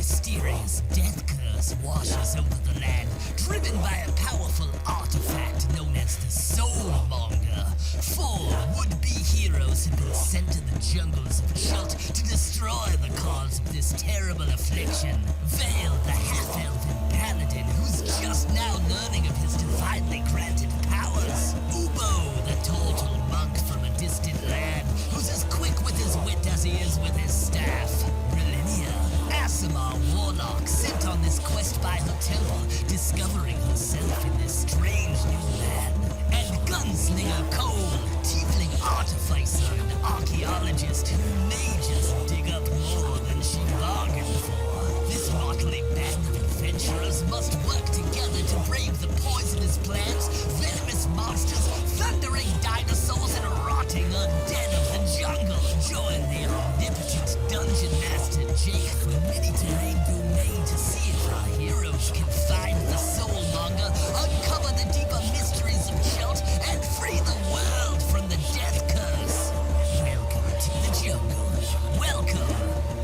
mysterious death curse washes over the land, driven by a powerful artifact known as the Soulmonger. 4 would-be heroes have been sent to the jungles of Chult to destroy the cause of this terrible affliction. Vale, the half-elven paladin, who's just now learning of his divinely granted powers. Ubo, the total monk from a distant land, who's as quick with his wit as he is with his staff. Brilinya, Aasimar warlock, sent on this quest by her temple, discovering herself in this strange new land. And Gunslinger Cole, tiefling artificer and archaeologist who may just dig up more than she bargained for. This motley band of adventurers must work together to brave the poisonous plants, venomous monsters, thundering dinosaurs, and rotting undead of the jungle. Join the omnipotent dungeon master Jake from Mini-Terrain Domain to see if our heroes can find the Soulmonger, uncover the deeper mysteries of Chult, and free the world from the death curse. Welcome to the jungle. Welcome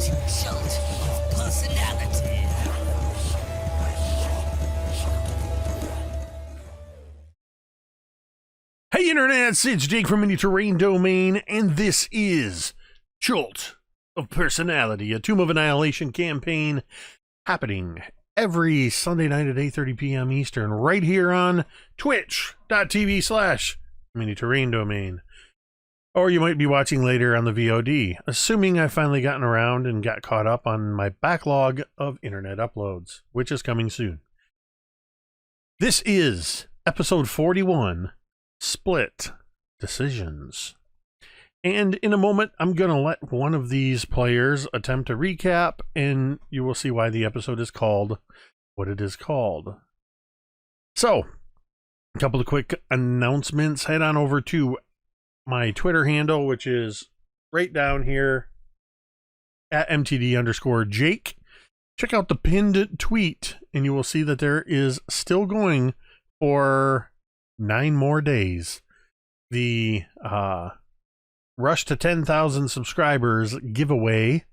to Chult of Personality. Hey Internet, it's Jake from Mini-Terrain Domain, and this is Chult of Personality, a Tomb of Annihilation campaign happening every Sunday night at 8:30 p.m. Eastern, right here on twitch.tv/Mini-Terrain Domain. Or you might be watching later on the VOD, assuming I've finally gotten around and got caught up on my backlog of internet uploads, which is coming soon. This is episode 41, Split Decisions. And in a moment, I'm going to let one of these players attempt to recap, and you will see why the episode is called what it is called. So, a couple of quick announcements. Head on over to my Twitter handle, which is right down here at MTD_Jake. Check out the pinned tweet, and you will see that there is still going for 9 more days the Rush to 10,000 subscribers giveaway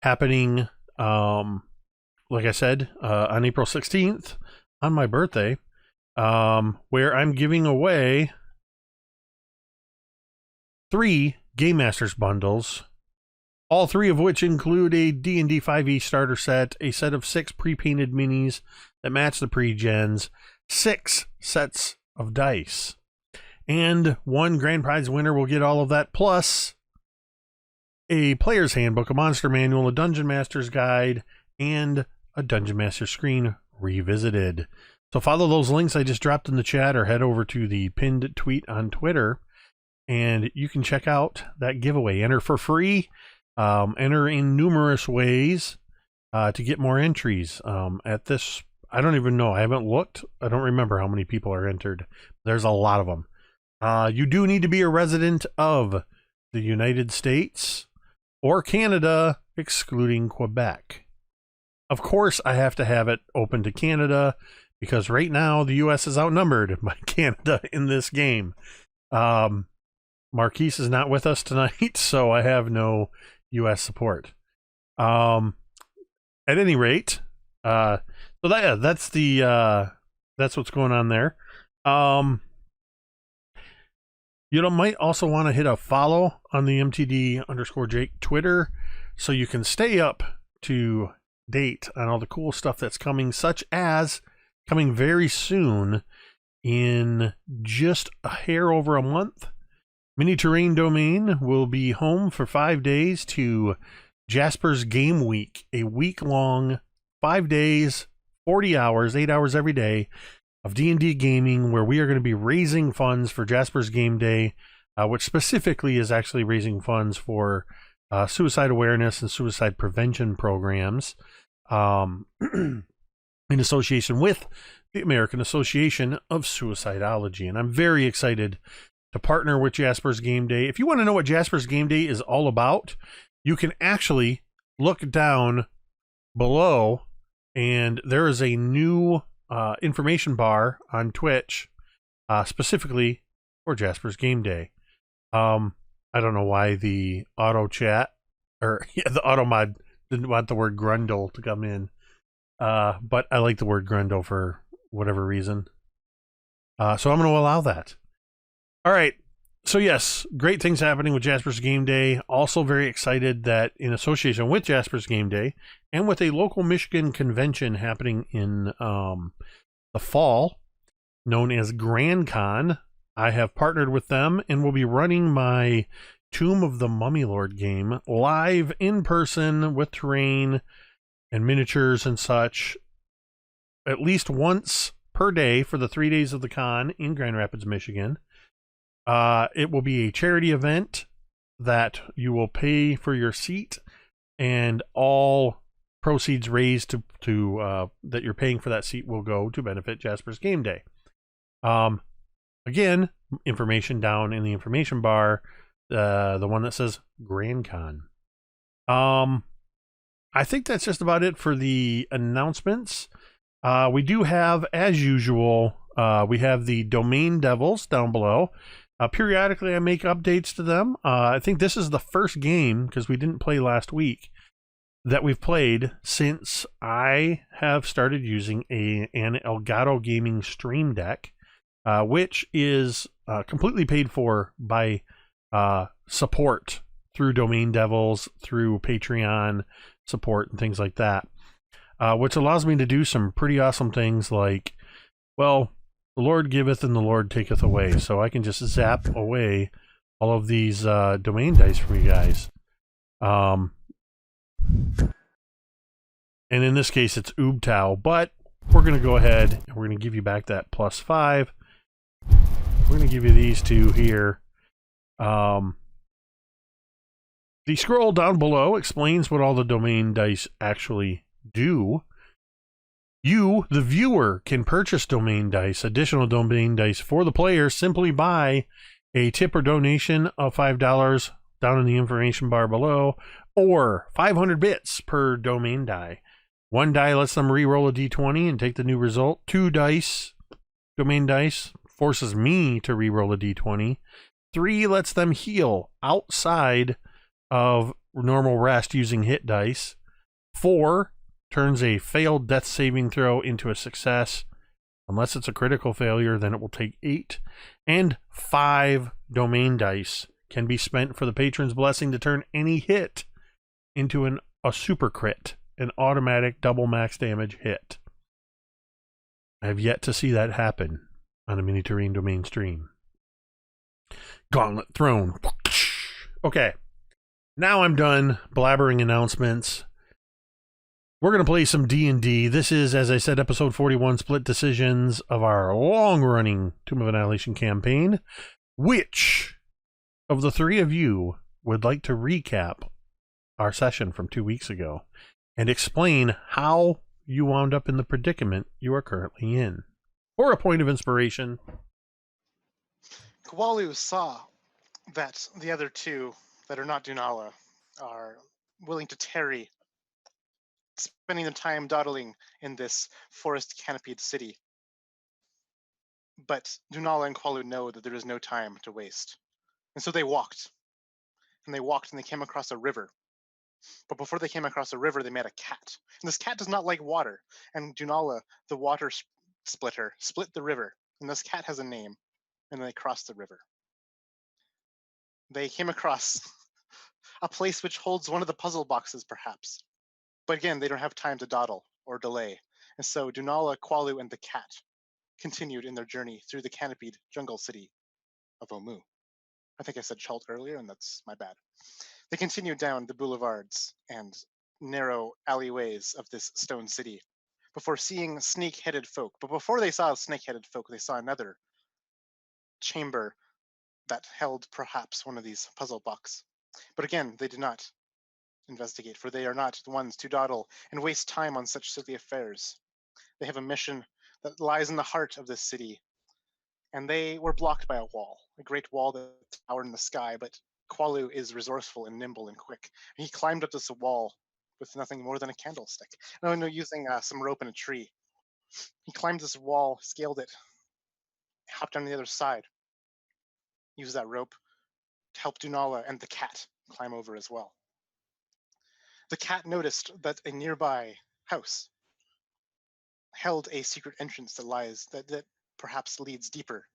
happening, like I said, on April 16th, on my birthday, where I'm giving away 3 Game Masters bundles, all 3 of which include a D&D 5e starter set, a set of 6 pre-painted minis that match the pre-gens, 6 sets of dice. And one grand prize winner will get all of that, plus a player's handbook, a monster manual, a dungeon master's guide, and a dungeon master screen revisited. So follow those links I just dropped in the chat, or head over to the pinned tweet on Twitter, and you can check out that giveaway. Enter for free. Enter in numerous ways to get more entries. At this, I don't even know. I haven't looked. I don't remember how many people are entered. There's a lot of them. You do need to be a resident of the United States or Canada, excluding Quebec. Of course, I have to have it open to Canada because right now the U.S. is outnumbered by Canada in this game. Marquise is not with us tonight, so I have no U.S. support. At any rate, so that's what's going on there. You might also want to hit a follow on the MTD_Jake Twitter so you can stay up to date on all the cool stuff that's coming, such as coming very soon in just a hair over a month. Mini-Terrain Domain will be home for 5 days to Jasper's Game Week, a week-long, 5 days, 40 hours, 8 hours every day of D&D gaming, where we are going to be raising funds for Jasper's Game Day, which specifically is actually raising funds for suicide awareness and suicide prevention programs in association with the American Association of Suicidology. And I'm very excited to partner with Jasper's Game Day. If you want to know what Jasper's Game Day is all about, you can actually look down below, and there is a new information bar on Twitch specifically for Jasper's Game Day. I don't know why the auto chat, or the auto mod didn't want the word grundle to come in. But I like the word grundle for whatever reason. So I'm going to allow that. All right. So yes, great things happening with Jasper's Game Day. Also very excited that in association with Jasper's Game Day and with a local Michigan convention happening in the fall, known as Grand Con, I have partnered with them and will be running my Tomb of the Mummy Lord game live in person with terrain and miniatures and such at least once per day for the 3 days of the con in Grand Rapids, Michigan. It will be a charity event that you will pay for your seat, and all proceeds raised to that you're paying for that seat will go to benefit Jasper's Game Day. Again, information down in the information bar, the one that says Grand Con. I think that's just about it for the announcements. We do have, as usual, we have the Domain Devils down below. Periodically, I make updates to them. I think this is the first game, because we didn't play last week, that we've played since I have started using an Elgato Gaming Stream Deck, which is completely paid for by support through Domain Devils, through Patreon support and things like that, which allows me to do some pretty awesome things like, well, the Lord giveth and the Lord taketh away. So I can just zap away all of these domain dice from you guys. And in this case, it's Oobtau, but we're going to go ahead and we're going to give you back that +5. We're going to give you these two here. The scroll down below explains what all the domain dice actually do. You, the viewer, can purchase domain dice, additional domain dice for the player simply by a tip or donation of $5 down in the information bar below, or 500 bits per domain die. 1 die lets them re-roll a d20 and take the new result. 2 dice, domain dice, forces me to re-roll a d20. 3 lets them heal outside of normal rest using hit dice. 4 turns a failed death saving throw into a success. Unless it's a critical failure, then it will take 8. And 5 domain dice can be spent for the patron's blessing to turn any hit into a super crit, an automatic double max damage hit. I have yet to see that happen on a mini terrain domain stream. Gauntlet thrown. Okay, now I'm done blabbering announcements. We're going to play some D&D. This is, as I said, episode 41, Split Decisions of our long-running Tomb of Annihilation campaign. Which of the three of you would like to recap our session from 2 weeks ago and explain how you wound up in the predicament you are currently in? For a point of inspiration. Kwalu saw that the other two that are not Dunala are willing to tarry, spending their time dawdling in this forest-canopied city. But Dunala and Kwalu know that there is no time to waste. And so they walked. And they walked and they came across a river. But before they came across a river, they met a cat. And this cat does not like water. And Dunala, the water splitter, split the river. And this cat has a name. And they crossed the river. They came across a place which holds one of the puzzle boxes, perhaps. But again, they don't have time to dawdle or delay. And so Dunala, Kwalu, and the cat continued in their journey through the canopied jungle city of Omu. I think I said Chult earlier, and that's my bad. They continued down the boulevards and narrow alleyways of this stone city before seeing snake-headed folk. But before they saw snake-headed folk, they saw another chamber that held perhaps one of these puzzle boxes. But again, they did not investigate, for they are not the ones to dawdle and waste time on such silly affairs. They have a mission that lies in the heart of this city, and they were blocked by a wall, a great wall that towered in the sky, but Kwalu is resourceful and nimble and quick. And he climbed up this wall with nothing more than a candlestick. No, using some rope and a tree. He climbed this wall, scaled it, hopped on the other side, used that rope to help Dunala and the cat climb over as well. The cat noticed that a nearby house held a secret entrance that perhaps leads deeper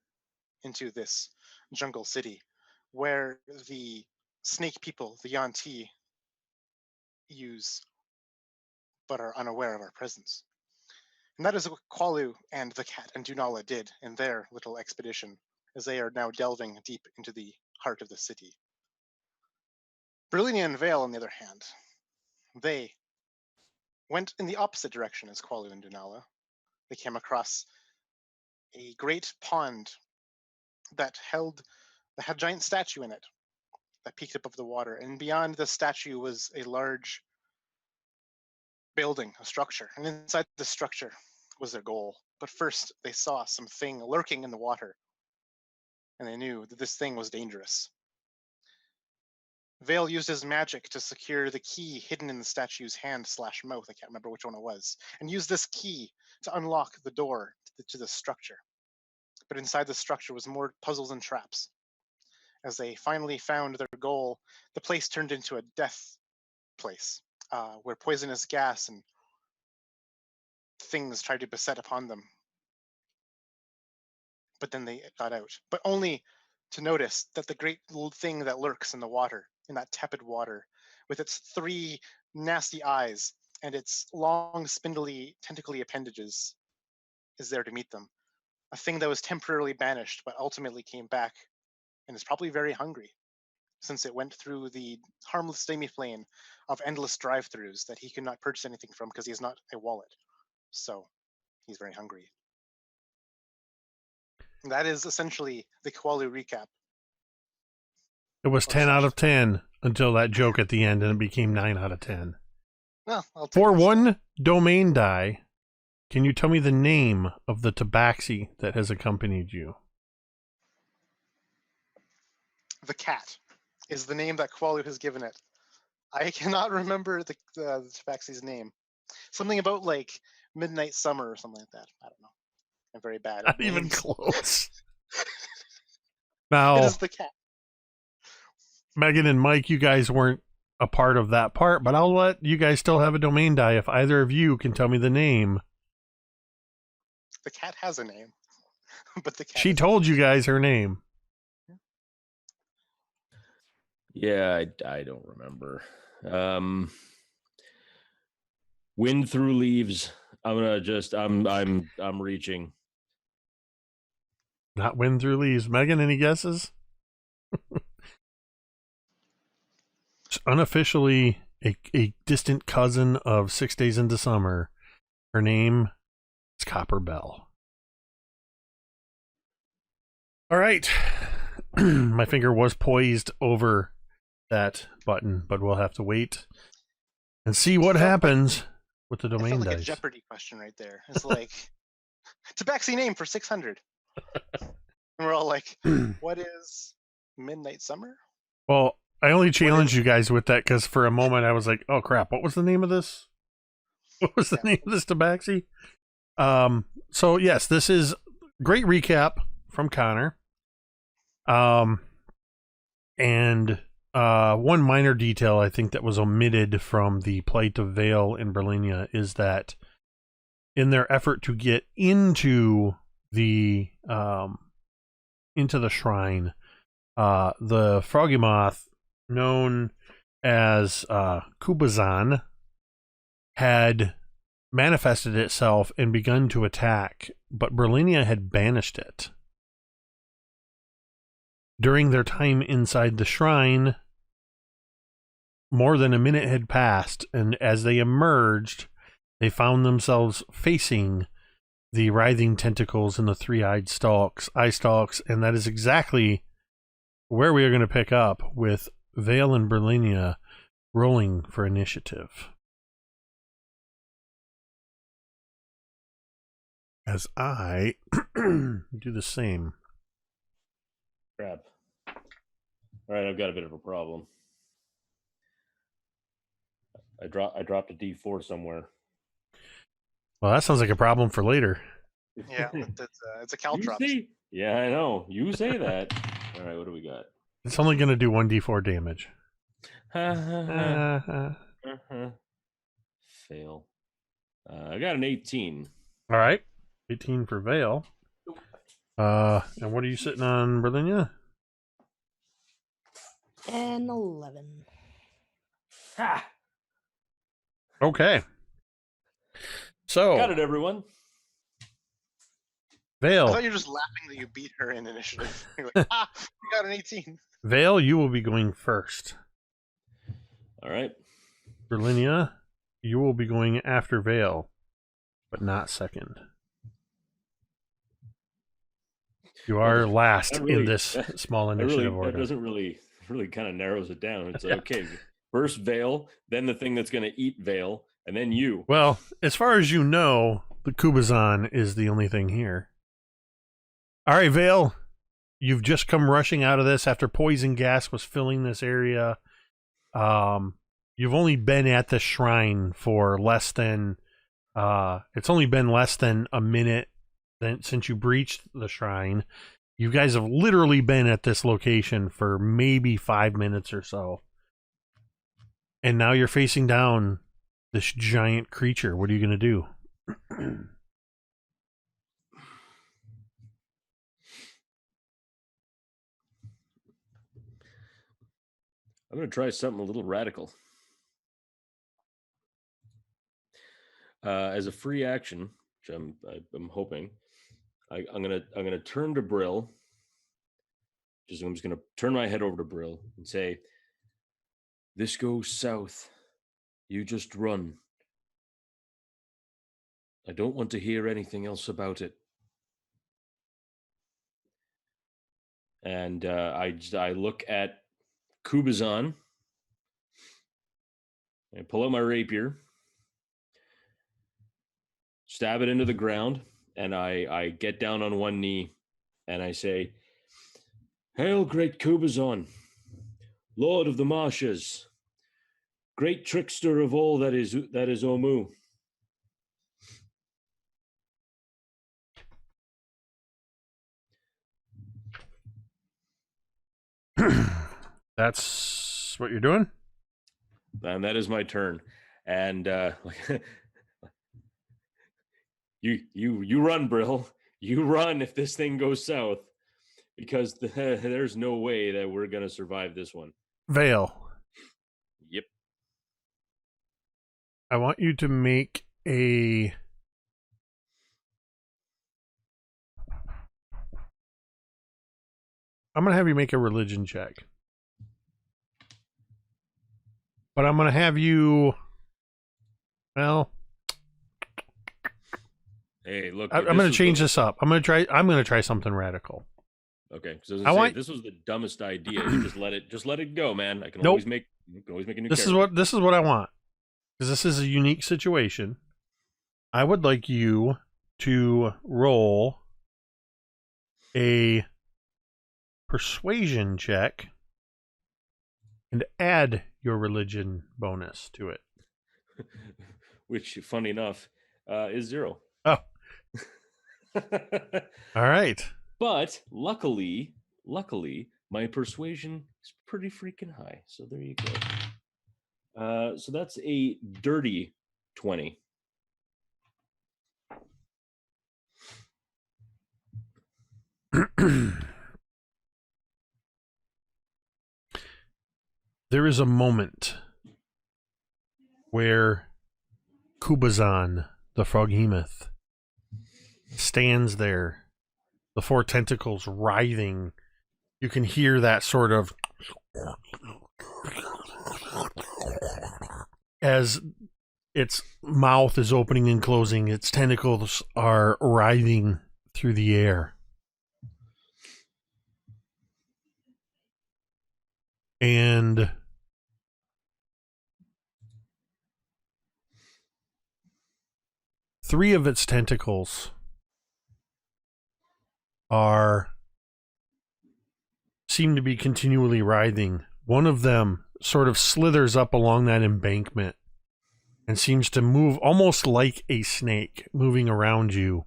into this jungle city, where the snake people, the Yanti, use but are unaware of our presence. And that is what Qualu and the cat and Dunala did in their little expedition, as they are now delving deep into the heart of the city. Brilinya and Vale, on the other hand, they went in the opposite direction as Qualu and Dunala. They came across a great pond that had a giant statue in it that peeked above the water, and beyond the statue was a large building, a structure, and inside the structure was their goal. But first, they saw something lurking in the water, and they knew that this thing was dangerous. Vale used his magic to secure the key hidden in the statue's hand/mouth, I can't remember which one it was, and used this key to unlock the door to the structure. But inside the structure was more puzzles and traps. As they finally found their goal, the place turned into a death place, where poisonous gas and things tried to beset upon them. But then they got out, but only to notice that the great thing that lurks in the water, in that tepid water, with its 3 nasty eyes and its long, spindly, tentacly appendages, is there to meet them. A thing that was temporarily banished, but ultimately came back and is probably very hungry, since it went through the harmless demi-plane of endless drive-thrus that he could not purchase anything from because he has not a wallet. So he's very hungry. And that is essentially the Qualu recap. It was 10 out of 10 until that joke at the end, and it became 9 out of 10. Well, I'll take For this. 1 domain die, can you tell me the name of the tabaxi that has accompanied you? The cat is the name that Qualu has given it. I cannot remember the tabaxi's name. Something about like Midnight Summer or something like that. I don't know. I'm very bad at Not even names. close. It Now, is the cat. Megan and Mike, you guys weren't a part of that part, but I'll let you guys still have a domain die if either of you can tell me the name. The cat has a name, but the cat. She told you guys her name. Yeah, I don't remember. Wind through leaves. I'm reaching. Not Wind Through Leaves. Megan, any guesses? It's unofficially a distant cousin of 6 Days into Summer. Her name is Copper Bell. All right. My finger was poised over that button, but we'll have to wait and see what happens with the I domain felt like dice. a Jeopardy question right there. It's like tabaxi name for 600, and we're all like, "What is Midnight Summer?" Well, I only challenged you guys with that because for a moment I was like, "Oh crap! What was the name of this? What was the name of this tabaxi?" So yes, this is great recap from Connor. And one minor detail I think that was omitted from the plight of Vale and Brilinya is that in their effort to get into the shrine, the Froggymoth, known as Kubazan, had manifested itself and begun to attack, but Brilinya had banished it. During their time inside the shrine, more than a minute had passed, and as they emerged, they found themselves facing the writhing tentacles and the 3-eyed eye stalks, and that is exactly where we are going to pick up with Vale and Brilinya rolling for initiative. As I do the same. Crap. All right, I've got a bit of a problem. I dropped a D4 somewhere. Well, that sounds like a problem for later. Yeah, it's a You caltrop. say? Yeah, I know. You say that. All right, what do we got? It's only going to do 1d4 damage. Ha, ha, ha. Fail. I got an 18. All right. 18 for Vale. And what are you sitting on, Brilinya? And 11. Ha! Okay. So, Got it, everyone. I Vale. thought you were just laughing that you beat her in initiative. You're like, you got an 18. Vale, you will be going first. All right. Brilinya, you will be going after Vale, but not second. You are last in this small initiative order. That doesn't really kind of narrows it down. It's like, okay, first Vale, then the thing that's going to eat Vale, and then you. Well, as far as you know, the Kubazan is the only thing here. All right, Vale, you've just come rushing out of this after poison gas was filling this area. You've only been at the shrine for less than it's only been less than a minute since you breached the shrine. You guys have literally been at this location for maybe 5 minutes or so. And now you're facing down this giant creature. What are you going to do? I'm going to try something a little radical. As a free action, which I'm hoping, I'm gonna turn to Brill. I'm just gonna turn my head over to Brill and say, "This goes south. You just run. I don't want to hear anything else about it." And I look at Kubazan. I pull out my rapier, stab it into the ground, and I get down on one knee, and I say, "Hail, great Kubazan, Lord of the Marshes, great trickster of all that is Omu." That's what you're doing? And that is my turn. And you run, Brill. You run if this thing goes south, because there's no way that we're gonna survive this one. Vale. Yep. I want you to make a... I'm going to have you make a religion check. But I'm going to have you... Well... Hey, look. I'm going to change this up. I'm going to try something radical. Okay. So this was the dumbest idea. You just let it go, man. I can always make a new character. This is what I want. Because this is a unique situation. I would like you to roll a persuasion check and add your religion bonus to it. Which, funny enough, is 0. Oh. All right. But luckily, my persuasion is pretty freaking high. So there you go. So that's a dirty 20. There is a moment where Kubazan, the Froghemoth, stands there, the 4 tentacles writhing. You can hear that sort of as its mouth is opening and closing, its tentacles are writhing through the air. And three of its tentacles seem to be continually writhing. One of them sort of slithers up along that embankment and seems to move almost like a snake moving around you.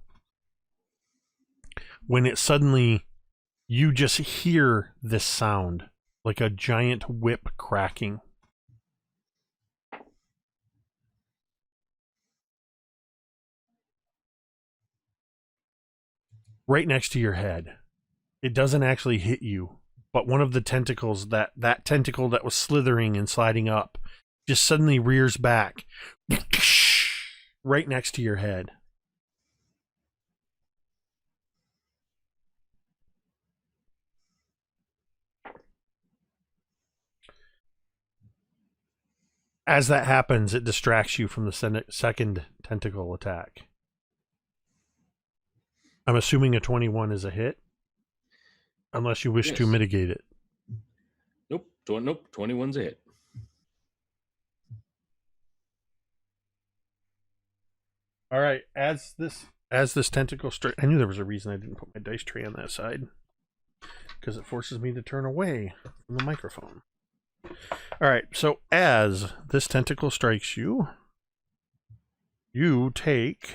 When it suddenly, you just hear this sound like a giant whip cracking. right next to your head. It doesn't actually hit you, but one of the tentacles, that tentacle that was slithering and sliding up, just suddenly rears back right next to your head. As that happens, it distracts you from the second tentacle attack. I'm assuming a 21 is a hit, unless you wish to Yes. mitigate it. Nope. Nope. 21's a hit. All right, as this tentacle I knew there was a reason I didn't put my dice tray on that side, because it forces me to turn away from the microphone. All right, so as this tentacle strikes you, you take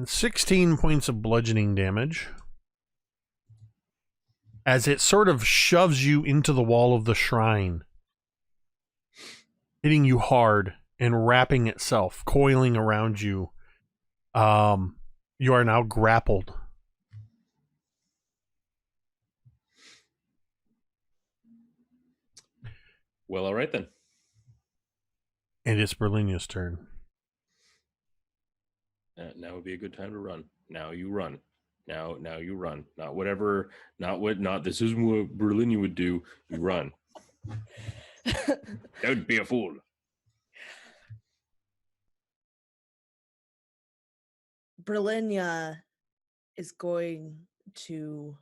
16 points of bludgeoning damage, as it sort of shoves you into the wall of the shrine, hitting you hard and wrapping itself, coiling around you. You are now grappled. Well, all right then. And it's Brilinya's turn. Now would be a good time to run. Now you run. Now you run. Not whatever. Not this isn't what Brilinya would do. You run. Don't be a fool. Brilinya is going to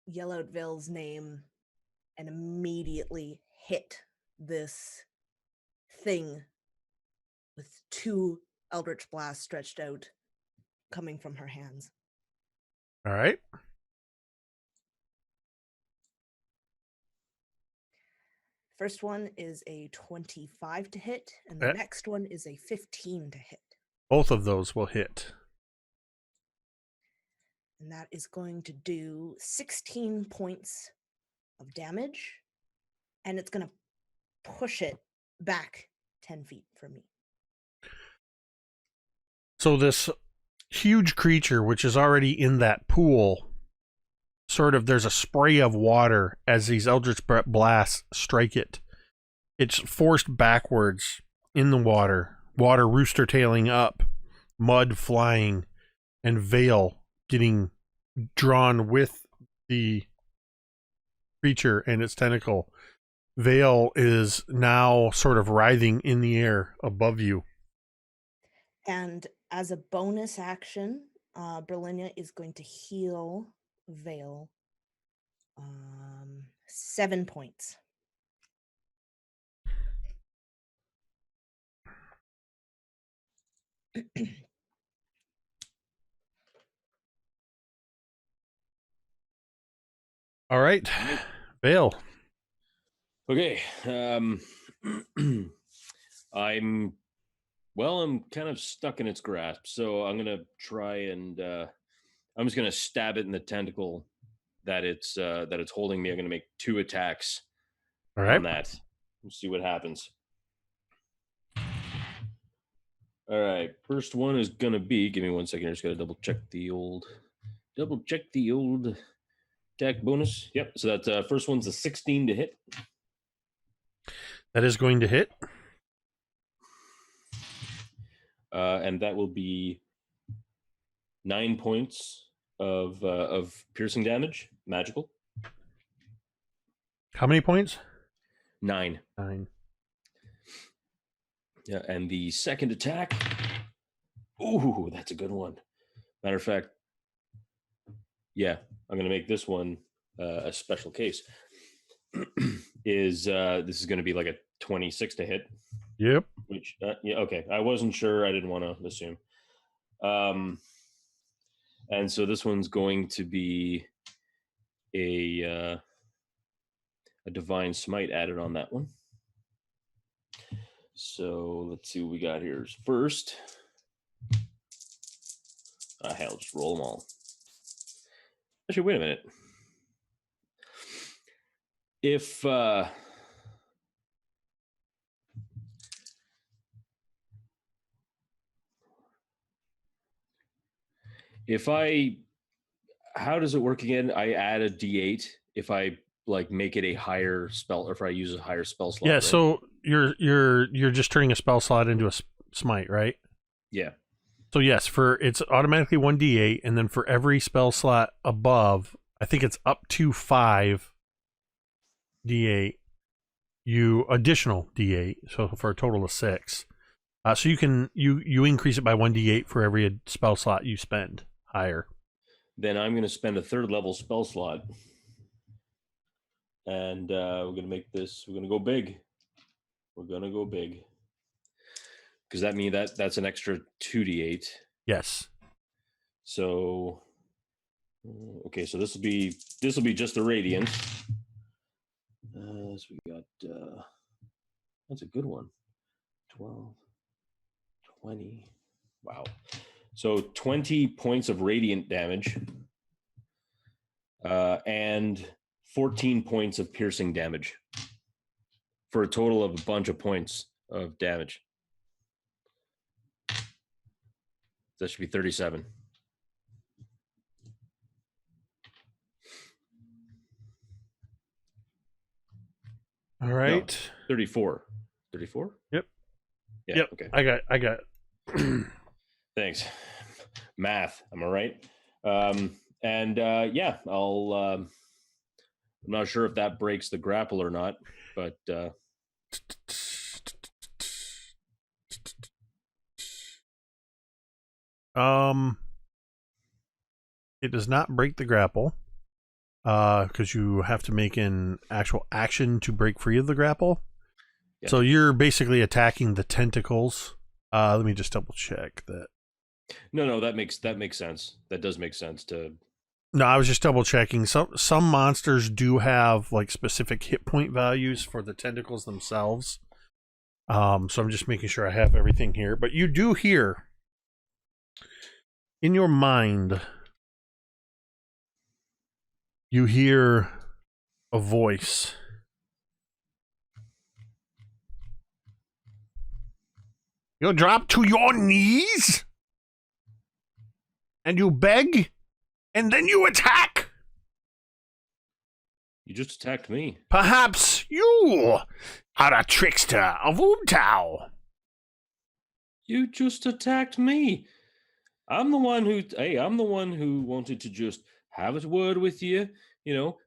yell out Vale's name and immediately hit this thing with 2 Eldritch Blasts stretched out coming from her hands. All right. First one is a 25 to hit, and the next one is a 15 to hit. Both of those will hit. And that is going to do 16 points of damage, and it's going to push it back 10 feet from me. So this huge creature, which is already in that pool, sort of, there's a spray of water as these Eldritch Blasts strike it. It's forced backwards in the water rooster tailing up, mud flying, and Vale getting drawn with the creature and its tentacle. Vale is now sort of writhing in the air above you. And as a bonus action, Brilinya is going to heal Vale 7 points. All right, Vale. Okay. I'm kind of stuck in its grasp, so I'm gonna try and I'm just gonna stab it in the tentacle that it's holding me. I'm gonna make 2 attacks All right. on that. We'll see what happens. All right, first one is gonna be. Give me 1 second. I just gotta double check the old attack bonus. Yep. So that first one's a 16 to hit. That is going to hit. And that will be 9 points of piercing damage, magical. How many points? 9. 9. Yeah, and the second attack. Ooh, that's a good one. Matter of fact, yeah, I'm gonna make this one a special case. This is gonna be like a 26 to hit. Yep. Which yeah, okay. I wasn't sure. I didn't want to assume. And so this one's going to be a divine smite added on that one. So let's see what we got here. First, hell, just roll them all. Actually, wait a minute. If how does it work again? I add a D8 if I like make it a higher spell, or if I use a higher spell slot. Yeah, right? so you're just turning a spell slot into a smite, right? Yeah. So yes, it's automatically 1d8, and then for every spell slot above, I think it's up to 5 d8. You additional d8, so for a total of 6. So you can you increase it by 1d8 for every spell slot you spend higher. Then I'm going to spend a 3rd level spell slot, and we're going to make this. We're going to go big. We're going to go big because that means that's an extra 2d8. Yes. So okay, so this will be just the radiant. So we got that's a good one. 12, 20. Wow. So 20 points of radiant damage, and 14 points of piercing damage, for a total of a bunch of points of damage. That should be 37. All right. 34. 34? Yep. Yeah, yep. Okay. I got Thanks. Math, am I right? And yeah, I'm not sure if that breaks the grapple or not, but it does not break the grapple, because you have to make an actual action to break free of the grapple. Yeah. So you're basically attacking the tentacles. Let me just double check that. No, that makes sense. That does make sense to. No, I was just double checking. Some monsters do have like specific hit point values for the tentacles themselves. So I'm just making sure I have everything here. But you do hear in your mind, you hear a voice. You drop to your knees and you beg, and then you attack. You just attacked me. Perhaps you are a trickster of Umtao. You just attacked me. I'm the one who wanted to just have a word with you,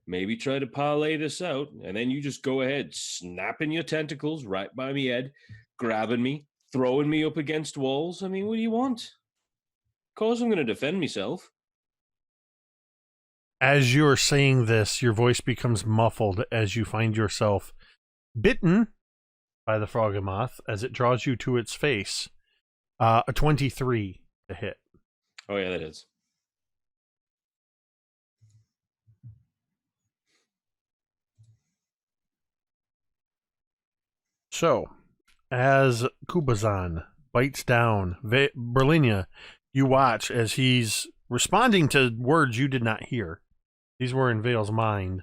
maybe try to parlay this out, and then you just go ahead, snapping your tentacles right by me head, grabbing me, throwing me up against walls. I mean, what do you want? Of course I'm going to defend myself. As you're saying this, your voice becomes muffled as you find yourself bitten by the Froghemoth as it draws you to its face. A 23 to hit. Oh, yeah, that is. So, as Kubazan bites down Brilinya, you watch as he's responding to words you did not hear. These were in Vale's mind.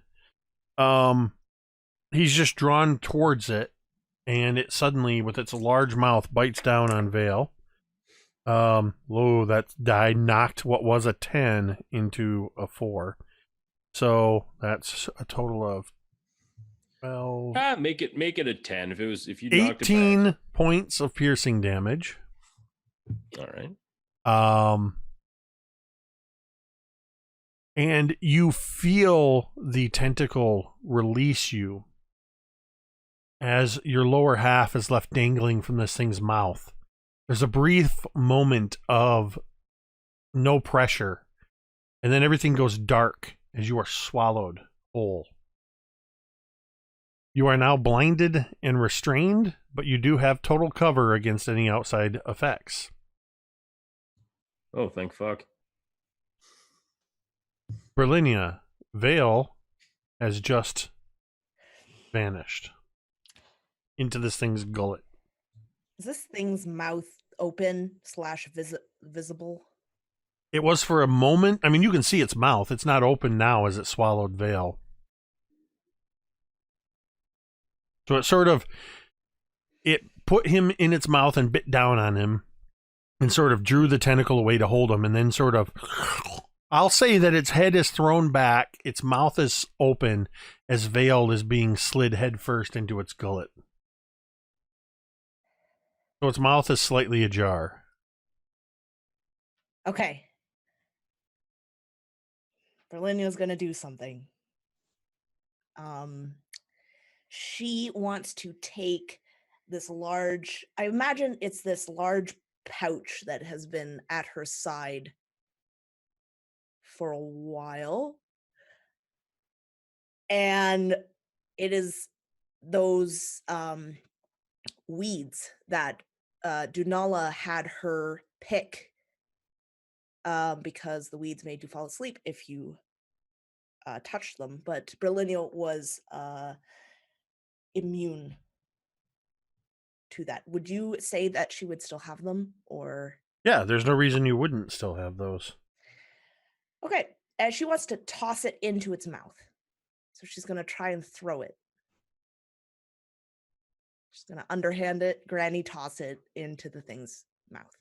He's just drawn towards it, and it suddenly, with its large mouth, bites down on Vale. That die knocked what was a 10 into a 4. So that's a total of 12. Make it a 10 if you 18 points of piercing damage. All right. And you feel the tentacle release you as your lower half is left dangling from this thing's mouth. There's a brief moment of no pressure, and then everything goes dark as you are swallowed whole. You are now blinded and restrained, but you do have total cover against any outside effects. Oh, thank fuck. Brilinya, Vale has just vanished into this thing's gullet. Is this thing's mouth open / visible? It was for a moment. I mean, you can see its mouth. It's not open now as it swallowed Vale. So it put him in its mouth and bit down on him and sort of drew the tentacle away to hold him, and then sort of, I'll say that its head is thrown back, its mouth is open as Vale is being slid headfirst into its gullet. So its mouth is slightly ajar. Okay. Brilinya's gonna do something. She wants to take this large, I imagine it's this large pouch that has been at her side for a while. And it is those weeds that Dunala had her pick because the weeds made you fall asleep if you touched them. But Brilinya was immune to that. Would you say that she would still have them, or? Yeah, there's no reason you wouldn't still have those. Okay, and she wants to toss it into its mouth. So she's going to try and throw it. She's going to underhand it, granny toss it into the thing's mouth.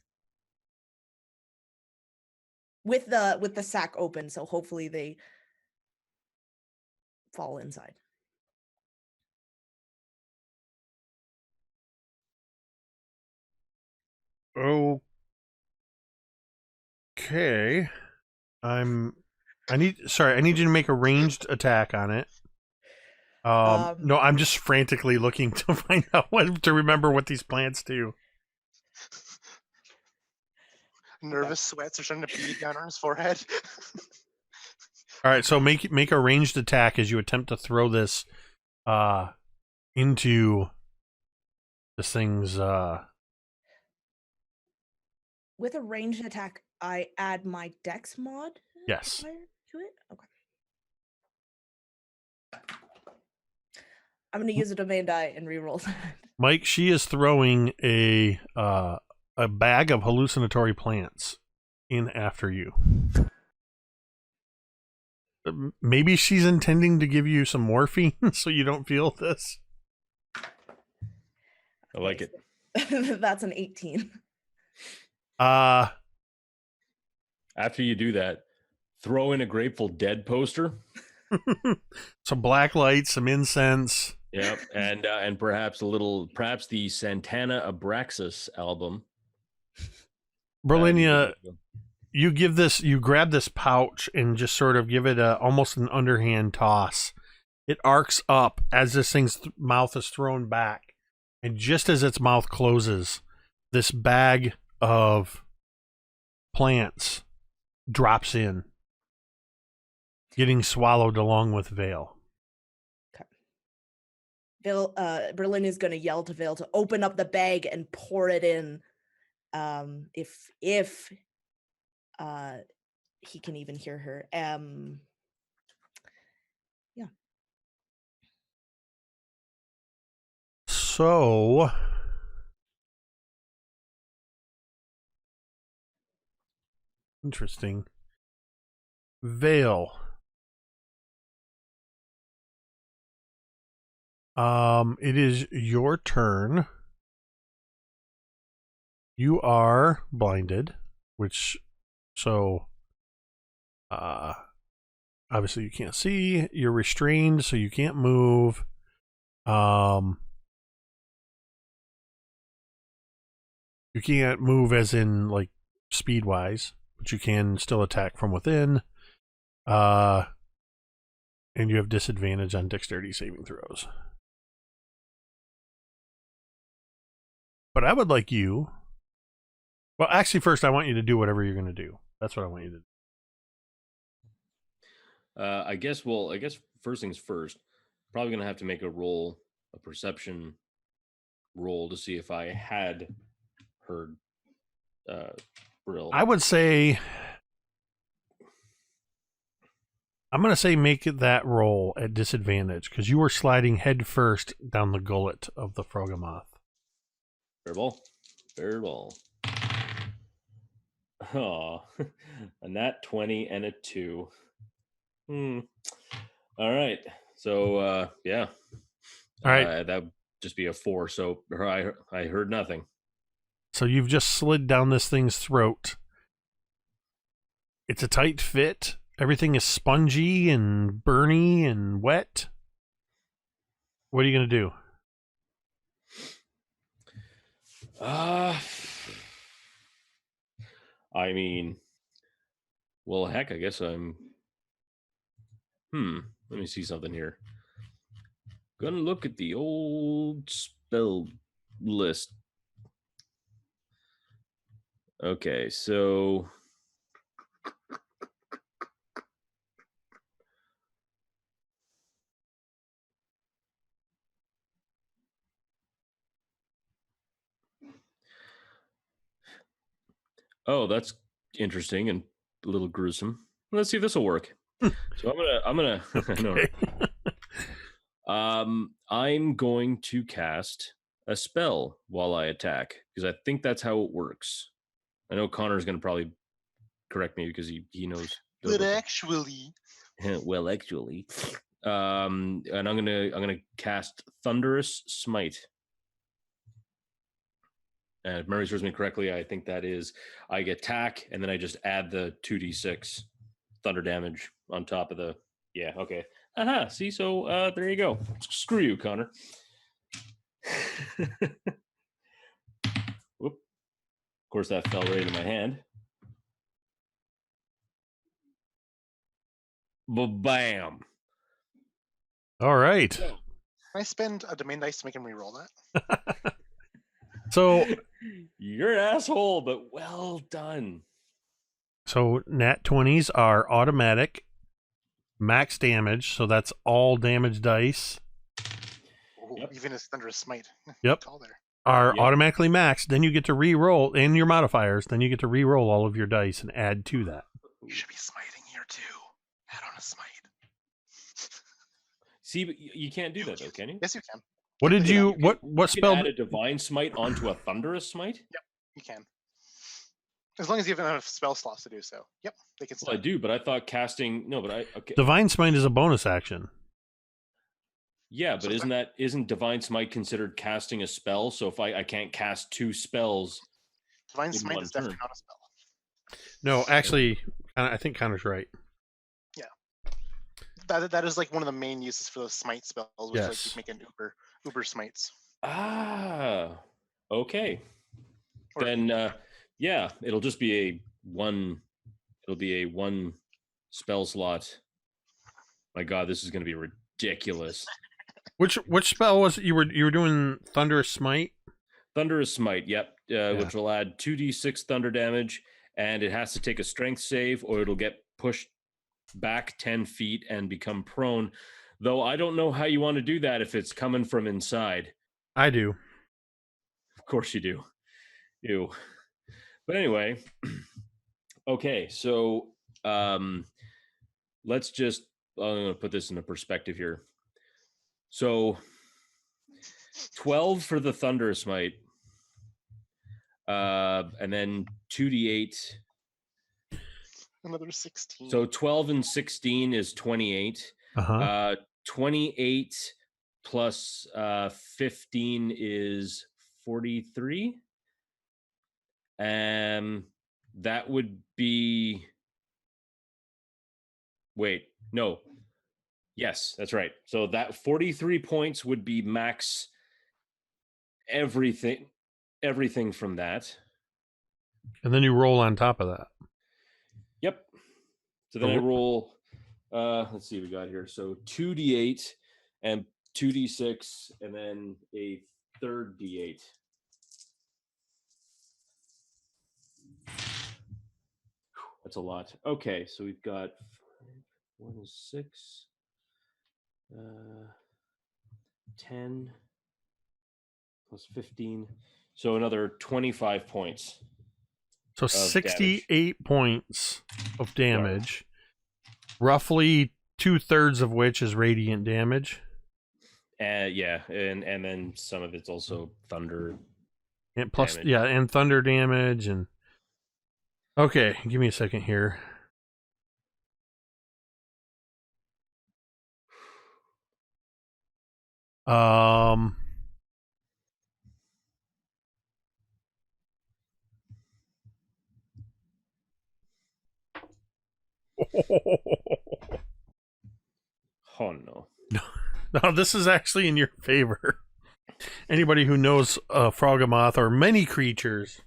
With the sack open, so hopefully they fall inside. Okay. I need you to make a ranged attack on it. No, I'm just frantically looking to find out to remember what these plants do. Nervous sweats are starting to bead down on his forehead. All right, so make a ranged attack as you attempt to throw this into this thing's With a ranged attack, I add my dex mod Yes. to it? Okay. I'm going to use a domain die and reroll that. Mike, she is throwing a bag of hallucinatory plants in after you. Maybe she's intending to give you some morphine so you don't feel this. I like it. That's an 18. After you do that, throw in a Grateful Dead poster. Some black lights, some incense. Yep, and perhaps the Santana Abraxas album. Brilinya, you grab this pouch and just sort of give it almost an underhand toss. It arcs up as this thing's mouth is thrown back, and just as its mouth closes, this bag of plants drops in, getting swallowed along with Vale. Okay. Berlin is going to yell to Vale to open up the bag and pour it in. If he can even hear her. Yeah. So interesting. Vale. It is your turn. You are blinded, obviously you can't see. You're restrained, so you can't move. You can't move as in like speed wise, but you can still attack from within. And you have disadvantage on dexterity saving throws. But I would like you. Well, actually, first I want you to do whatever you're going to do. That's what I want you to do. I guess first things first. Probably going to have to make a perception roll to see if I had heard Brill. I would say, I'm going to say make that roll at disadvantage because you were sliding head first down the gullet of the Frogamoth. Fair ball. Oh, a nat 20 and a 2. All right. So, yeah. All right. That just be a 4. So I heard nothing. So you've just slid down this thing's throat. It's a tight fit. Everything is spongy and burny and wet. What are you going to do? I mean, well, heck, I guess I'm. Let me see something here. Gonna look at the old spell list. Okay, so. Oh, that's interesting and a little gruesome. Let's see if this will work. So I'm gonna Okay. I'm going to cast a spell while I attack because I think that's how it works. I know Connor's gonna probably correct me because he knows. But actually, Well, actually, and I'm gonna cast Thunderous Smite. And if memory serves me correctly, I think that is I attack and then I just add the 2d6 thunder damage on top of the. Yeah, okay. See, so there you go. Screw you, Connor. Whoop. Of course, that fell right into my hand. Bam. All right. can I spend a domain dice to make him reroll that? So You're an asshole, but well done. nat 20s are automatic, max damage. So that's all damage dice Ooh, Yep. Even his thunderous smite. Yep. Call there. are Yep. automatically maxed. Then you get to re-roll, and your modifiers. Then you get to re-roll all of your dice and add to that. You should be smiting here too. Add on a smite. See, but you can't do that though, can you? Yes, you can. What did Yeah, you? you What You can spell? add a divine smite onto a thunderous smite. You can. As long as you have enough spell slots to do so. Yep, they can Well, I still. do, but I thought casting. No, but I okay. Divine Smite is a bonus action. Yeah, So but isn't divine smite considered casting a spell? So if I can't cast 2 spells, Divine in smite one is definitely turn. not a spell. No, actually, I think Connor's right. That is like one of the main uses for those smite spells, which is like Yes. you make an uber smites. Okay. Or- Then yeah, it'll just be a one. It'll be a 1 spell slot. My God, this is going to be ridiculous. Which spell was it? You were doing Thunderous Smite? Thunderous Smite, yep, which will add 2d6 thunder damage, and it has to take a strength save, or it'll get pushed back 10 feet and become prone. Though I don't know how you want to do that if it's coming from inside. I do. Of course you do. Ew. But anyway, okay, so let's just. I'm going to put this into perspective here. So 12 for the Thunder Smite, and then 2d8. Another 16. So 12 and 16 is 28. Uh-huh. 28 plus 15 is 43. That would be. Wait, no. Yes, that's right. So that 43 points would be max everything from that. And then you roll on top of that. Yep. So then I roll let's see what we got here. So 2d8 and 2d6 and then a third d8. That's a lot. Okay, so we've got 1 is 6, 10 plus 15. So another 25 points. So Of 68 points of damage. Roughly 2/3 of which is radiant damage. Yeah, and then some of it's also thunder. And plus, damage. yeah, and thunder damage. And okay, give me a second here. Oh no. No, this is actually in your favor. Anybody who knows Froghemoth or many creatures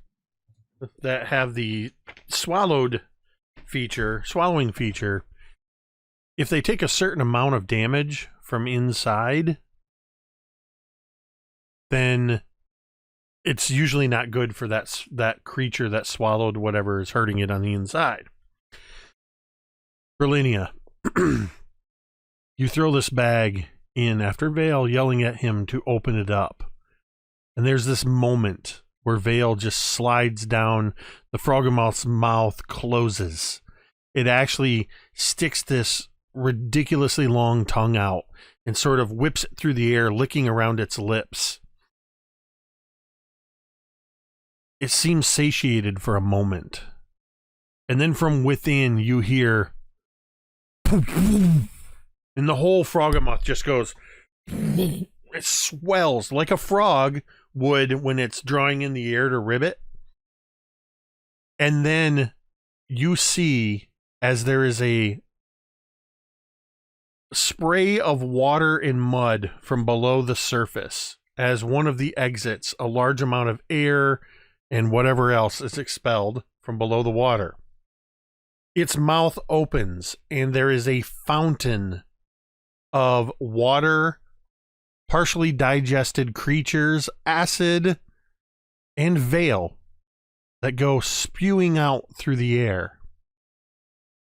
that have the swallowing feature, if they take a certain amount of damage from inside, then it's usually not good for that creature that swallowed whatever is hurting it on the inside. Brilinya, you throw this bag in after Vale yelling at him to open it up. And there's this moment where Vale just slides down, the Froghemoth's mouth closes. It actually sticks this ridiculously long tongue out and sort of whips it through the air, licking around its lips. It seems satiated for a moment. And then from within you hear and the whole Froghemoth just goes, it swells like a frog would when it's drawing in the air to ribbit. And then you see, as there is a spray of water and mud from below the surface, as one of the exits, a large amount of air and whatever else is expelled from below the water. Its mouth opens and there is a fountain of water, partially digested creatures, acid, and Vale that go spewing out through the air.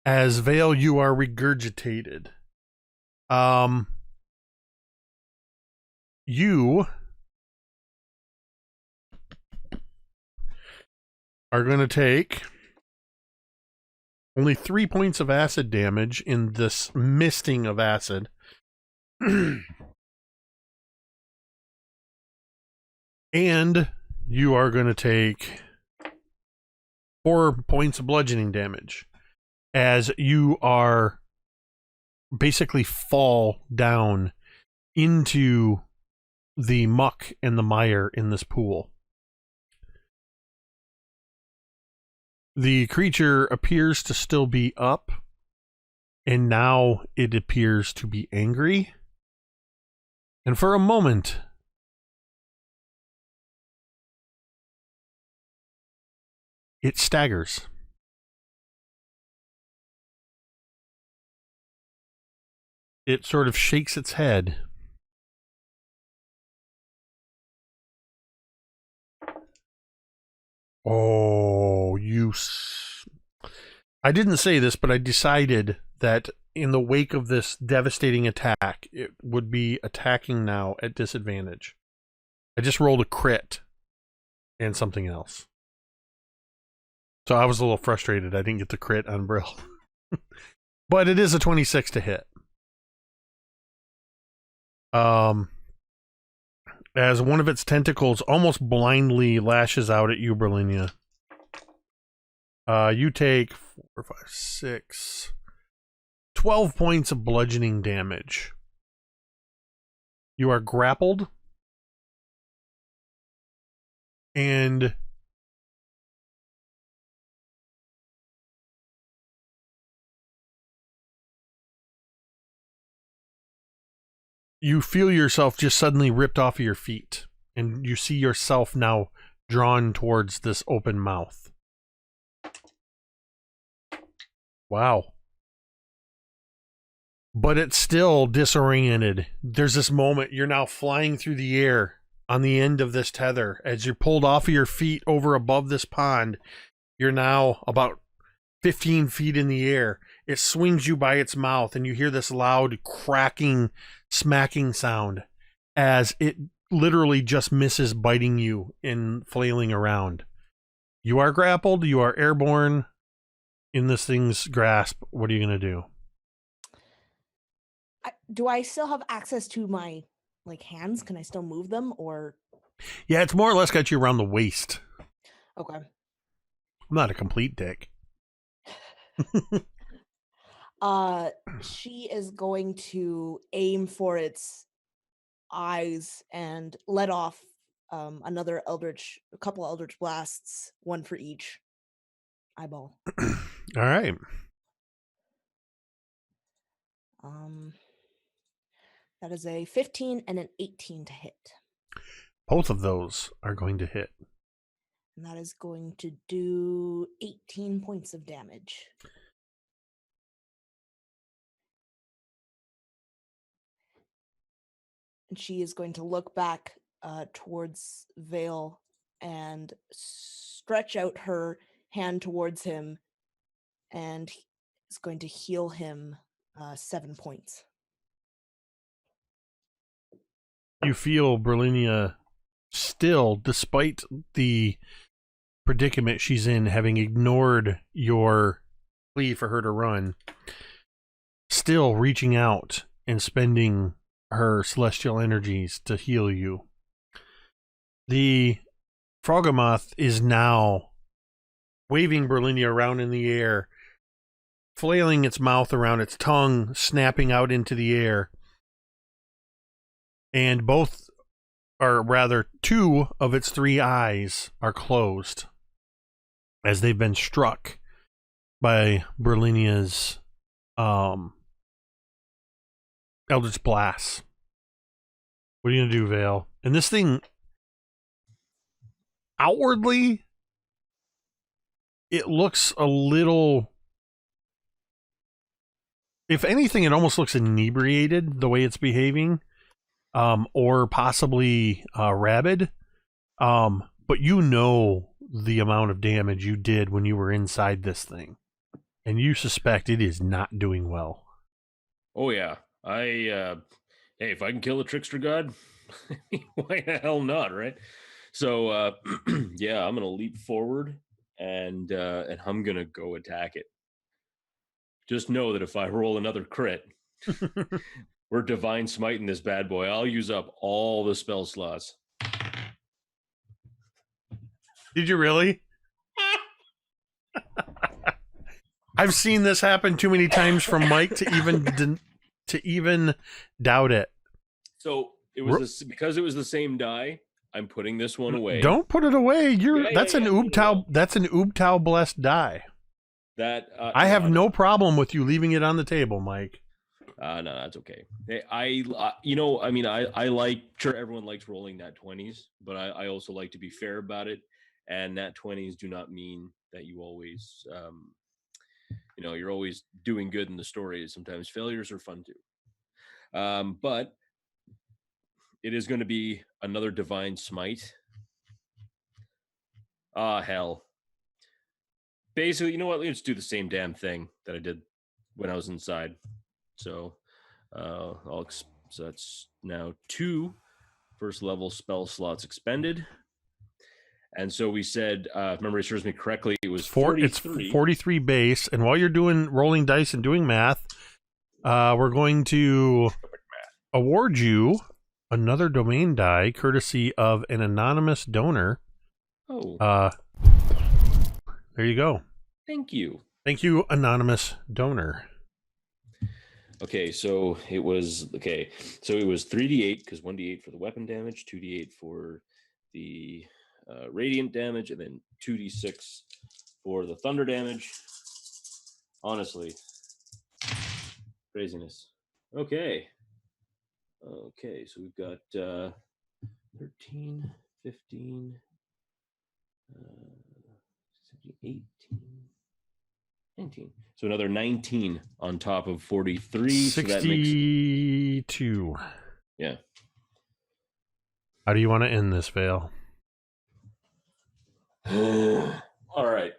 As Vale, you are regurgitated. You are going to take only 3 points of acid damage in this misting of acid. And you are going to take 4 points of bludgeoning damage as you are basically fall down into the muck and the mire in this pool. The creature appears to still be up, and now it appears to be angry. And for a moment, it staggers. It sort of shakes its head. Oh, I didn't say this, but I decided that in the wake of this devastating attack, it would be attacking now at disadvantage. I just rolled a crit and something else. So I was a little frustrated I didn't get the crit on Brill. But it is a 26 to hit. As one of its tentacles almost blindly lashes out at you, Brilinya. You take 4, 5, 6, 12 points of bludgeoning damage. You are grappled. And you feel yourself just suddenly ripped off of your feet, and you see yourself now drawn towards this open mouth. Wow. But it's still disoriented. There's this moment, you're now flying through the air on the end of this tether. As you're pulled off of your feet over above this pond, you're now about 15 feet in the air. It swings you by its mouth, and you hear this loud cracking, smacking sound as it literally just misses biting you and flailing around. You are grappled. You are airborne in this thing's grasp. What are you going to do? Do I still have access to my hands? Can I still move them, or? Yeah, it's more or less got you around the waist. Okay. I'm not a complete dick. She is going to aim for its eyes and let off a couple eldritch blasts, one for each eyeball. All right. That is a 15 and an 18 to hit. Both of those are going to hit. And that is going to do 18 points of damage. And she is going to look back towards Vale and stretch out her hand towards him, and is going to heal him 7 points. You feel Brilinya still, despite the predicament she's in, having ignored your plea for her to run, still reaching out and spending her celestial energies to heal you. The Froghemoth is now waving Brilinya around in the air, flailing its mouth around, its tongue snapping out into the air. And both, or rather, 2 of its 3 eyes are closed as they've been struck by Brilinya's Eldritch Blast. What are you going to do, Vale? And this thing, outwardly, it looks a little... If anything, it almost looks inebriated, the way it's behaving. Or possibly rabid. But you know the amount of damage you did when you were inside this thing. And you suspect it is not doing well. Oh, yeah. Hey, if I can kill a trickster god, why the hell not, right? So, yeah, I'm going to leap forward and I'm going to go attack it. Just know that if I roll another crit, we're divine smiting this bad boy. I'll use up all the spell slots. Did you really? I've seen this happen too many times from Mike to even doubt it. So it was because it was the same die. I'm putting this one away. Don't put it away. That's an Ubtao blessed die. That I have no problem with you leaving it on the table, Mike. No, that's okay. I like, sure, everyone likes rolling nat 20s, but I also like to be fair about it. And nat 20s do not mean that you always, you're always doing good in the story. Sometimes failures are fun too. But it is going to be another divine smite. Hell. Basically, you know what? Let's do the same damn thing that I did when I was inside. So, so that's now 2 first level spell slots expended. And so we said, if memory serves me correctly, it was 43. It's 43 base. And while you're rolling dice and doing math, we're going to award you another domain die, courtesy of an anonymous donor. Oh. There you go. Thank you. Thank you, anonymous donor. Okay, so it was 3d8 because 1d8 for the weapon damage, 2d8 for the radiant damage, and then 2d6 for the thunder damage. Honestly, craziness. Okay, so we've got 13, 15, 17, 18, 19. So another 19 on top of 43. 62. So yeah. How do you want to end this, Vale? All right.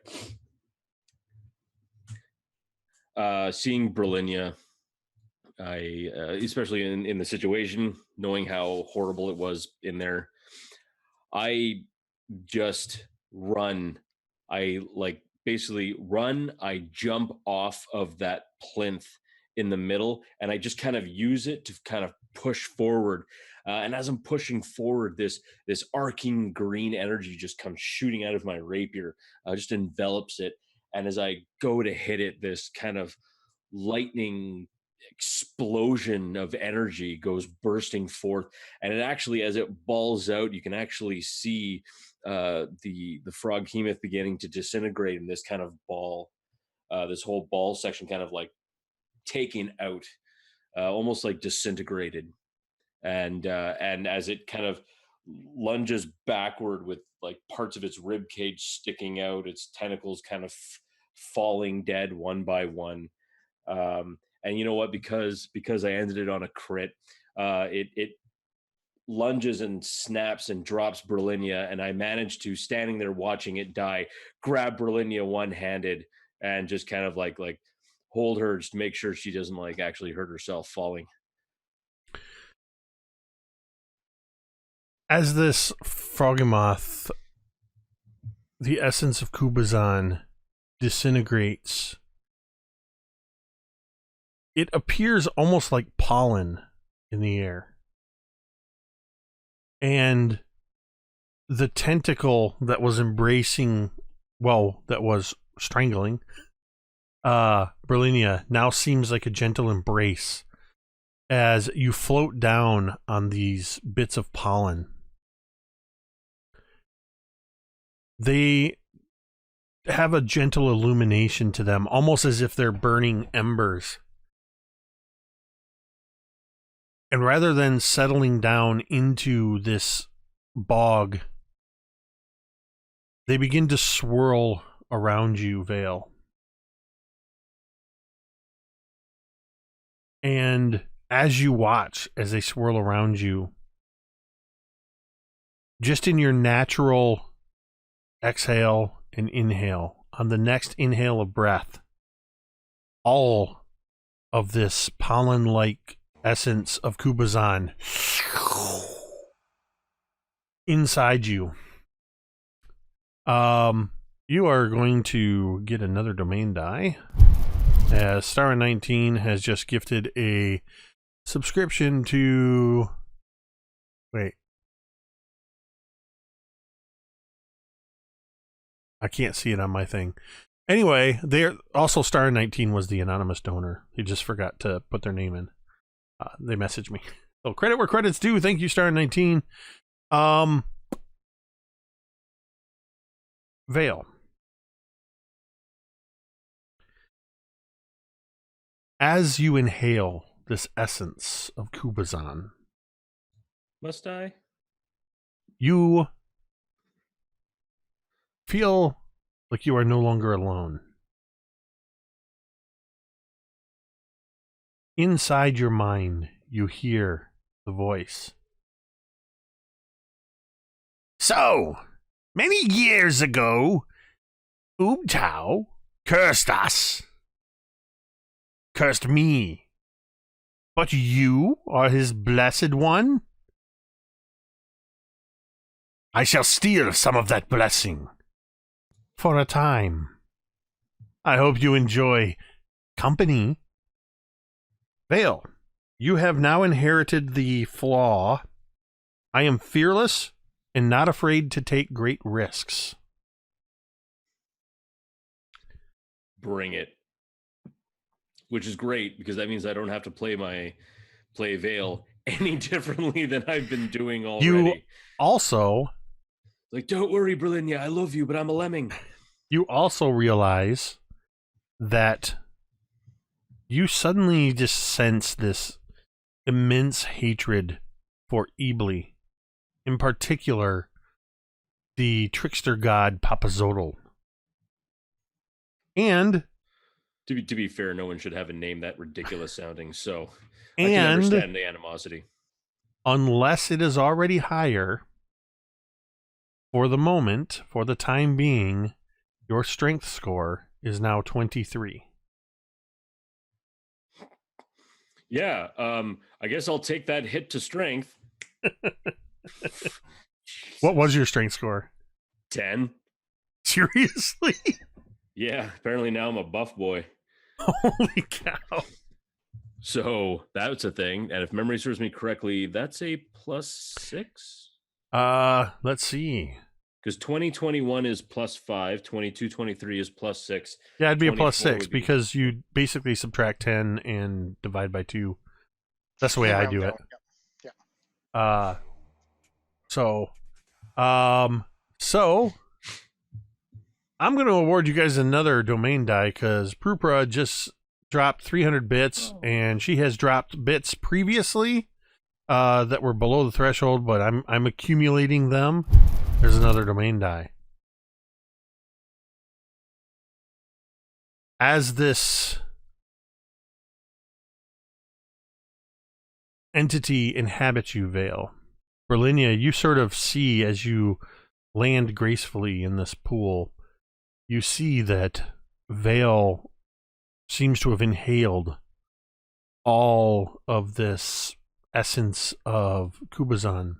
Seeing Brilinya, I especially in the situation, knowing how horrible it was in there, I just run. I basically run. I jump off of that plinth in the middle, and I just kind of use it to kind of push forward. And as I'm pushing forward, this arcing green energy just comes shooting out of my rapier, just envelops it. And as I go to hit it, this kind of lightning explosion of energy goes bursting forth. And it actually, as it balls out, you can actually see the Froghemoth beginning to disintegrate in this kind of ball, this whole ball section kind of like taken out. almost like disintegrated. And as it kind of lunges backward with like parts of its rib cage sticking out, its tentacles kind of falling dead one by one. And you know what? Because I ended it on a crit, it lunges and snaps and drops Brilinya, and I managed to, standing there watching it die, grab Brilinya one-handed and just kind of like hold her just to make sure she doesn't like actually hurt herself falling. As this Froggymoth, the essence of Kubazan, disintegrates, it appears almost like pollen in the air. And the tentacle that was embracing, well, that was strangling Brilinya now seems like a gentle embrace as you float down on these bits of pollen. They have a gentle illumination to them, almost as if they're burning embers. And rather than settling down into this bog, they begin to swirl around you, Vale. And as you watch, as they swirl around you, just in your natural exhale and inhale, on the next inhale of breath, all of this pollen-like essence of Kubazan inside you. You are going to get another domain die, as Star19 has just gifted a subscription to... Wait. I can't see it on my thing. Anyway, they're also Star19 was the anonymous donor. He just forgot to put their name in. They messaged me. So credit where credit's due. Thank you, Star19. Vale. As you inhale this essence of Kubazan, must I? You feel like you are no longer alone. Inside your mind, you hear the voice. So, many years ago, Ubtao cursed us. Cursed me. But you are his blessed one? I shall steal some of that blessing. For a time. I hope you enjoy company. Vale, you have now inherited the flaw. I am fearless and not afraid to take great risks. Bring it. Which is great, because that means I don't have to play Vale any differently than I've been doing already. You also... Like, don't worry, Brilinya, I love you, but I'm a lemming. You also realize that you suddenly just sense this immense hatred for Ebli. In particular, the trickster god Papazotl. And... To be fair, no one should have a name that ridiculous sounding, so I can understand the animosity. Unless it is already higher, for the moment, for the time being, your strength score is now 23. Yeah, I guess I'll take that hit to strength. What was your strength score? 10. Seriously? Yeah, apparently now I'm a buff boy. Holy cow. So that's a thing. And if memory serves me correctly, that's a +6? Let's see. Because 2021 is +5, 22-23 is +6. Yeah, it'd be a +6 because you basically subtract 10 and divide by 2. That's the way I do it. Yeah. So I'm going to award you guys another domain die because Prupra just dropped 300 bits, and she has dropped bits previously that were below the threshold, but I'm accumulating them. There's another domain die. As this entity inhabits you, Vale, Brilinya, you sort of see as you land gracefully in this pool, you see that Vale seems to have inhaled all of this essence of Kubazan.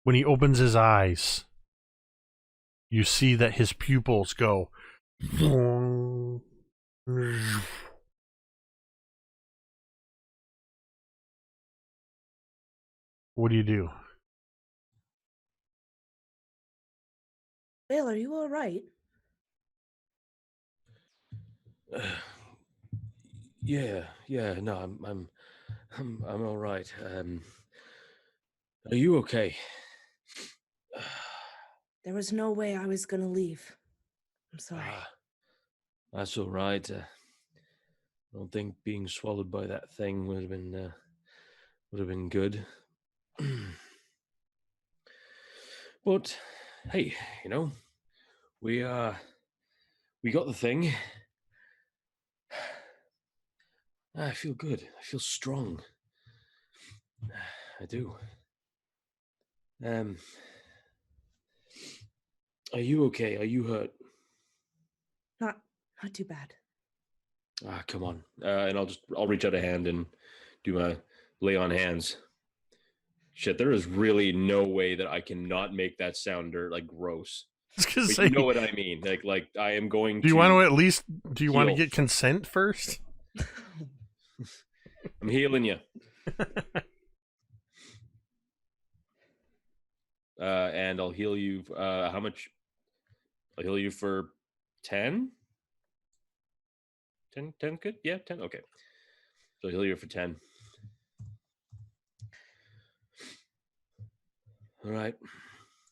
When he opens his eyes, you see that his pupils go. What do you do? Vale, are you all right? Yeah, no, I'm all right. Are you okay? There was no way I was gonna leave. I'm sorry. That's all right. I don't think being swallowed by that thing would have been good. But hey, we got the thing. I feel good. I feel strong. I do. Are you okay? Are you hurt? Not too bad. Come on. And I'll reach out a hand and do my lay on hands. Shit, there is really no way that I can not make that sound like gross. But Say, you know what I mean. Like I am going do you want to at least want to get consent first? I'm healing you. And I'll heal you. How much? I'll heal you for 10? 10 good? Yeah, 10? Okay. So I'll heal you for 10. All right.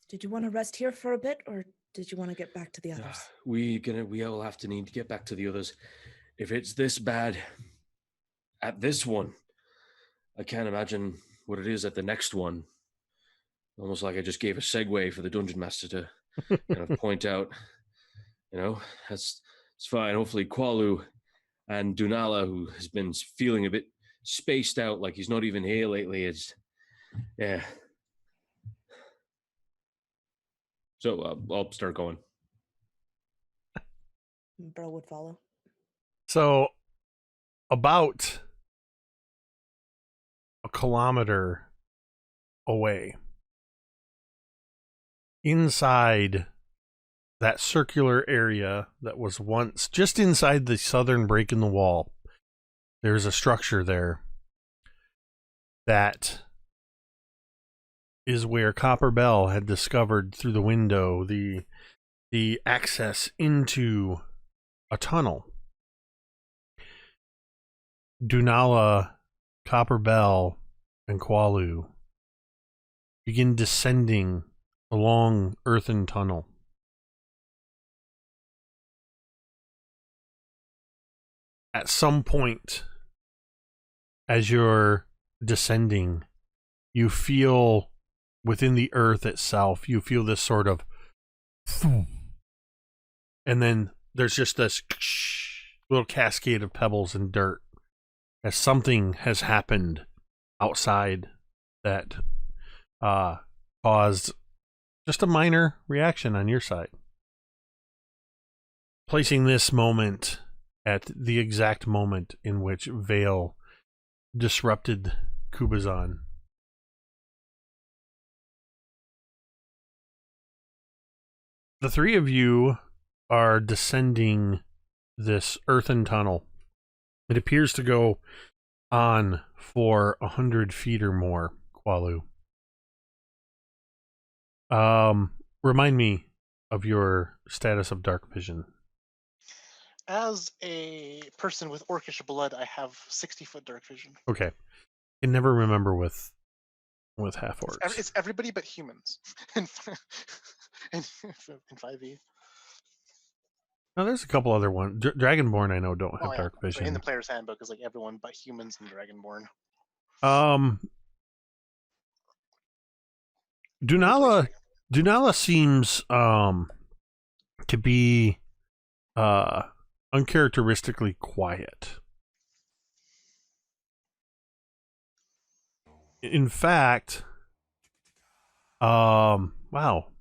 Did you want to rest here for a bit, or did you want to get back to the others? We all have to need to get back to the others. If it's this bad at this one, I can't imagine what it is at the next one. Almost like I just gave a segue for the dungeon master to kind of point out. It's fine. Hopefully Qualu and Dunala, who has been feeling a bit spaced out, like he's not even here lately, yeah. So I'll start going. Bro would follow. So, about a kilometer away, inside that circular area that was once just inside the southern break in the wall, there's a structure there that is where Copper Bell had discovered through the window the access into a tunnel. Dunala, Copper Bell, and Qualu begin descending along earthen tunnel. At some point, as you're descending, you feel within the earth itself, you feel this sort of, and then there's just this little cascade of pebbles and dirt as something has happened outside that caused just a minor reaction on your side. Placing this moment at the exact moment in which Vale disrupted Kubazan. The three of you are descending this earthen tunnel. It appears to go on for 100 feet or more, Qualu. Remind me of your status of dark vision. As a person with orcish blood, I have 60-foot dark vision. Okay. I can never remember with half orcs. It's everybody but humans in 5e. Now, there's a couple other ones. Dragonborn, I know, don't have dark So vision. in the player's handbook is like everyone but humans and Dragonborn. Dunala seems to be uncharacteristically quiet. In fact, wow.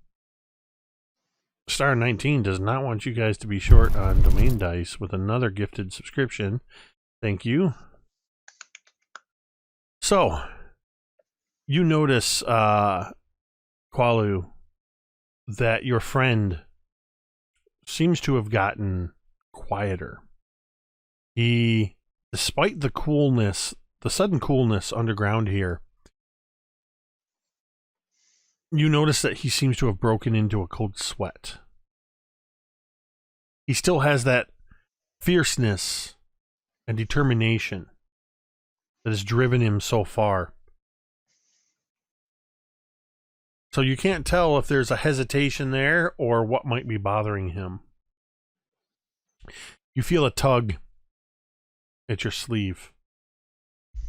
Star 19 does not want you guys to be short on domain dice with another gifted subscription. Thank you. So, you notice, Qualu, that your friend seems to have gotten quieter. He, despite the coolness, the sudden coolness underground here, you notice that he seems to have broken into a cold sweat. He still has that fierceness and determination that has driven him so far. So you can't tell if there's a hesitation there or what might be bothering him. You feel a tug at your sleeve.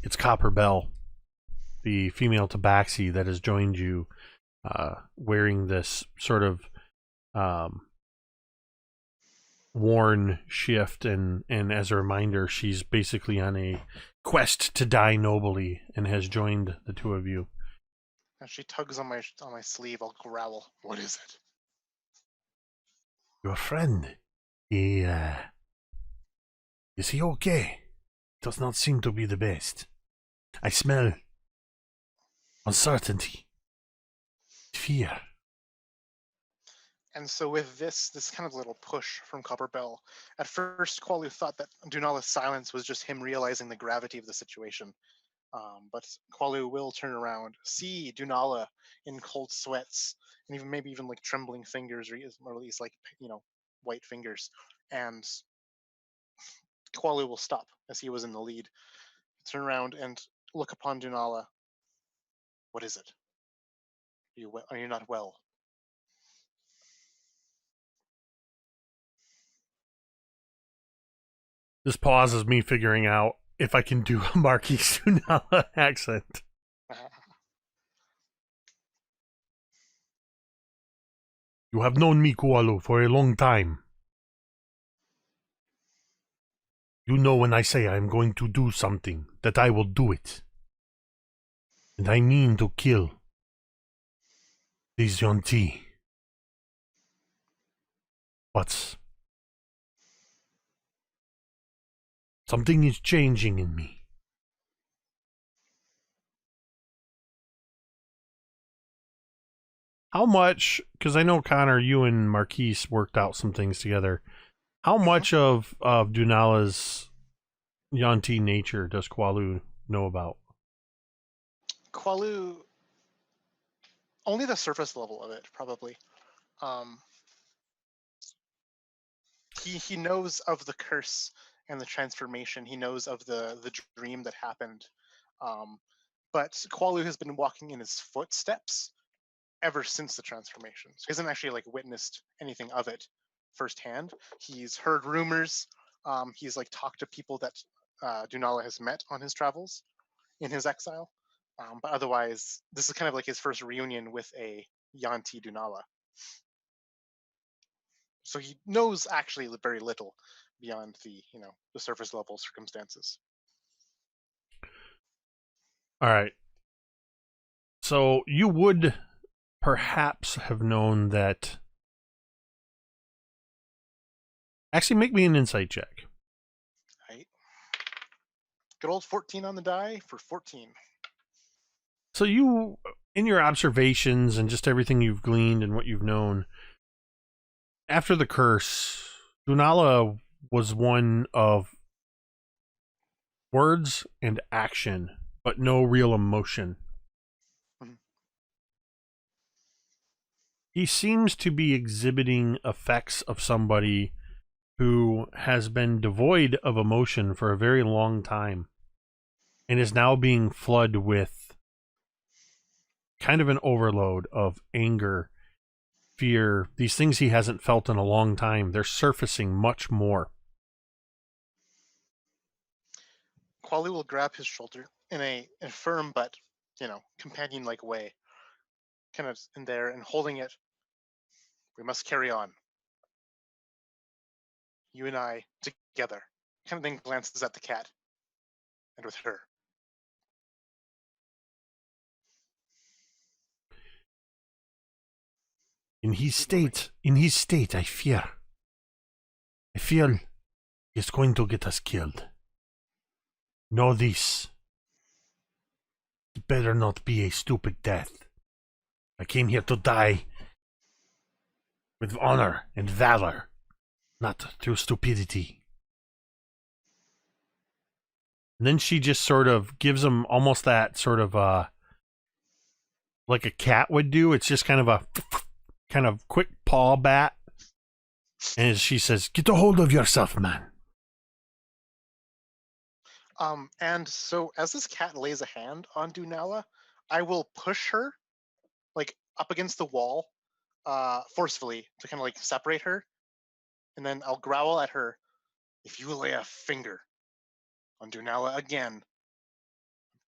It's Copper Bell, the female tabaxi that has joined you, wearing this sort of worn shift, and as a reminder, she's basically on a quest to die nobly and has joined the two of you. As she tugs on my sleeve, I'll growl. What is it? Your friend, is he okay? Does not seem to be the best. I smell uncertainty, fear. And so with this kind of little push from Copperbell, at first Qualu thought that Dunala's silence was just him realizing the gravity of the situation. But Qualu will turn around, see Dunala in cold sweats, and even like trembling fingers, or at least like, white fingers. And Qualu will stop, as he was in the lead, turn around and look upon Dunala. What is it? Are you not well? This pauses me figuring out if I can do a Marquis Dunala accent. You have known me, Qualu, for a long time. You know when I say I am going to do something, that I will do it. And I mean to kill these Yonti. But something is changing in me. How much, because I know, Connor, you and Marquise worked out some things together. How much of Dunala's Yonti nature does Qualu know about? Qualu, only the surface level of it, probably. He knows of the curse and the transformation. He knows of the dream that happened. But Qualu has been walking in his footsteps ever since the transformation. So he hasn't actually witnessed anything of it firsthand. He's heard rumors. He's talked to people that Dunala has met on his travels in his exile. But otherwise, this is kind of his first reunion with a Yanti Dunala. So he knows actually very little beyond the surface level circumstances. All right. So you would perhaps have known that. Actually, make me an insight check. Right. Good old 14 on the die for 14. So you, in your observations and just everything you've gleaned and what you've known, after the curse, Dunala was one of words and action, but no real emotion. Mm-hmm. He seems to be exhibiting effects of somebody who has been devoid of emotion for a very long time and is now being flooded with kind of an overload of anger fear, these things he hasn't felt in a long time, they're surfacing much more. Quali will grab his shoulder in a firm but, companion-like way, kind of in there and holding it. We must carry on. You and I together. Kind of then glances at the cat. And with her. In his state, I fear. I feel he's going to get us killed. Know this. It better not be a stupid death. I came here to die with honor and valor, not through stupidity. And then she just sort of gives him almost that sort of like a cat would do. It's just kind of a quick paw bat. And she says, "Get a hold of yourself, man." And so as this cat lays a hand on Dunala, I will push her like up against the wall, forcefully to kind of like separate her. And then I'll growl at her, "If you lay a finger on Dunala again, I'm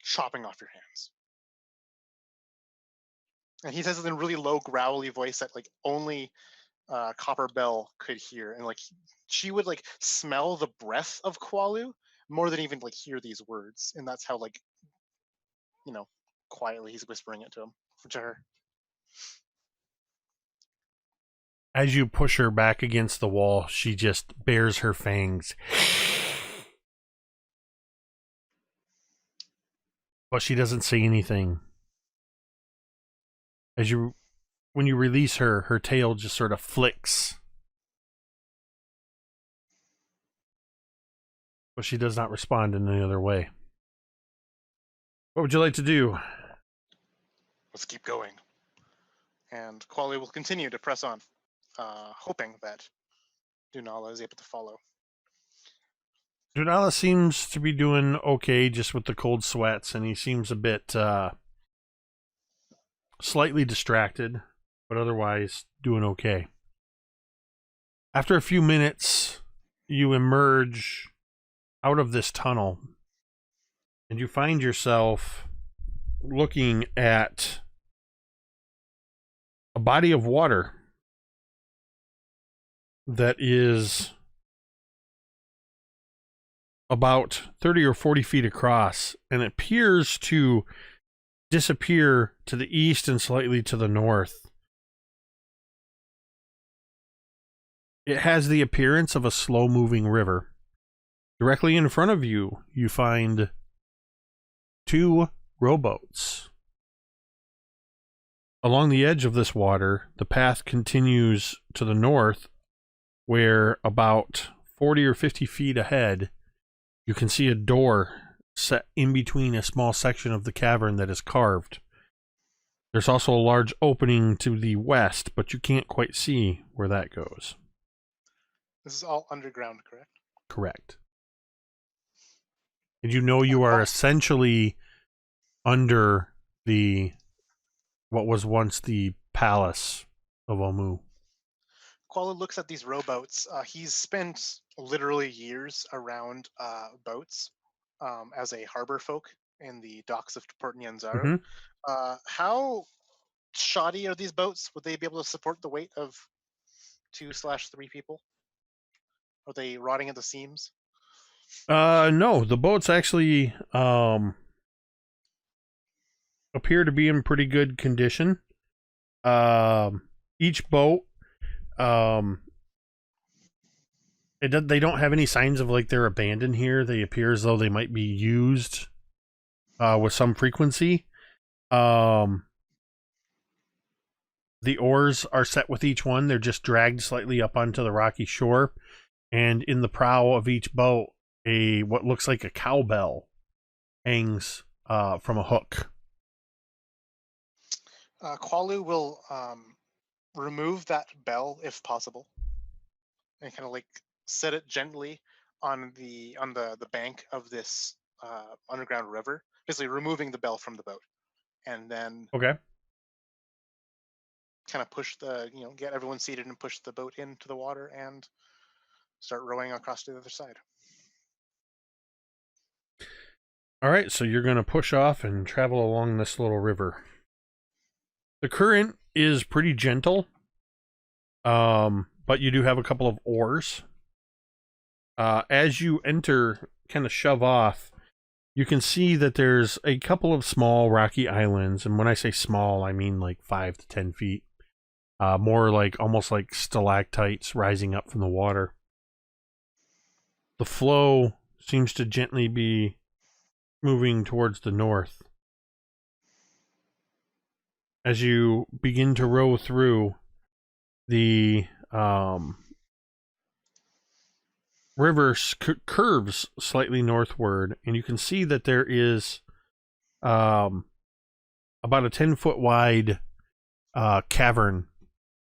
chopping off your hands." And he says it in a really low, growly voice that like only Copper Bell could hear. And like she would like smell the breath of Qualu more than even like hear these words. And that's how like, quietly he's whispering it to her. As you push her back against the wall, she just bares her fangs. But she doesn't say anything. When you release her, her tail just sort of flicks. But she does not respond in any other way. What would you like to do? Let's keep going. And Quali will continue to press on, hoping that Dunala is able to follow. Dunala seems to be doing okay just with the cold sweats, and he seems a bit slightly distracted, but otherwise doing okay. After a few minutes, you emerge out of this tunnel, and you find yourself looking at a body of water that is about 30 or 40 feet across, and it appears to disappear to the east and slightly to the north. It has the appearance of a slow-moving river. Directly in front of you, you find 2 rowboats. Along the edge of this water, the path continues to the north, where about 40 or 50 feet ahead, you can see a door set in between a small section of the cavern that is carved. There's also a large opening to the west, but you can't quite see where that goes. This is all underground, correct? Correct. And you are essentially under what was once the palace of Omu. Quala looks at these rowboats. He's spent literally years around boats as a harbor folk in the docks of Port Nyanzaru. Mm-hmm. How shoddy are these boats? Would they be able to support the weight of 2/3 people? Are they rotting at the seams? No, the boats actually appear to be in pretty good condition. Each boat, they don't have any signs of like they're abandoned here. They appear as though they might be used with some frequency. The oars are set with each one. They're just dragged slightly up onto the rocky shore. And in the prow of each boat, what looks like a cowbell hangs from a hook. Qualu will remove that bell if possible, and kind of like set it gently on the bank of this underground river, basically removing the bell from the boat, and then Okay. kind of push get everyone seated and push the boat into the water and start rowing across to the other side. All right, so you're going to push off and travel along this little river. The current is pretty gentle, but you do have a couple of oars. As you enter, kind of shove off, you can see that there's a couple of small rocky islands. And when I say small, I mean like 5 to 10 feet. More like almost like stalactites rising up from the water. The flow seems to gently be moving towards the north. As you begin to row through, the river curves slightly northward, and you can see that there is about a 10-foot wide cavern,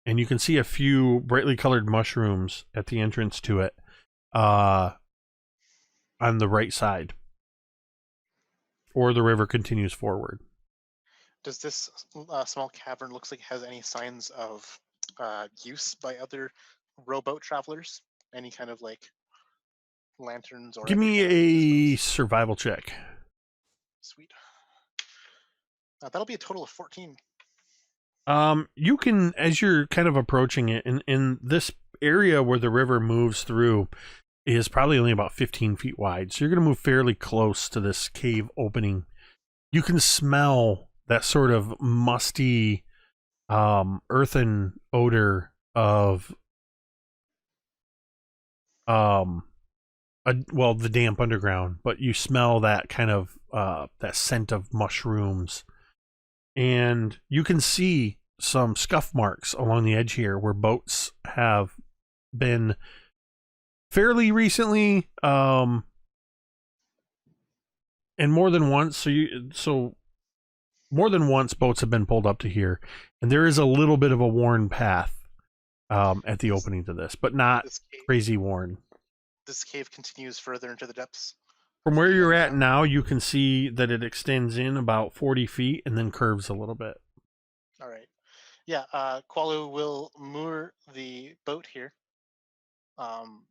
and you can see a few brightly colored mushrooms at the entrance to it on the right side, or the river continues forward. Does this small cavern looks like it has any signs of use by other rowboat travelers? Any kind of like lanterns or Give other me kind of a systems? survival check. Sweet. That'll be a total of 14. You can, as you're kind of approaching it, in this area where the river moves through is probably only about 15 feet wide. So you're going to move fairly close to this cave opening. You can smell that sort of musty, earthen odor of, the damp underground, but you smell that kind of, that scent of mushrooms. And you can see some scuff marks along the edge here where boats have been fairly recently, and more than once. So more than once boats have been pulled up to here, and there is a little bit of a worn path at the opening to this, but not crazy worn. This cave continues further into the depths. From where you're at now, you can see that it extends in about 40 feet and then curves a little bit. All right. Yeah, Qualu will moor the boat here. And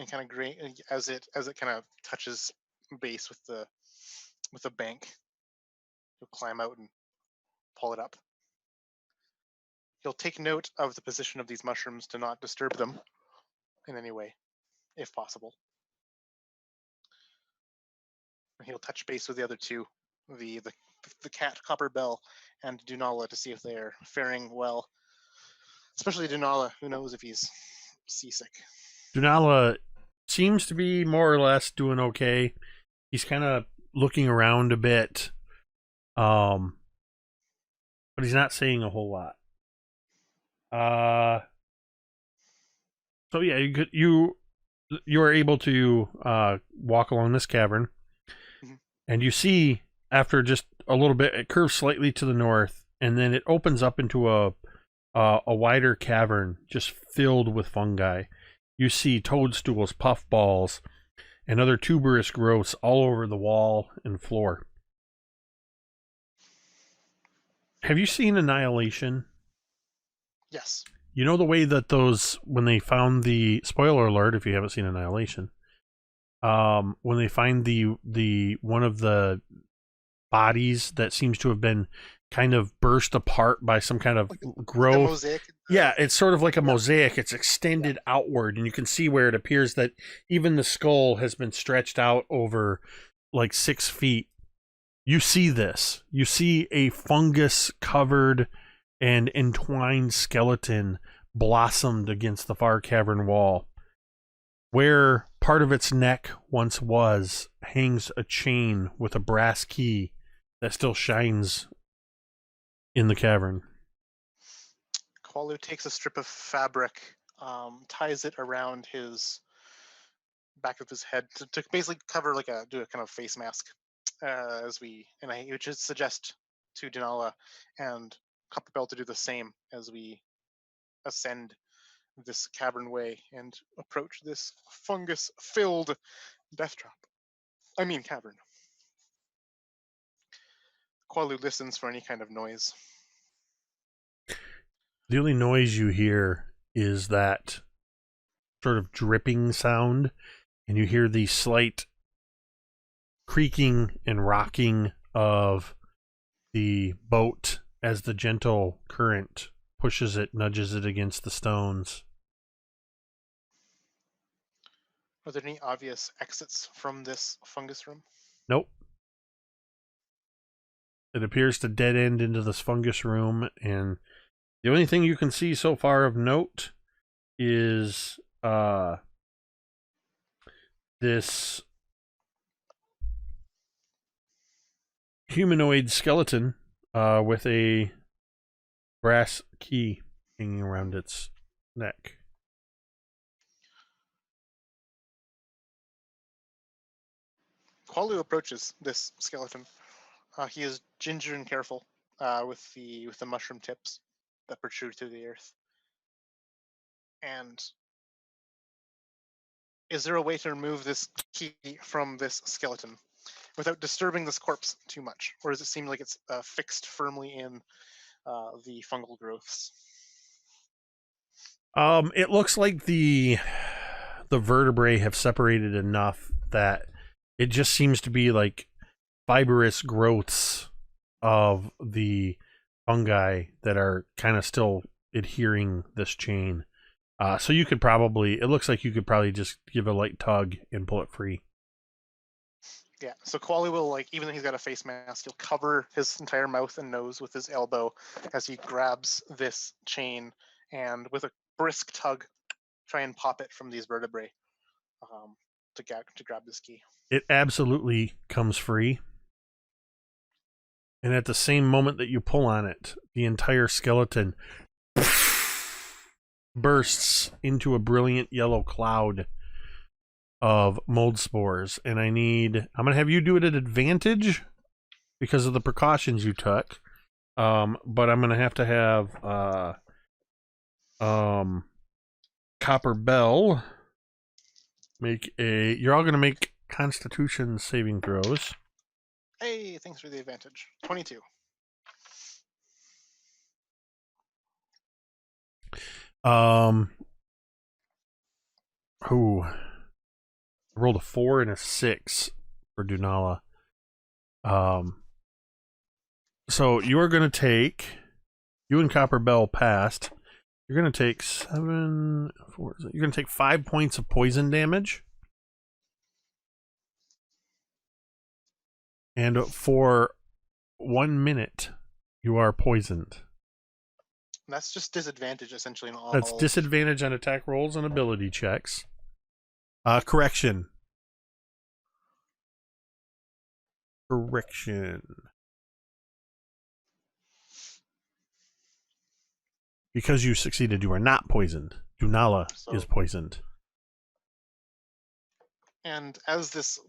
kind of as it kind of touches base with the bank, he'll climb out and pull it up. He'll take note of the position of these mushrooms to not disturb them in any way, if possible. He'll touch base with the other two, the cat, Copper Bell, and Dunala to see if they're faring well. Especially Dunala, who knows if he's seasick. Dunala seems to be more or less doing okay. He's kind of looking around a bit, but he's not saying a whole lot. So yeah, you are able to walk along this cavern. And you see, after just a little bit, it curves slightly to the north, and then it opens up into a wider cavern just filled with fungi. You see toadstools, puffballs, and other tuberous growths all over the wall and floor. Have you seen Annihilation? Yes. You know the way that when they found the, spoiler alert if you haven't seen Annihilation, when they find the one of the bodies that seems to have been kind of burst apart by some kind of growth. Like a mosaic. Yeah, it's sort of like a mosaic. It's extended outward, and you can see where it appears that even the skull has been stretched out over like 6 feet. You see this. You see a fungus-covered and entwined skeleton blossomed against the far cavern wall. Where part of its neck once was, hangs a chain with a brass key that still shines in the cavern. Qualu takes a strip of fabric, ties it around his back of his head to basically cover do a kind of face mask. I would just suggest to Dunala and Copperbell to do the same as we ascend this cavern way and approach this fungus-filled death trap. Cavern. Qualu listens for any kind of noise. The only noise you hear is that sort of dripping sound, and you hear the slight creaking and rocking of the boat as the gentle current pushes it, nudges it against the stones. Are there any obvious exits from this fungus room? Nope. It appears to dead end into this fungus room, and the only thing you can see so far of note is this humanoid skeleton with a brass key hanging around its neck. Qualu approaches this skeleton. He is ginger and careful with the mushroom tips that protrude through the earth. And is there a way to remove this key from this skeleton without disturbing this corpse too much, or does it seem like it's fixed firmly in the fungal growths? It looks like the vertebrae have separated enough that it just seems to be like fibrous growths of the fungi that are kind of still adhering this chain. So you could probably, it looks like you could probably just give a light tug and pull it free. Yeah, so Quali will, like, even though he's got a face mask, he'll cover his entire mouth and nose with his elbow as he grabs this chain, and with a brisk tug, try and pop it from these vertebrae to grab this key. It absolutely comes free. And at the same moment that you pull on it, the entire skeleton bursts into a brilliant yellow cloud of mold spores. And I'm going to have you do it at advantage because of the precautions you took. But I'm going to have Copper Bell you're all going to make Constitution saving throws. Hey, thanks for the advantage. 22. Ooh. I rolled a 4 and a 6 for Dunala. So you are going to take, you and Copper Bell passed. You're going to take 7, 4, you're going to take 5 points of poison damage. And for 1 minute, you are poisoned. That's just disadvantage, essentially. In all. That's disadvantage on attack rolls and ability checks. Correction. Because you succeeded, you are not poisoned. Dunala is poisoned. And as this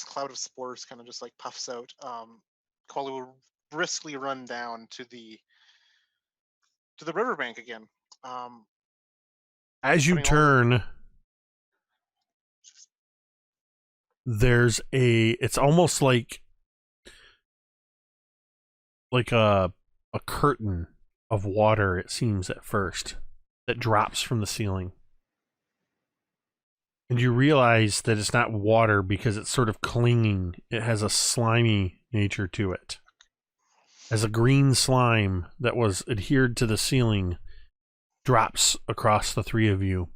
cloud of spores kind of just like puffs out, Quali will briskly run down to the riverbank again. As you turn, there's it's almost like a curtain of water, it seems at first, that drops from the ceiling. And you realize that it's not water because it's sort of clinging. It has a slimy nature to it. As a green slime that was adhered to the ceiling drops across the three of you.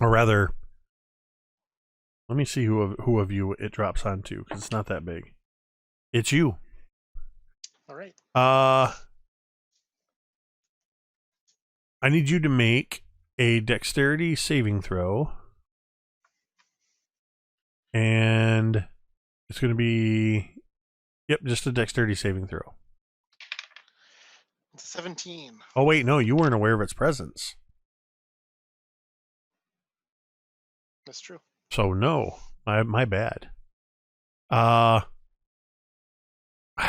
Or rather, let me see who of you it drops onto, because it's not that big. It's you. All right. I need you to make a dexterity saving throw. And it's going to be, just a dexterity saving throw. It's a 17. Oh, wait, no, you weren't aware of its presence. That's true. So, no, my bad. I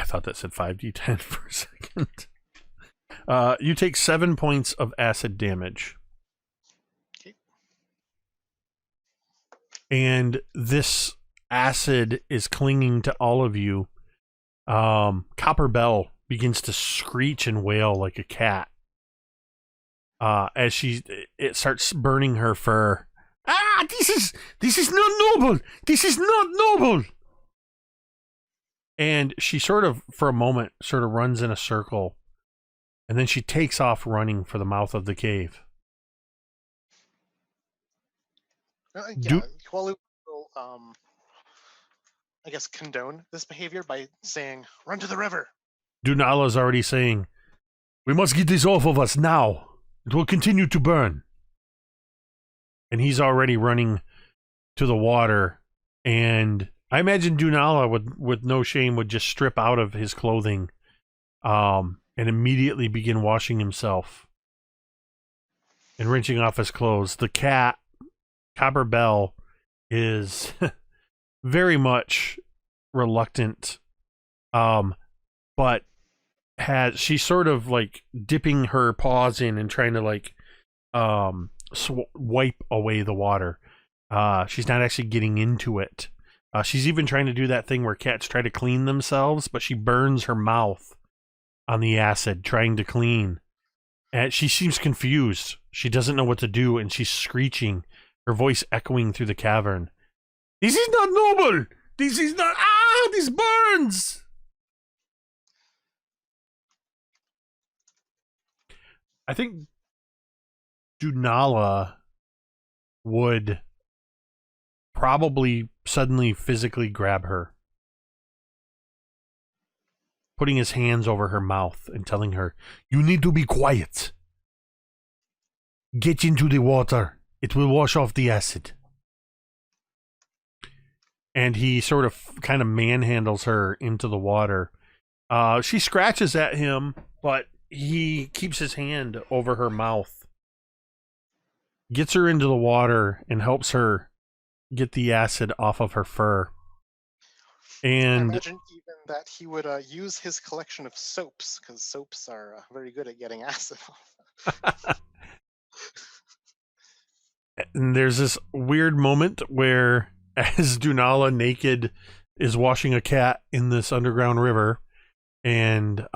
thought that said 5d10 for a second. You take 7 points of acid damage. Okay. And this acid is clinging to all of you. Copper Bell begins to screech and wail like a cat as it starts burning her fur. Ah, this is not noble. This is not noble. And she sort of, for a moment, sort of runs in a circle, and then she takes off running for the mouth of the cave. Qualu will, I guess, condone this behavior by saying, "Run to the river." Dunala's already saying, "We must get this off of us now. It will continue to burn." And he's already running to the water. And I imagine Dunala, with no shame, would just strip out of his clothing and immediately begin washing himself and wrenching off his clothes. The cat, Copper Bell, is very much reluctant, but she's sort of like dipping her paws in and trying to like wipe away the water. She's not actually getting into it. She's even trying to do that thing where cats try to clean themselves, but she burns her mouth on the acid trying to clean. And she seems confused. She doesn't know what to do, and she's screeching, her voice echoing through the cavern. "This is not noble! This is not... Ah, this burns!" I think Dunala would probably suddenly physically grab her, putting his hands over her mouth and telling her, "You need to be quiet. Get into the water. It will wash off the acid." And he sort of kind of manhandles her into the water. She scratches at him, but he keeps his hand over her mouth, gets her into the water, and helps her get the acid off of her fur. And I imagine even that he would use his collection of soaps, because soaps are very good at getting acid off. And there's this weird moment where, as Dunala, naked, is washing a cat in this underground river, and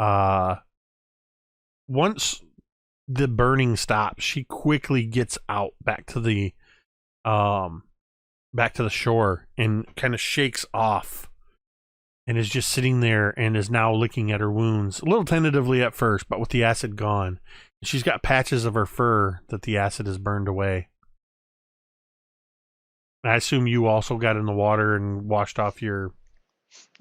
once the burning stops, she quickly gets out back to the shore and kind of shakes off, and is just sitting there and is now licking at her wounds, a little tentatively at first, but with the acid gone. She's got patches of her fur that the acid has burned away. I assume you also got in the water and washed off your...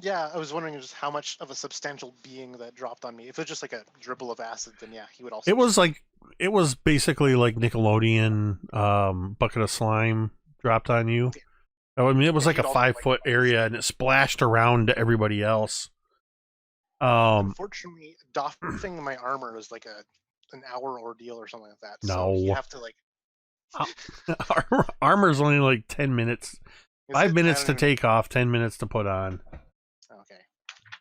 Yeah, I was wondering just how much of a substantial being that dropped on me. If it was just like a dribble of acid, then yeah, he would also... It was basically like Nickelodeon bucket of slime dropped on you. I mean, it was like a 5-foot area, and it splashed around to everybody else. Unfortunately, doffing my armor is like an hour ordeal or something like that. No. So you have to like... Armor's only like 10 minutes. 5 minutes to take off, 10 minutes to put on. Okay.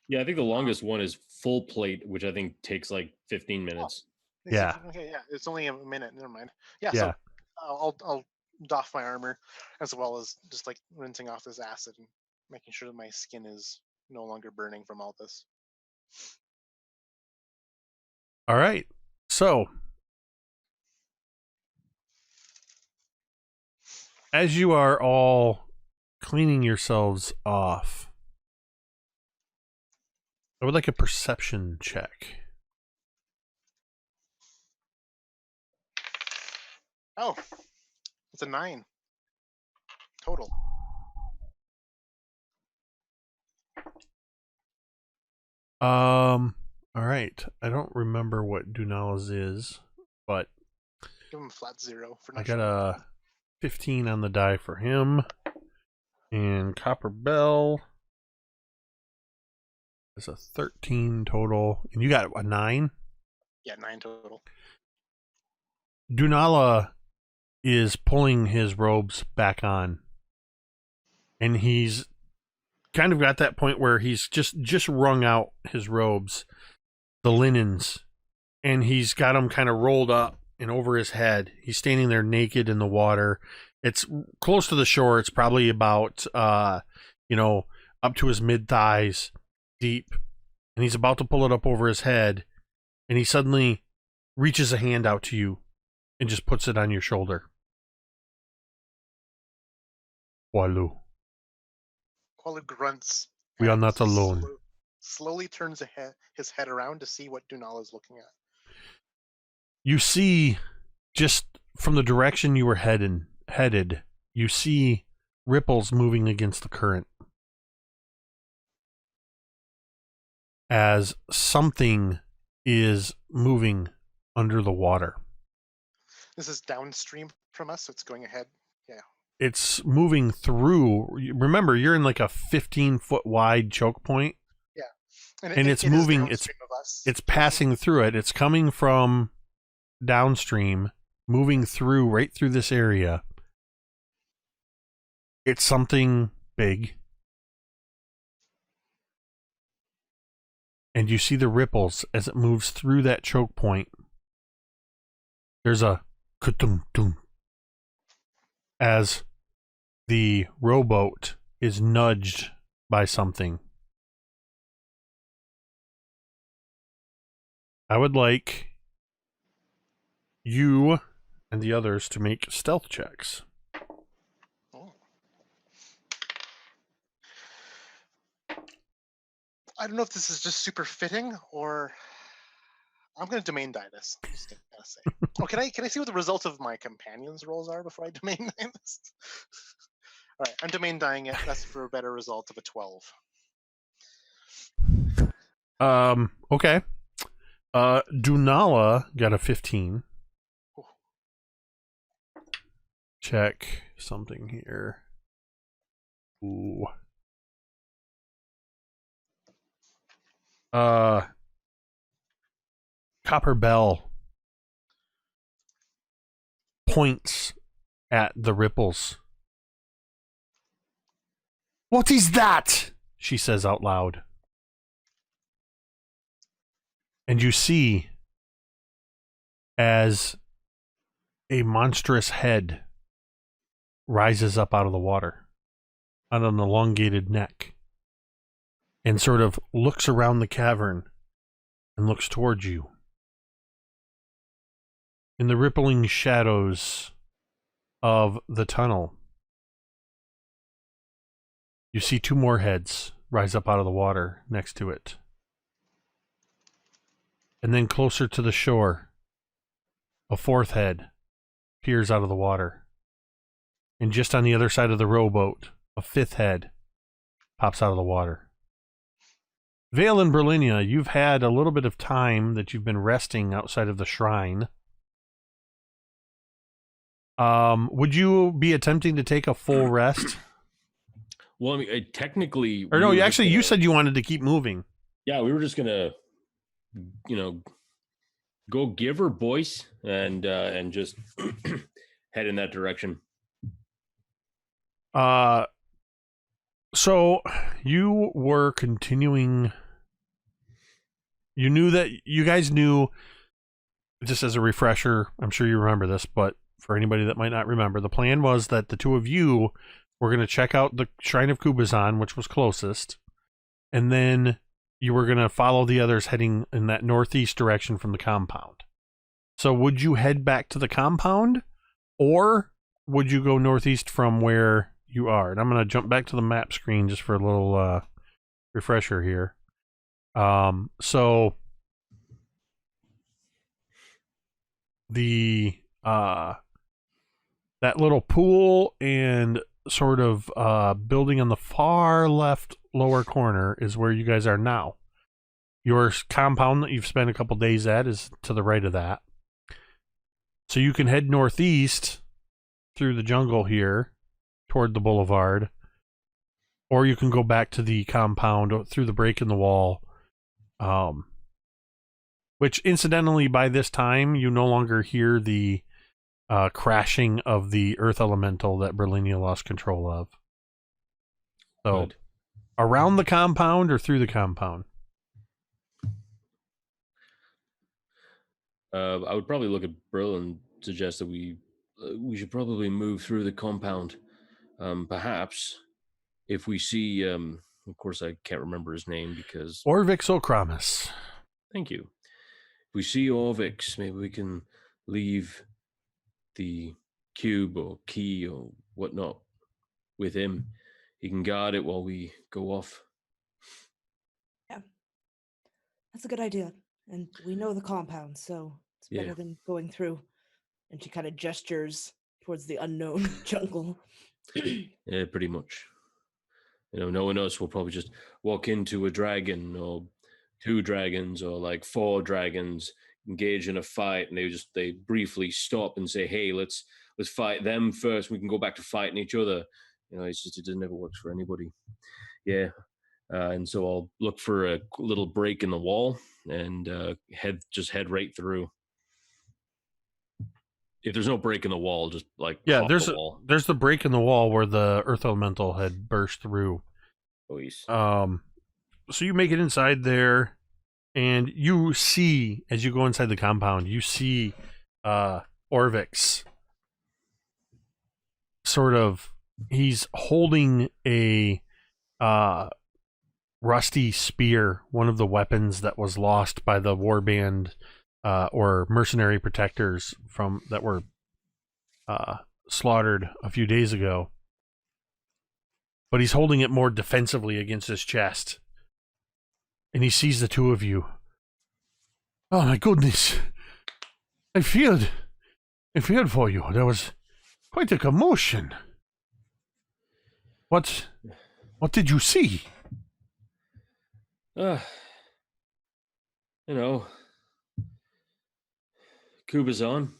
Yeah, I think the longest one is full plate, which I think takes like 15 minutes. Yeah. Okay, yeah. It's only a minute. Never mind. Yeah. Yeah. So I'll doff my armor, as well as just like rinsing off this acid and making sure that my skin is no longer burning from all this. All right. So, as you are all cleaning yourselves off, I would like a perception check. Oh, it's a 9 total. All right. I don't remember what Dunala's is, but Give him a flat 0 for I not got showing. a 15 on the die for him. And Copper Bell is a 13 total. And you got a 9? Yeah, 9 total. Dunala is pulling his robes back on. And he's kind of got that point where he's just wrung out his robes, the linens, and he's got them kind of rolled up and over his head. He's standing there naked in the water. It's close to the shore. It's probably about, up to his mid-thighs deep. And he's about to pull it up over his head. And he suddenly reaches a hand out to you and just puts it on your shoulder. Walu. Qualu grunts. We are and not alone. Slowly turns his head around to see what Dunala is looking at. You see, just from the direction you were headed, you see ripples moving against the current. As something is moving under the water. This is downstream from us, so it's going ahead. Yeah. It's moving through. Remember, you're in like a 15-foot wide choke point. Yeah. And it's moving. It's passing through it. It's coming from downstream, moving through right through this area. It's something big. And you see the ripples as it moves through that choke point. There's a ka-tum-tum as the rowboat is nudged by something. I would like you and the others to make stealth checks. Oh. I don't know if this is just super fitting or I'm going to domain die this. I'm just going to say. Oh, can I see what the results of my companions' rolls are before I domain die this? All right, I'm domain dying it. That's for a better result of a 12. Okay. Dunala got a 15. Ooh. Check something here. Ooh. Copper Bell points at the ripples. What is that? She says out loud. And you see as a monstrous head rises up out of the water on an elongated neck and sort of looks around the cavern and looks towards you. In the rippling shadows of the tunnel, you see two more heads rise up out of the water next to it. And then closer to the shore, a fourth head peers out of the water. And just on the other side of the rowboat, a fifth head pops out of the water. Vale and Brilinya, you've had a little bit of time that you've been resting outside of the shrine. Would you be attempting to take a full rest? Well, I mean, technically... Or no, you said you wanted to keep moving. Yeah, we were just gonna, go give her, boys, and just head in that direction. So you were continuing. You guys knew, just as a refresher, I'm sure you remember this, but for anybody that might not remember, the plan was that the two of you were going to check out the Shrine of Kubazan, which was closest, and then you were going to follow the others heading in that northeast direction from the compound. So would you head back to the compound, or would you go northeast from where you are? And I'm going to jump back to the map screen just for a little refresher here. So the that little pool and sort of building on the far left lower corner is where you guys are now. Your compound that you've spent a couple days at is to the right of that. So you can head northeast through the jungle here toward the boulevard, or you can go back to the compound through the break in the wall, which incidentally by this time you no longer hear the crashing of the earth elemental that Brilinya lost control of. So Good. Around the compound or through the compound? I would probably look at Brill and suggest that we should probably move through the compound. Perhaps if we see, of course, I can't remember his name because... Orvix Okramis. Thank you. If we see Orvix, maybe we can leave the cube or key or whatnot with him. He can guard it while we go off. Yeah, that's a good idea. And we know the compound, so it's better Yeah. than going through. And she kind of gestures towards the unknown jungle. Yeah, pretty much. Knowing us, we'll probably just walk into a dragon or 2 dragons or like 4 dragons, engage in a fight, and they briefly stop and say, "Hey, let's fight them first. We can go back to fighting each other." It's just, it never works for anybody. Yeah. And so I'll look for a little break in the wall and head right through. If there's no break in the wall, just like hop the wall. There's the break in the wall where the earth elemental had burst through. Oh, yes. So you make it inside there, and you see, as you go inside the compound, you see Orvix. Sort of, he's holding a rusty spear, one of the weapons that was lost by the warband or mercenary protectors that were slaughtered a few days ago. But he's holding it more defensively against his chest. And he sees the two of you. Oh my goodness. I feared for you. There was quite a commotion. What did you see? Kubazon.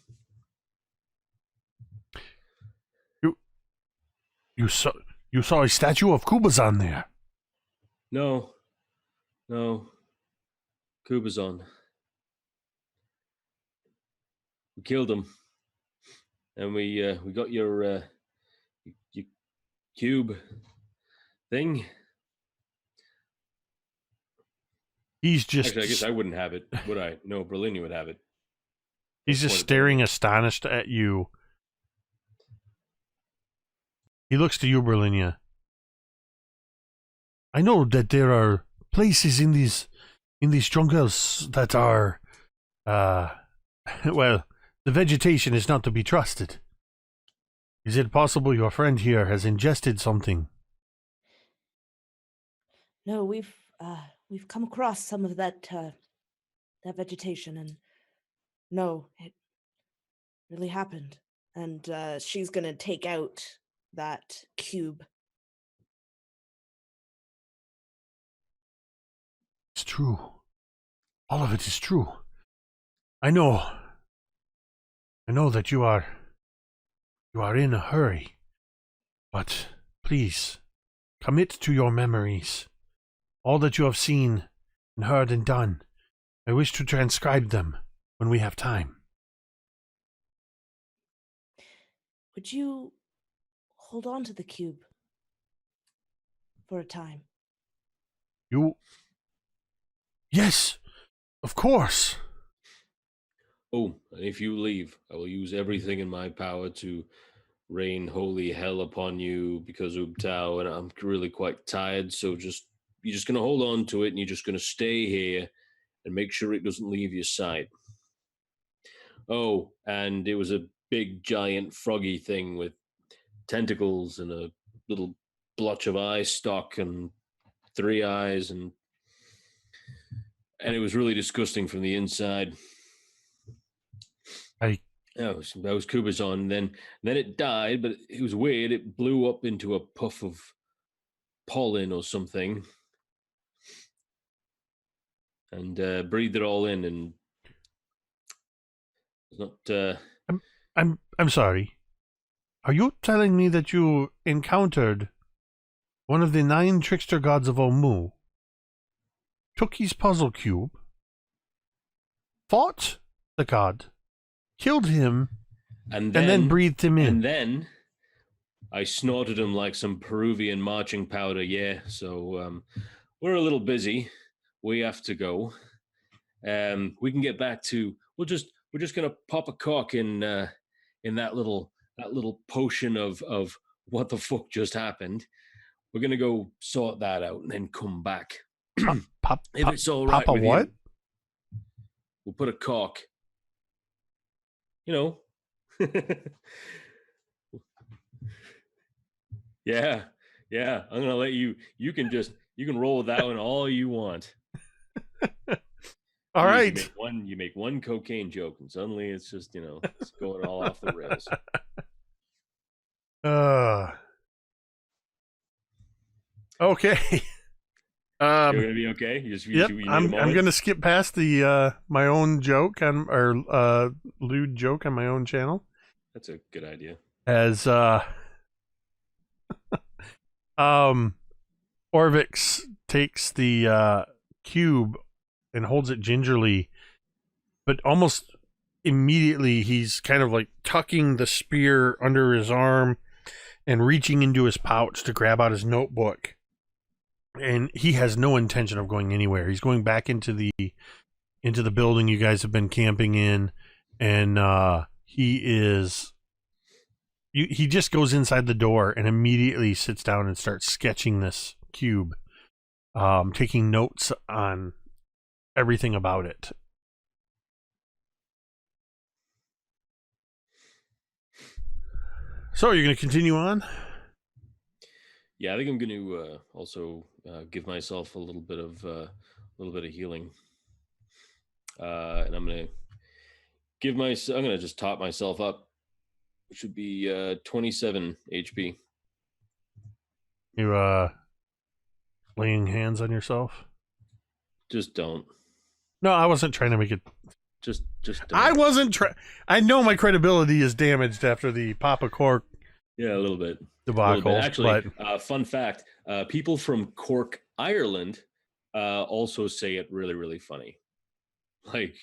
You saw a statue of Kubazon there? No. Kubazon. We killed him. And we got your cube thing. He's just... Actually, I guess I wouldn't have it, would I? No, Brilinya would have it. He's just staring astonished at you. He looks to you, Brilinya. I know that there are places in these jungles that are, well, the vegetation is not to be trusted. Is it possible your friend here has ingested something? No, we've come across some of that vegetation, and no, it really happened. And she's gonna take out that cube. It's true. All of it is true. I know that you are in a hurry, but please commit to your memories. All that you have seen and heard and done. I wish to transcribe them when we have time. Would you hold on to the cube for a time? Yes, of course. Oh, and if you leave, I will use everything in my power to rain holy hell upon you because Ubtao, and I'm really quite tired, so you're just going to hold on to it, and you're just going to stay here and make sure it doesn't leave your sight. Oh, and it was a big, giant, froggy thing with tentacles and a little blotch of eye stalk and 3 eyes, and it was really disgusting from the inside. That was Kubazon. Then it died, but it was weird. It blew up into a puff of pollen or something, and breathed it all in. And it's not. I'm sorry. Are you telling me that you encountered one of the 9 trickster gods of Omu, took his puzzle cube, fought the god, killed him, and then breathed him in? And then I snorted him like some Peruvian marching powder, yeah. So we're a little busy. We have to go. We can get back to... We're just going to pop a cork in that little potion of what the fuck just happened. We're going to go sort that out and then come back. If it's all right with what? you, we'll put a cork. Yeah. I'm gonna let you. You can roll with that one all you want. All Jeez, right. You make one cocaine joke, and suddenly it's just it's going all off the rails. Okay. You're gonna be okay. You Yep. need a I'm moment? gonna skip past the my own joke or lewd joke on my own channel. That's a good idea. As Orvix takes the cube and holds it gingerly, but almost immediately he's kind of like tucking the spear under his arm and reaching into his pouch to grab out his notebook. And he has no intention of going anywhere. He's going back into the building you guys have been camping in, and he just goes inside the door and immediately sits down and starts sketching this cube, taking notes on everything about it. So you're going to continue on? Yeah, I think I'm going to also give myself a little bit of healing, and I'm going to just top myself up, which would be 27 HP. You laying hands on yourself? Just don't. No, I wasn't trying to make it. Just don't. I wasn't trying. I know my credibility is damaged after the Papa Cork. Yeah, a little bit. Debacle. Actually, fun fact: people from Cork, Ireland, also say it really, really funny, like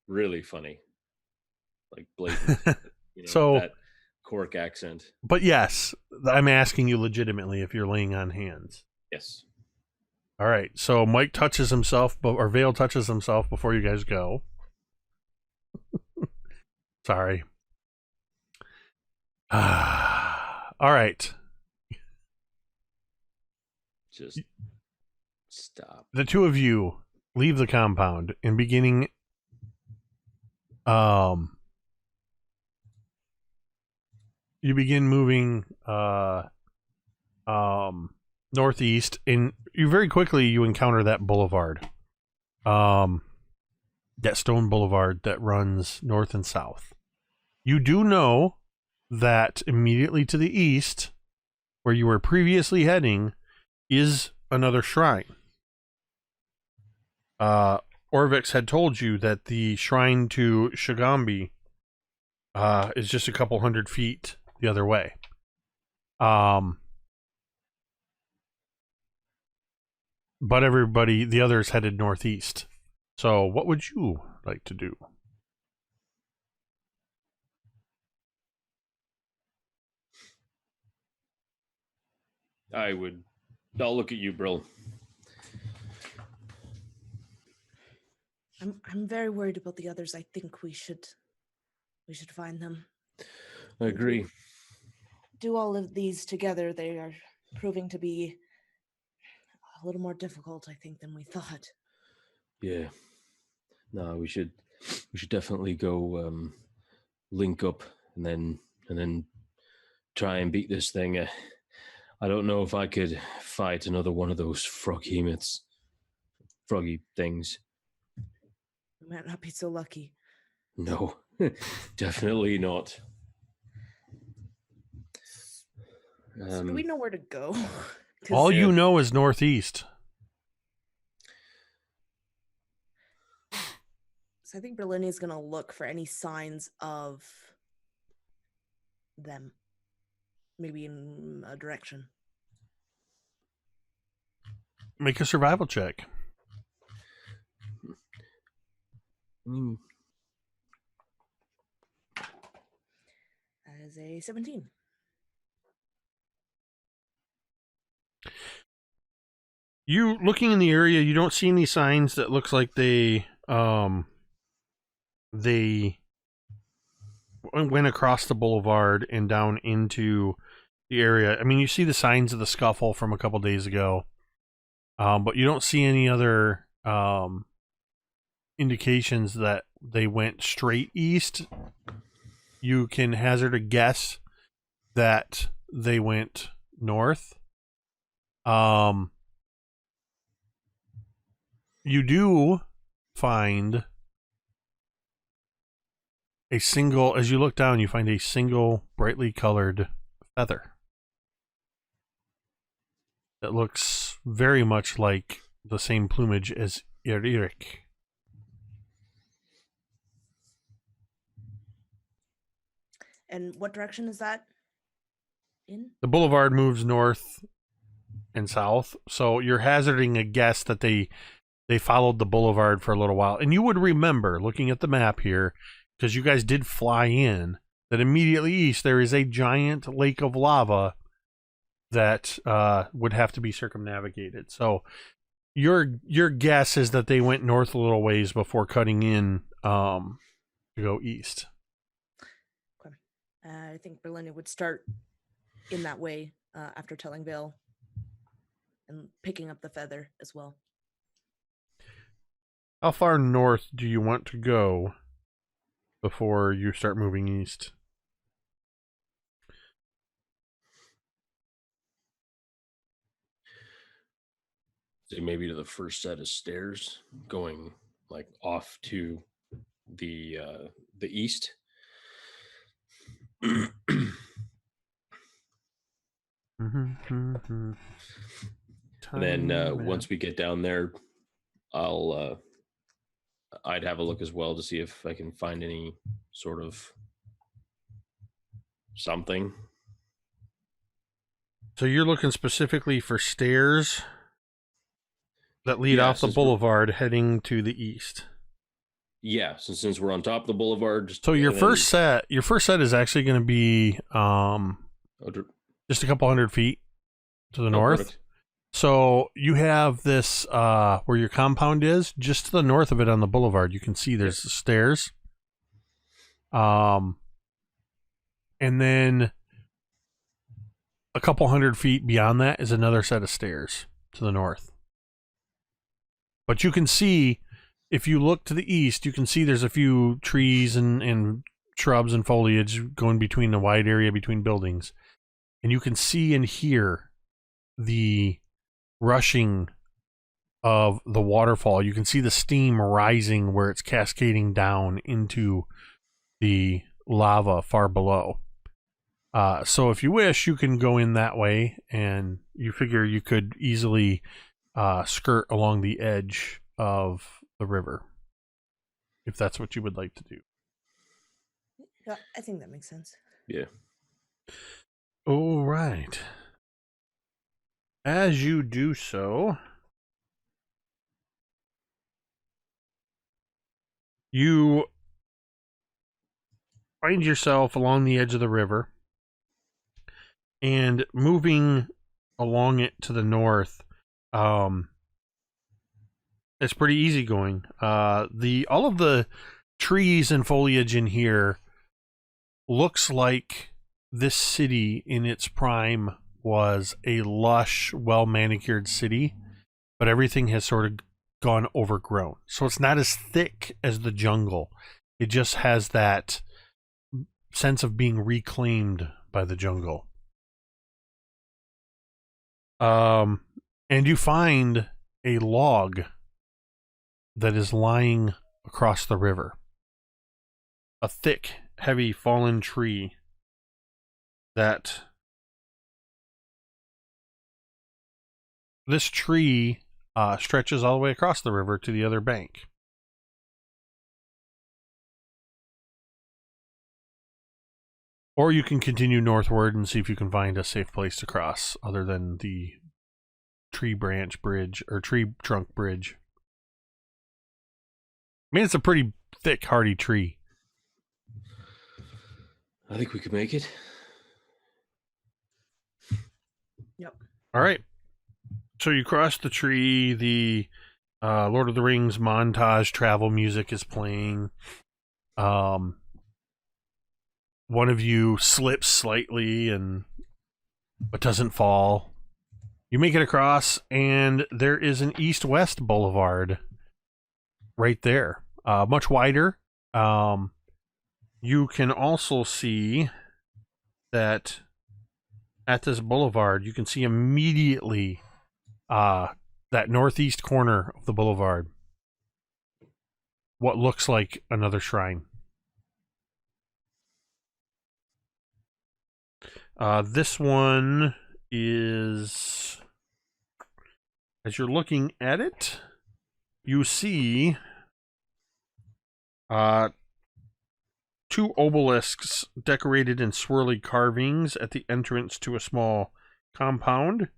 really funny, like blatant. So that Cork accent. But yes, I'm asking you legitimately if you're laying on hands. Yes. All right. So Mike touches himself, or Vale touches himself before you guys go. Sorry. All right. Just stop. The two of you leave the compound and beginning you begin moving northeast, and you very quickly you encounter that boulevard. That stone boulevard that runs north and south. You do know that immediately to the east, where you were previously heading, is another shrine. Orvix had told you that the shrine to Shagambi is just a couple hundred feet the other way. But everybody, the others headed northeast. So what would you like to do? I'll look at you, Brill. I'm very worried about the others. I think we should find them. I agree. Do all of these together. They are proving to be a little more difficult, I think, than we thought. Yeah. No, we should definitely go link up and then try and beat this thing. I don't know if I could fight another one of those froggy things. We might not be so lucky. No, definitely not. So do we know where to go? All you know is northeast. So I think Brilinya is going to look for any signs of them. Maybe in a direction. Make a survival check. That is a 17. You looking in the area, you don't see any signs that looks like they went across the boulevard and down into the area. I mean, you see the signs of the scuffle from a couple days ago, but you don't see any other indications that they went straight east. you can hazard a guess that they went north. You do find a single, as you look down, you find a single brightly colored feather that looks very much like the same plumage as Eric. And what direction is that in? The boulevard moves north and south, so you're hazarding a guess that they followed the boulevard for a little while. And you would remember, looking at the map here, because you guys did fly in, that immediately east there is a giant lake of lava that would have to be circumnavigated. So your guess is that they went north a little ways before cutting in to go east. Okay. I think Brilinya would start in that way after telling Vale and picking up the feather as well. How far north do you want to go before you start moving east? Say maybe to the first set of stairs, going like off to the east. And then once we get down there, I'd have a look as well to see if I can find any sort of something. So you're looking specifically for stairs that lead off the boulevard heading to the east. Yeah, since we're on top of the boulevard. So your first set is actually going to be just a couple hundred feet to the north. Perfect. So you have this where your compound is, just to the north of it on the boulevard. You can see there's stairs. And then a couple hundred feet beyond that is another set of stairs to the north. But you can see, if you look to the east, you can see there's a few trees and shrubs and foliage going between the wide area between buildings. And you can see and hear the rushing of the waterfall. You can see the steam rising where it's cascading down into the lava far below. So if you wish, you can go in that way, and you figure you could easily skirt along the edge of the river, if that's what you would like to do. Yeah, I think that makes sense. Yeah. All right. As you do so, you find yourself along the edge of the river, and moving along it to the north, it's pretty easy going. All of the trees and foliage in here looks like this city in its prime was a lush, well-manicured city, but everything has sort of gone overgrown. So it's not as thick as the jungle. It just has that sense of being reclaimed by the jungle. And you find a log that is lying across the river. A thick, heavy, fallen tree that... This tree stretches all the way across the river to the other bank. Or you can continue northward and see if you can find a safe place to cross other than the tree branch bridge or tree trunk bridge. I mean, it's a pretty thick, hardy tree. I think we could make it. Yep. All right. So you cross the tree, the Lord of the Rings montage travel music is playing. One of you slips slightly but doesn't fall. You make it across, and there is an east-west boulevard right there. Much wider. You can also see that at this boulevard, you can see immediately that northeast corner of the boulevard what looks like another shrine. This one is, as you're looking at it, you see two obelisks decorated in swirly carvings at the entrance to a small compound.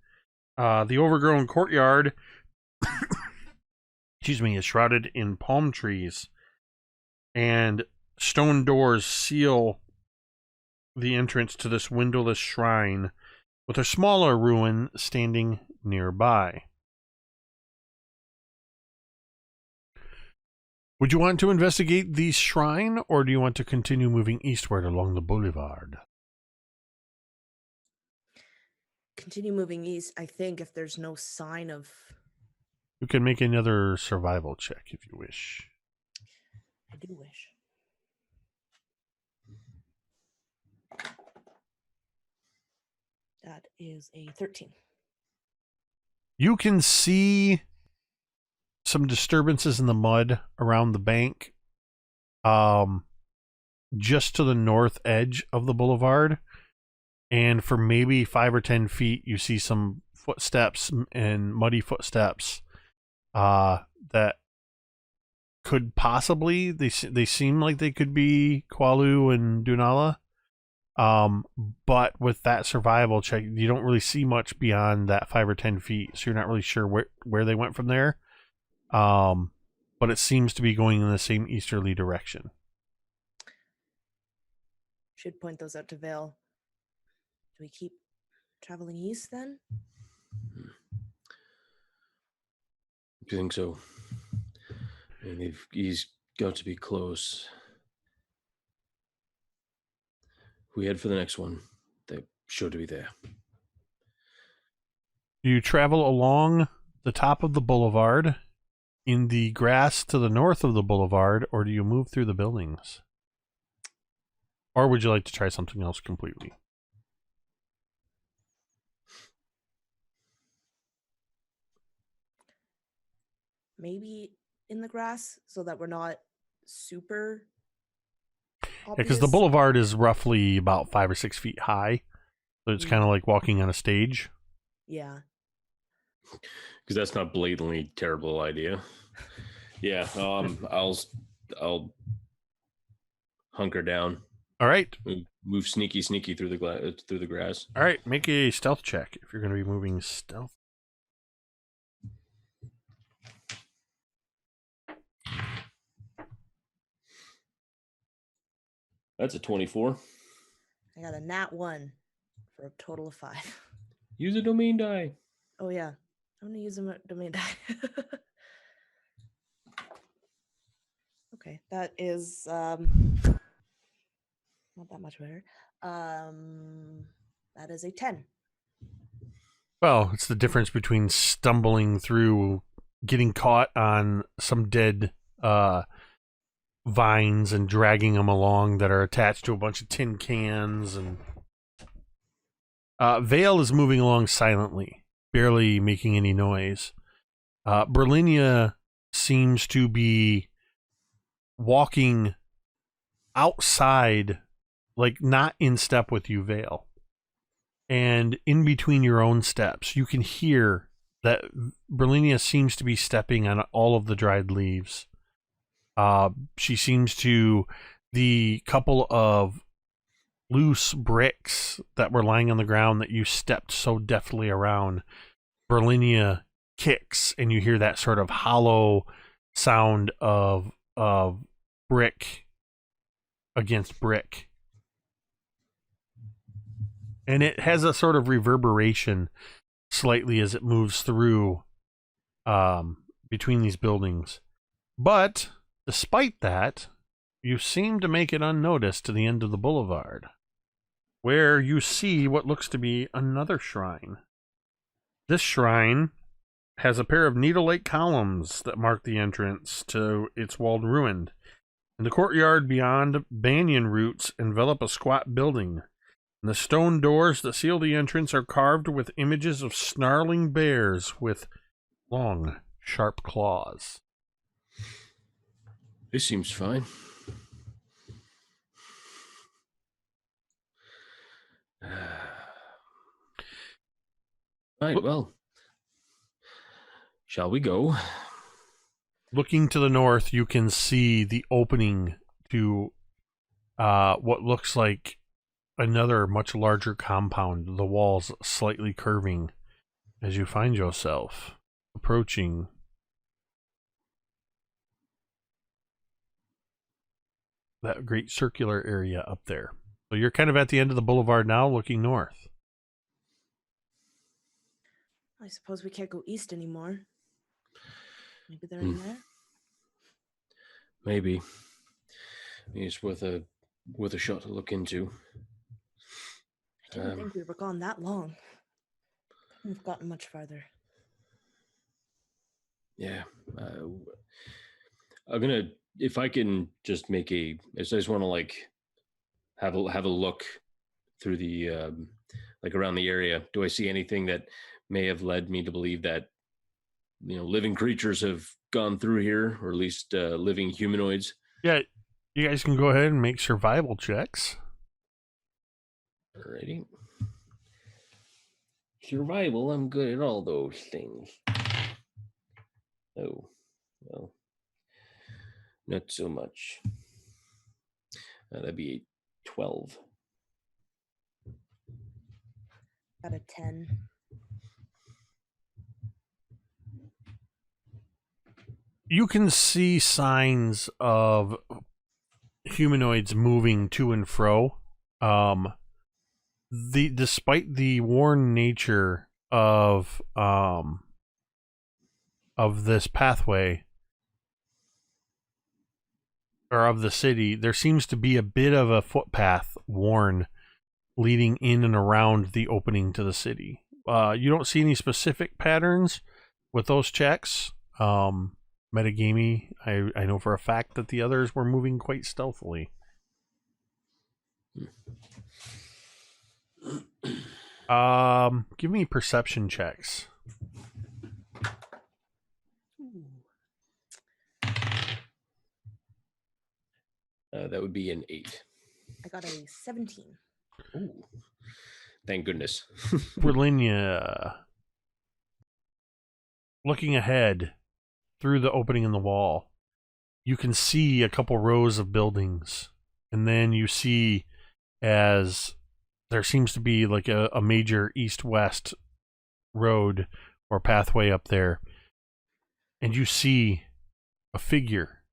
The overgrown courtyard excuse me, is shrouded in palm trees, and stone doors seal the entrance to this windowless shrine, with a smaller ruin standing nearby. Would you want to investigate the shrine, or do you want to continue moving eastward along the boulevard? Continue moving east, I think, if there's no sign of... You can make another survival check if you wish. I do wish. That is a 13. You can see some disturbances in the mud around the bank, just to the north edge of the boulevard. And for maybe 5 or 10 feet, you see some footsteps and muddy footsteps that could possibly, they seem like they could be Qualu and Dunala. But with that survival check, you don't really see much beyond that 5 or 10 feet. So you're not really sure where they went from there. But it seems to be going in the same easterly direction. Should point those out to Vale. Do we keep traveling east then? I think so. I mean, he's got to be close. If we head for the next one, they're sure to be there. You travel along the top of the boulevard in the grass to the north of the boulevard, or do you move through the buildings? Or would you like to try something else completely? Maybe in the grass so that we're not super obvious. Because the boulevard is roughly about 5 or 6 feet high. So it's kind of like walking on a stage. Yeah. Because that's not blatantly terrible idea. Yeah, I'll hunker down. All right. Move sneaky through the grass. All right, make a stealth check if you're going to be moving stealth. That's a 24. I got a nat 1 for a total of 5. Use a domain die. Oh yeah, I'm gonna use a domain die. Okay, that is not that much better. That is a 10. Well, it's the difference between stumbling through, getting caught on some dead vines and dragging them along that are attached to a bunch of tin cans. And Vale is moving along silently, barely making any noise. Brilinya seems to be walking outside, like not in step with you, Vale. And in between your own steps, you can hear that Brilinya seems to be stepping on all of the dried leaves. She seems to, the couple of loose bricks that were lying on the ground that you stepped so deftly around, Brilinya kicks, and you hear that sort of hollow sound of brick against brick. And it has a sort of reverberation slightly as it moves through between these buildings. But despite that, you seem to make it unnoticed to the end of the boulevard, where you see what looks to be another shrine. This shrine has a pair of needle-like columns that mark the entrance to its walled ruin. In the courtyard beyond, banyan roots envelop a squat building, and the stone doors that seal the entrance are carved with images of snarling bears with long, sharp claws. This seems fine. Right, well, shall we go? Looking to the north, you can see the opening to what looks like another much larger compound, the walls slightly curving as you find yourself approaching that great circular area up there. So you're kind of at the end of the boulevard now, looking north. I suppose we can't go east anymore. Maybe they're in there. Maybe. It's worth a shot to look into. I didn't think we were gone that long. We've gotten much farther. Yeah. I'm gonna, if I can just make I just want to like have a look through the like around the area. Do I see anything that may have led me to believe that living creatures have gone through here, or at least living humanoids? Yeah, you guys can go ahead and make survival checks. Alrighty. Survival, I'm good at all those things. Oh, well, not so much. That'd be a 12. Got a 10. You can see signs of humanoids moving to and fro. Despite the worn nature of this pathway or of the city, there seems to be a bit of a footpath worn leading in and around the opening to the city. You don't see any specific patterns with those checks. Metagamey, I know for a fact that the others were moving quite stealthily. Give me perception checks. That would be an 8. I got a 17. Ooh. Thank goodness. Brilinya, looking ahead through the opening in the wall, you can see a couple rows of buildings, and then you see as there seems to be like a major east-west road or pathway up there, and you see a figure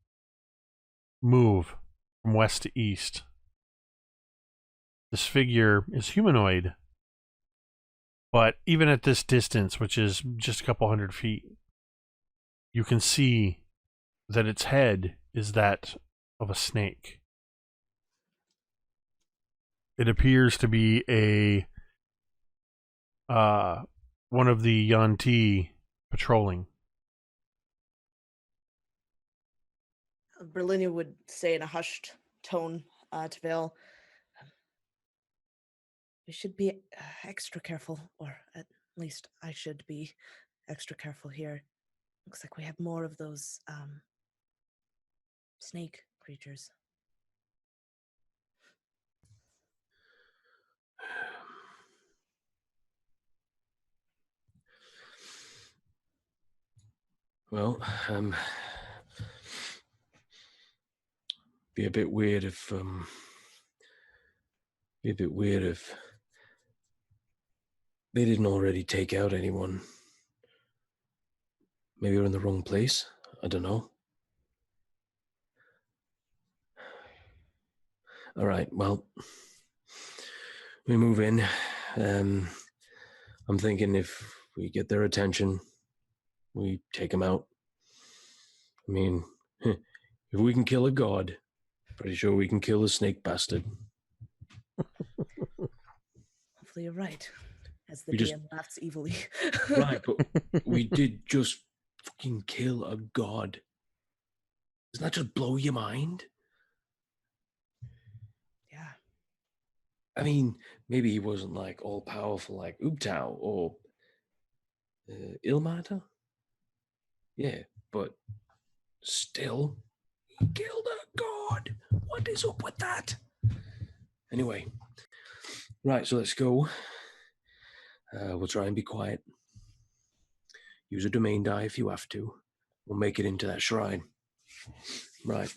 move from west to east. This figure is humanoid, but even at this distance, which is just a couple hundred feet, you can see that its head is that of a snake. It appears to be one of the Yuan-Ti patrolling. Brilinya would say in a hushed tone to Vale, we should be extra careful, or at least I should be extra careful here. Looks like we have more of those snake creatures. Well, be a bit weird if they didn't already take out anyone. Maybe we're in the wrong place. I don't know. All right, well, we move in. I'm thinking if we get their attention, we take them out. I mean, if we can kill a god, pretty sure we can kill a snake bastard. Hopefully you're right, as the DM laughs evilly. Right, but we did just fucking kill a god. Doesn't that just blow your mind? I mean, maybe he wasn't like all powerful like Ubtao or Ilmater. Yeah, but still, he killed a god. What is up with that? Anyway, right, so let's go. We'll try and be quiet. Use a domain die if you have to. We'll make it into that shrine. Right.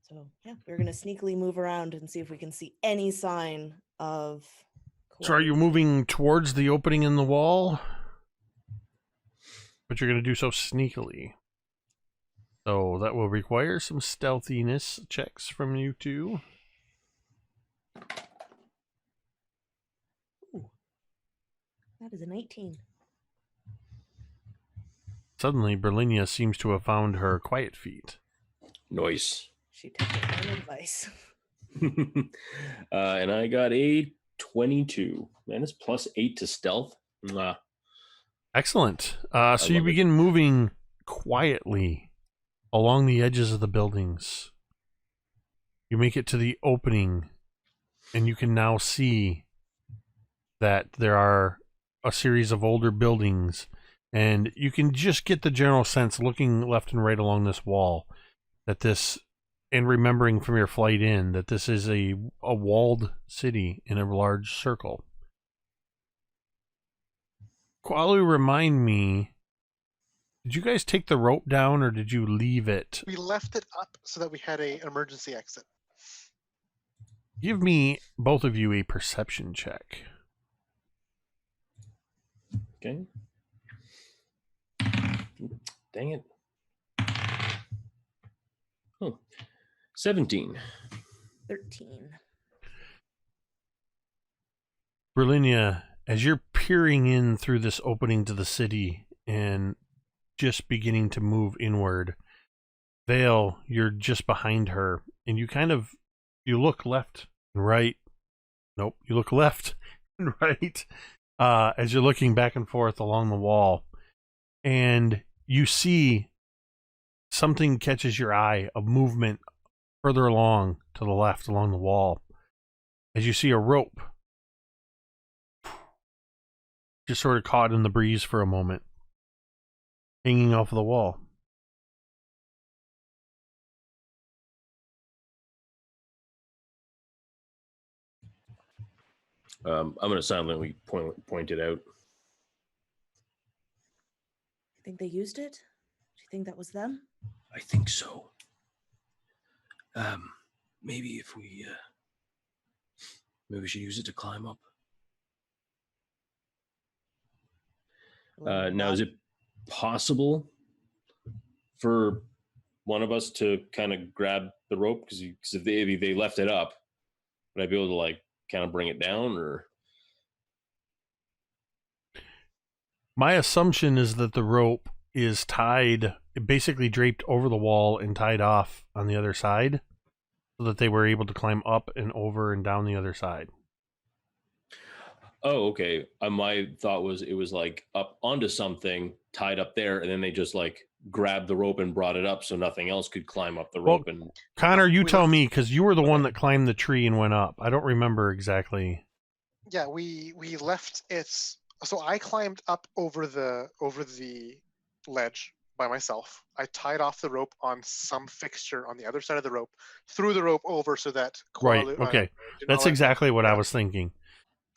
So yeah, we're gonna sneakily move around and see if we can see any sign of. So are you moving towards the opening in the wall? But you're going to do so sneakily. So that will require some stealthiness checks from you two. Ooh, that is an 18. Suddenly, Brilinya seems to have found her quiet feet. Nice. She took her own advice. And I got a 22. Man, it's +8 to stealth. Nah. Excellent. So you begin moving quietly along the edges of the buildings. You make it to the opening, and you can now see that there are a series of older buildings, and you can just get the general sense, looking left and right along this wall, that this, and remembering from your flight in, that this is a walled city in a large circle. Qualu, remind me, did you guys take the rope down or did you leave it? We left it up so that we had a emergency exit. Give me, both of you, a perception check. Okay. Dang it. Oh, 17. 13. Brilinya, as you're peering in through this opening to the city and just beginning to move inward, Vale, you're just behind her, and you look left and right. Nope, you look left and right as you're looking back and forth along the wall, and you see something catches your eye, a movement further along to the left along the wall, as you see a rope just sort of caught in the breeze for a moment, hanging off of the wall. I'm going to silently point it out. You think they used it? Do you think that was them? I think so. Maybe if maybe we should use it to climb up. Now, is it possible for one of us to kind of grab the rope? Because if they left it up, would I be able to like kind of bring it down? Or my assumption is that the rope is tied, basically draped over the wall and tied off on the other side, so that they were able to climb up and over and down the other side. Oh, okay. My thought was it was like up onto something tied up there, and then they just like grabbed the rope and brought it up so nothing else could climb up the rope. Well, and Connor, you tell me, because you were the one that climbed the tree and went up. I don't remember exactly. Yeah, we left it. So I climbed up over the ledge by myself. I tied off the rope on some fixture on the other side of the rope, threw the rope over so that Right. Okay. That's exactly what I was thinking.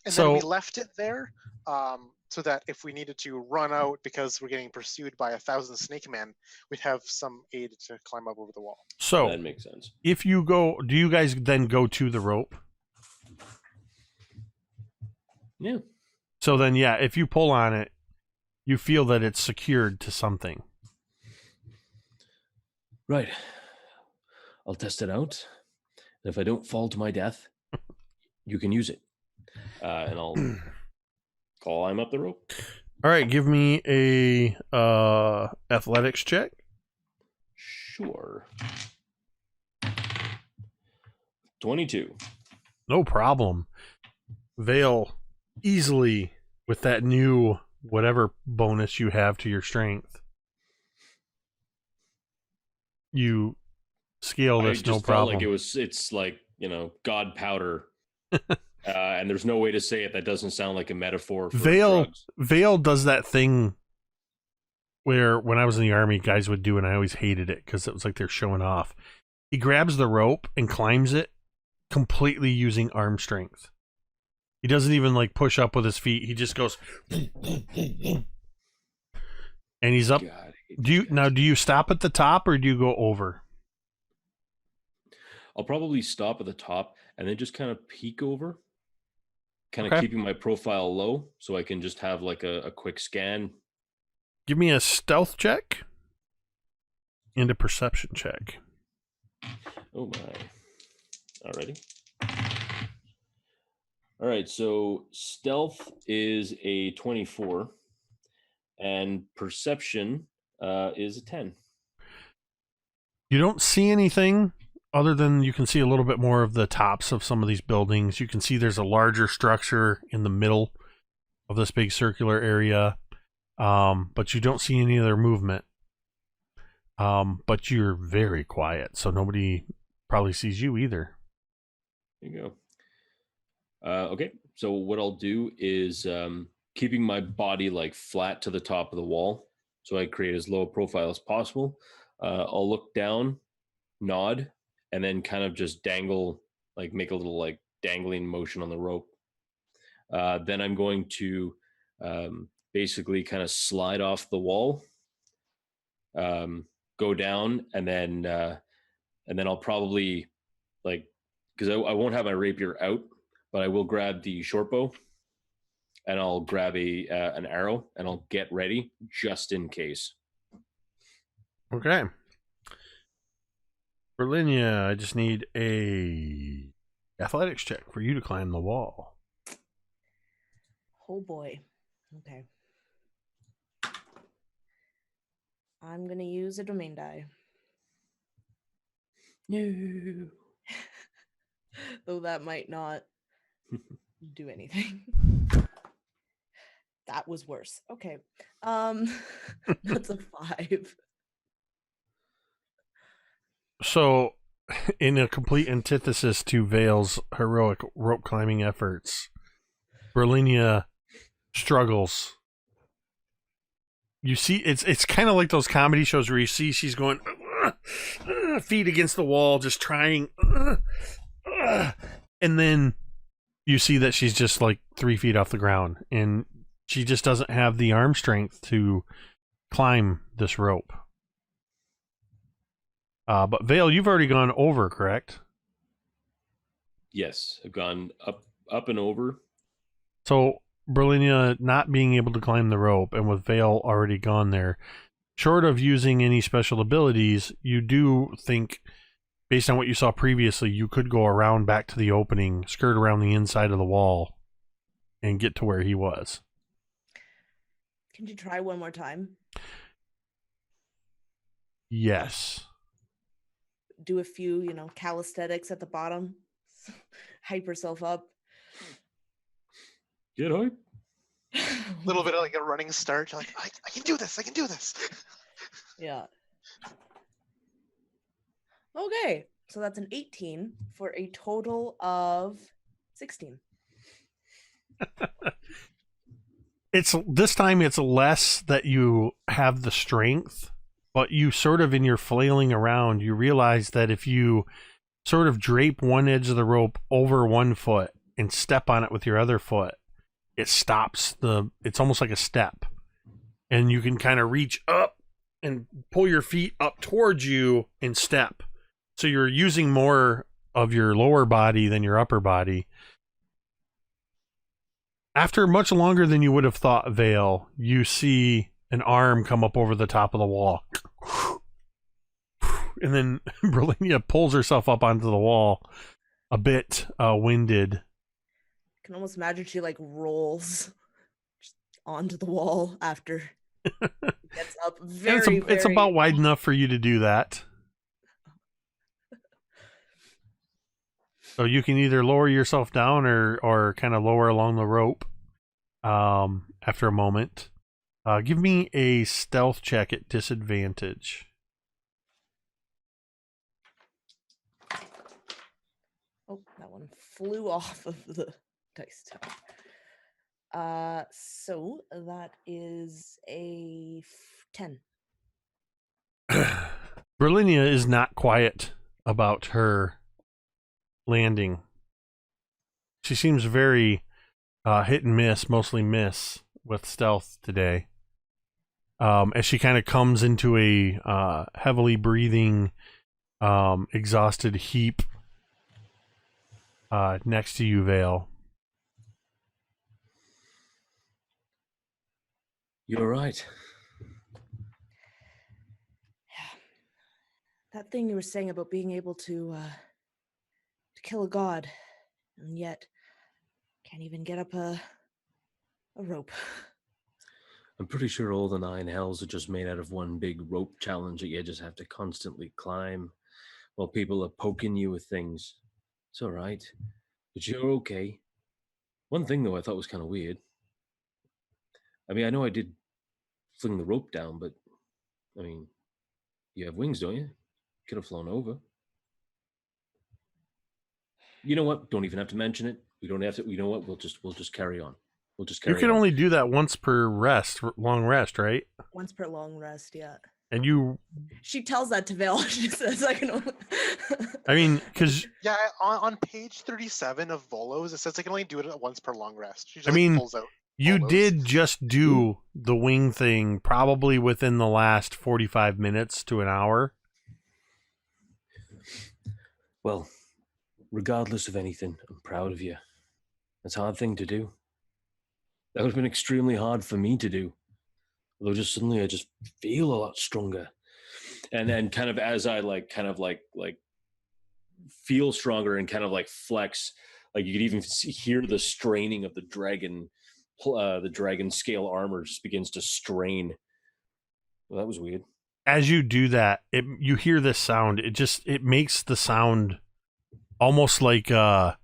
And then we left it there so that if we needed to run out because we're getting pursued by 1,000 snake men, we'd have some aid to climb up over the wall. So that makes sense. If you go, do you guys then go to the rope? Yeah. So then, yeah, if you pull on it, you feel that it's secured to something. Right. I'll test it out. And if I don't fall to my death, you can use it. And I'll climb up the rope. All right, give me a athletics check. Sure. 22. No problem. Vale, easily with that new whatever bonus you have to your strength, you scale this I just no felt problem. like it's like god powder. And there's no way to say it that doesn't sound like a metaphor for Vale drugs. Vale does that thing where when I was in the army, guys would do, and I always hated it because it was like they're showing off. He grabs the rope and climbs it completely using arm strength. He doesn't even like push up with his feet. He just goes and he's up. God, Do you stop at the top or do you go over? I'll probably stop at the top and then just kind of peek over, kind of Okay. keeping my profile low so I can just have like a quick scan. Give me a stealth check and a perception check. Oh my. Alrighty. All right, so stealth is a 24 and perception is a 10. You don't see anything other than you can see a little bit more of the tops of some of these buildings. You can see there's a larger structure in the middle of this big circular area, but you don't see any other movement. But you're very quiet, so nobody probably sees you either. There you go. Okay, so what I'll do is keeping my body like flat to the top of the wall, so I create as low a profile as possible. I'll look down, nod, and then kind of just dangle, like make a little like dangling motion on the rope. Then I'm going to basically kind of slide off the wall, go down, and then I'll probably like, because I won't have my rapier out, but I will grab the short bow and I'll grab an arrow and I'll get ready just in case. Okay. Brilinya, I just need a athletics check for you to climb the wall. Oh boy. Okay. I'm going to use a domain die. No. Though that might not do anything. That was worse. Okay. That's a 5. So, in a complete antithesis to Vale's heroic rope climbing efforts, Brilinya struggles. You see, it's kind of like those comedy shows where you see she's going feet against the wall, just trying, and then you see that she's just like 3 feet off the ground, and she just doesn't have the arm strength to climb this rope. But Vale, you've already gone over, correct? Yes, I've gone up and over. So Brilinya not being able to climb the rope, and with Vale already gone there, short of using any special abilities, you do think, based on what you saw previously, you could go around back to the opening, skirt around the inside of the wall, and get to where he was. Can you try one more time? Yes. Do a few, calisthenics at the bottom. Hype yourself up. Get hype. A little bit of like a running start. You're like, I can do this. I can do this. Yeah. Okay. So that's an 18 for a total of 16. This time it's less that you have the strength, but you sort of, in your flailing around, you realize that if you sort of drape one edge of the rope over one foot and step on it with your other foot, it stops it's almost like a step. And you can kind of reach up and pull your feet up towards you and step. So you're using more of your lower body than your upper body. After much longer than you would have thought, Vale, you see an arm come up over the top of the wall. And then Brilinya pulls herself up onto the wall, a bit winded. I can almost imagine she like rolls just onto the wall after gets up. It's about wide enough for you to do that. So you can either lower yourself down or kind of lower along the rope after a moment. Give me a stealth check at disadvantage. flew off of the dice tower. So that is a 10. Brilinya is not quiet about her landing. She seems very hit and miss, mostly miss with stealth today. As she kind of comes into a heavily breathing, exhausted heap next to you, Vale. You're right. That thing you were saying about being able to kill a god, and yet can't even get up a rope. I'm pretty sure all the 9 hells are just made out of one big rope challenge that you just have to constantly climb while people are poking you with things. It's all right. But you're okay. One thing, though, I thought was kind of weird. I mean, I know I did fling the rope down, but, I mean, you have wings, don't you? Could have flown over. You know what? Don't even have to mention it. We don't have to. You know what? We'll just carry on. We'll just carry You can on. only do that once per long rest, right? Once per long rest, yeah. And you, She tells that to Vale. She says, "I can only." I mean, because Yeah, on page 37 of Volos, it says I can only do it once per long rest. She just I mean, pulls out you Volos. did just do the wing thing probably within the last 45 minutes to an hour. Well, regardless of anything, I'm proud of you. That's a hard thing to do. That would have been extremely hard for me to do. Although just suddenly I just feel a lot stronger. And then kind of as I feel stronger and kind of like flex, like you could even hear the straining of the dragon scale armor just begins to strain. Well, that was weird. As you do that, you hear this sound. It makes the sound almost like that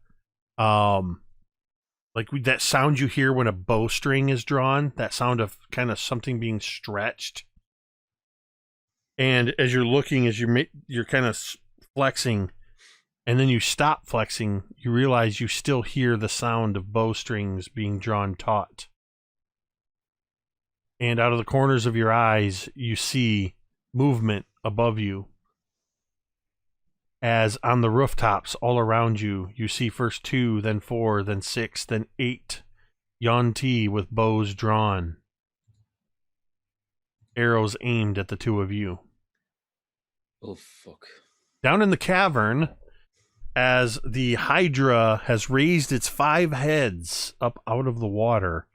sound you hear when a bowstring is drawn, that sound of kind of something being stretched. And as you're looking, as you're kind of flexing, and then you stop flexing, you realize you still hear the sound of bowstrings being drawn taut. And out of the corners of your eyes, you see movement above you. As on the rooftops all around you, you see first 2, then 4, then 6, then 8 Yuan-ti with bows drawn. Arrows aimed at the 2 of you. Oh, fuck. Down in the cavern, as the Hydra has raised its 5 heads up out of the water,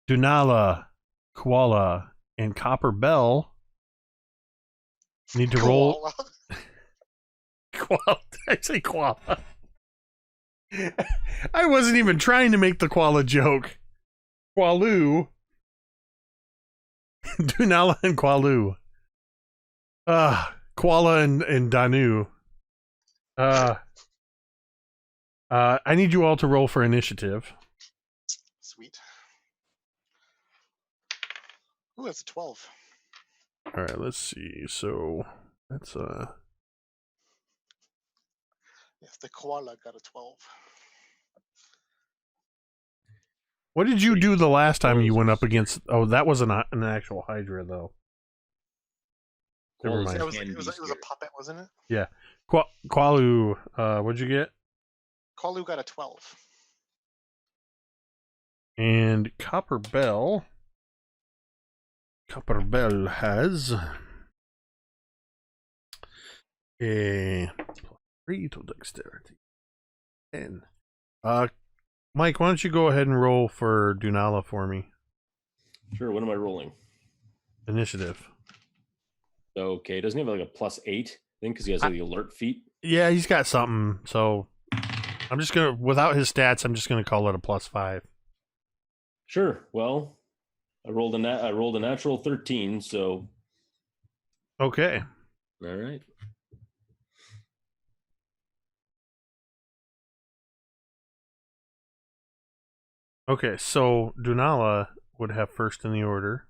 Dunala, Koala, and Copper Bell need to roll. Koala. I say koala. I wasn't even trying to make the koala joke. Qualu. Dunala and Qualu. Koala and Danu. I need you all to roll for initiative. Sweet. Ooh, that's a 12. All right, let's see. So that's Yes, the koala got a 12. What did you do the last time you went up against? Oh, that wasn't an actual Hydra though. Never mind. It was a puppet, wasn't it? Yeah. Qualu, what'd you get? Qualu got a 12. And Copper Bell has a +3 to dexterity. 10. Mike, why don't you go ahead and roll for Dunala for me? Sure, what am I rolling? Initiative. Okay, doesn't he have like a +8 thing because he has like the alert feat? Yeah, he's got something. So I'm just gonna, without his stats, I'm just gonna call it a +5. Sure. Well, I rolled a natural 13, so Okay. all right. Okay, so Dunala would have first in the order.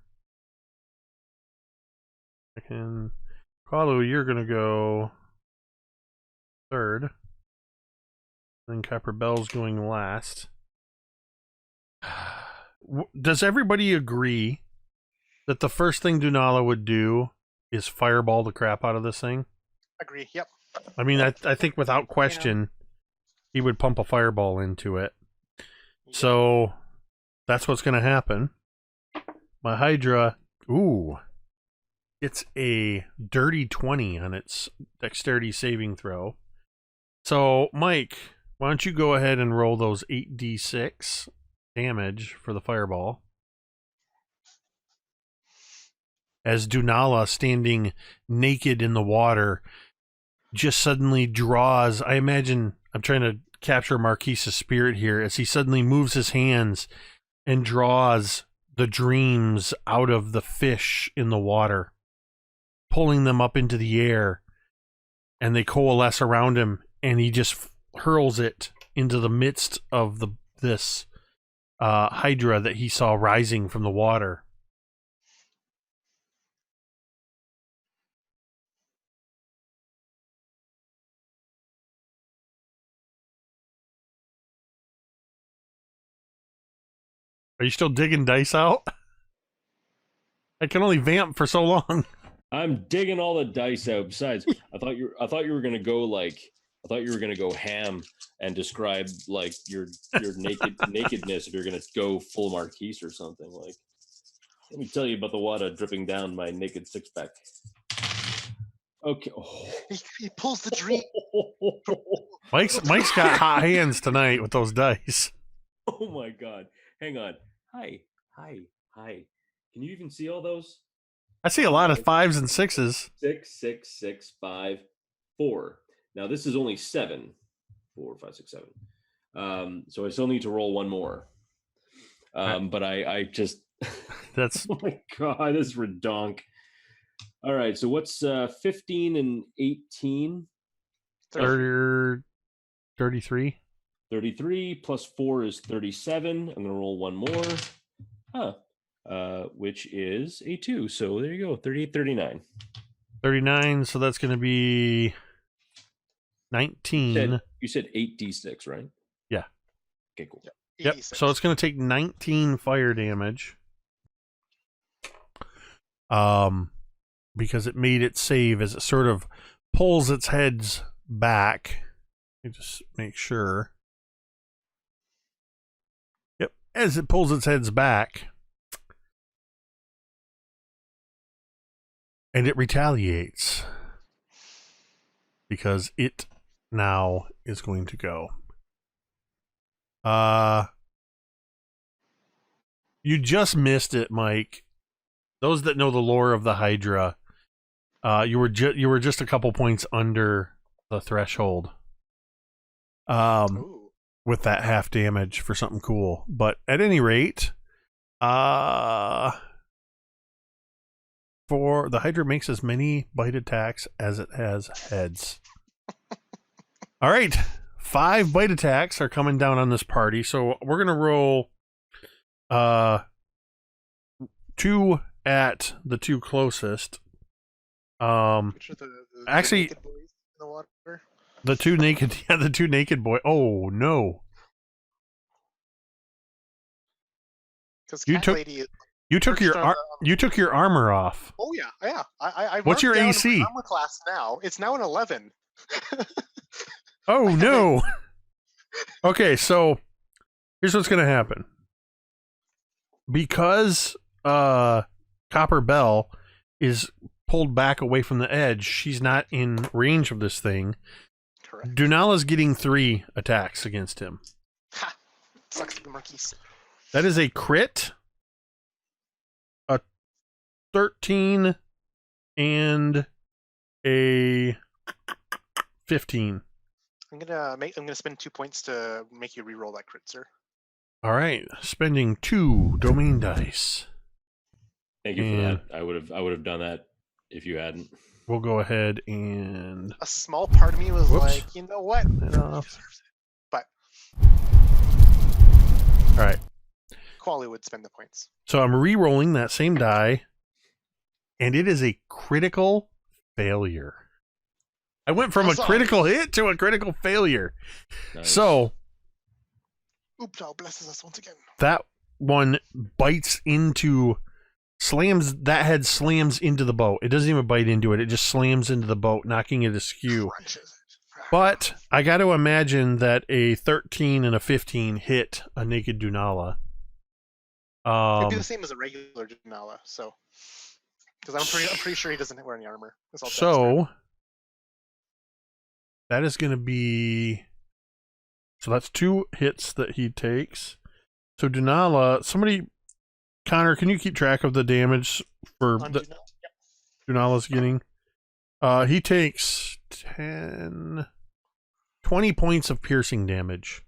Second. Kalu, you're gonna go third. Then Copper Bell's going last. Does everybody agree that the first thing Dunala would do is fireball the crap out of this thing? Agree. Yep. I mean, I think without question, he would pump a fireball into it. So that's what's going to happen. My Hydra, it's a dirty 20 on its dexterity saving throw. So, Mike, why don't you go ahead and roll those 8d6 damage for the fireball. As Dunala, standing naked in the water, just suddenly draws, I imagine, I'm trying to capture Marquise's spirit here, as he suddenly moves his hands and draws the dreams out of the fish in the water, pulling them up into the air, and they coalesce around him, and he just hurls it into the midst of this Hydra that he saw rising from the water. Are you still digging dice out? I can only vamp for so long. I'm digging all the dice out. Besides, I thought you were gonna go ham and describe like your nakedness if you're gonna go full Marquise or something. Like, let me tell you about the water dripping down my naked six pack. Okay. Oh. He pulls the dream. Mike's got hot hands tonight with those dice. Oh my god. Hang on. Hi. Can you even see all those? I see a lot of 5s and 6s. 6, 6, 6, 5, 4. Now this is only 7. 4, 5, 6, 7. So I still need to roll one more. But I just that's oh my god, this is redonk. All right, so what's 15 and 18? 33. 33 plus 4 is 37. I'm going to roll one more. Which is a 2. So there you go. 38, 39. 39, so that's going to be 19. You said 8d6, right? Yeah. Okay, cool. Yep. So it's going to take 19 fire damage. Because it made it save as it sort of pulls its heads back. Let me just make sure. Yep. As it pulls its heads back. And it retaliates. Because it now is going to go. You just missed it, Mike. Those that know the lore of the Hydra, you were just a couple points under the threshold. With that half damage for something cool. But at any rate, for the Hydra makes as many bite attacks as it has heads. All right, 5 bite attacks are coming down on this party, so we're gonna roll 2 at the 2 closest. Which are the actually, naked boys in the water? the 2 naked boy. Oh no! Because you took your armor off. Oh yeah. I What's your down AC? My armor class now. It's now an 11. Oh no! Okay, so here's what's gonna happen. Because Copper Bell is pulled back away from the edge, she's not in range of this thing. Correct. Dunala's getting 3 attacks against him. Ha! Sucks to be Marquise. That is a crit, a 13, and a 15. I'm gonna spend 2 points to make you re-roll that crit, sir. All right, spending 2 domain dice. Thank you for that. I would have done that if you hadn't. We'll go ahead and A small part of me was like, you know what? That off. He deserves it. But all right. Quali would spend the points. So I'm re-rolling that same die, and it is a critical failure. I went from Huzzah. a critical hit to a critical failure. Nice. So Ooptal blesses us once again. that one bites into, that head slams into the boat. It doesn't even bite into it. It just slams into the boat, knocking it askew. Crunches it. But I got to imagine that a 13 and a 15 hit a naked Dunala. It'd be the same as a regular Dunala, so. Because I'm pretty sure he doesn't wear any armor. It's all So that is going to be, so that's 2 hits that he takes. So Dunala, somebody, Connor, can you keep track of the damage for on the Dunala. Yep. Dunala's getting? He takes 20 points of piercing damage.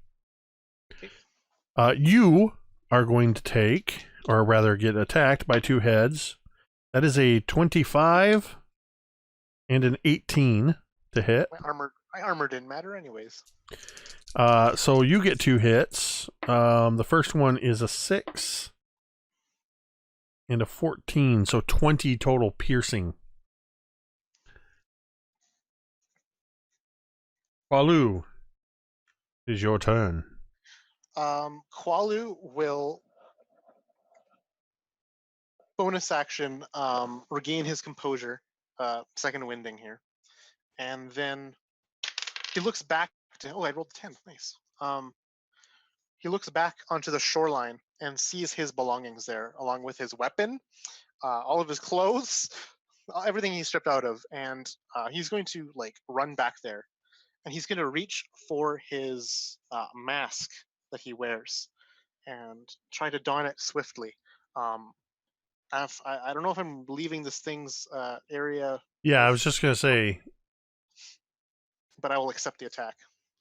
You are going to take, or rather get attacked by 2 heads. That is a 25 and an 18 to hit. My armor didn't matter anyways. So you get 2 hits. The first one is a 6 and a 14, so 20 total piercing. Qualu, it is your turn. Qualu will bonus action regain his composure, second winding here, and then he looks back to, I rolled a 10, nice. He looks back onto the shoreline and sees his belongings there, along with his weapon, all of his clothes, everything he stripped out of, and he's going to run back there, and he's going to reach for his mask that he wears and try to don it swiftly. I don't know if I'm leaving this thing's area. Yeah, I was just going to say. But I will accept the attack.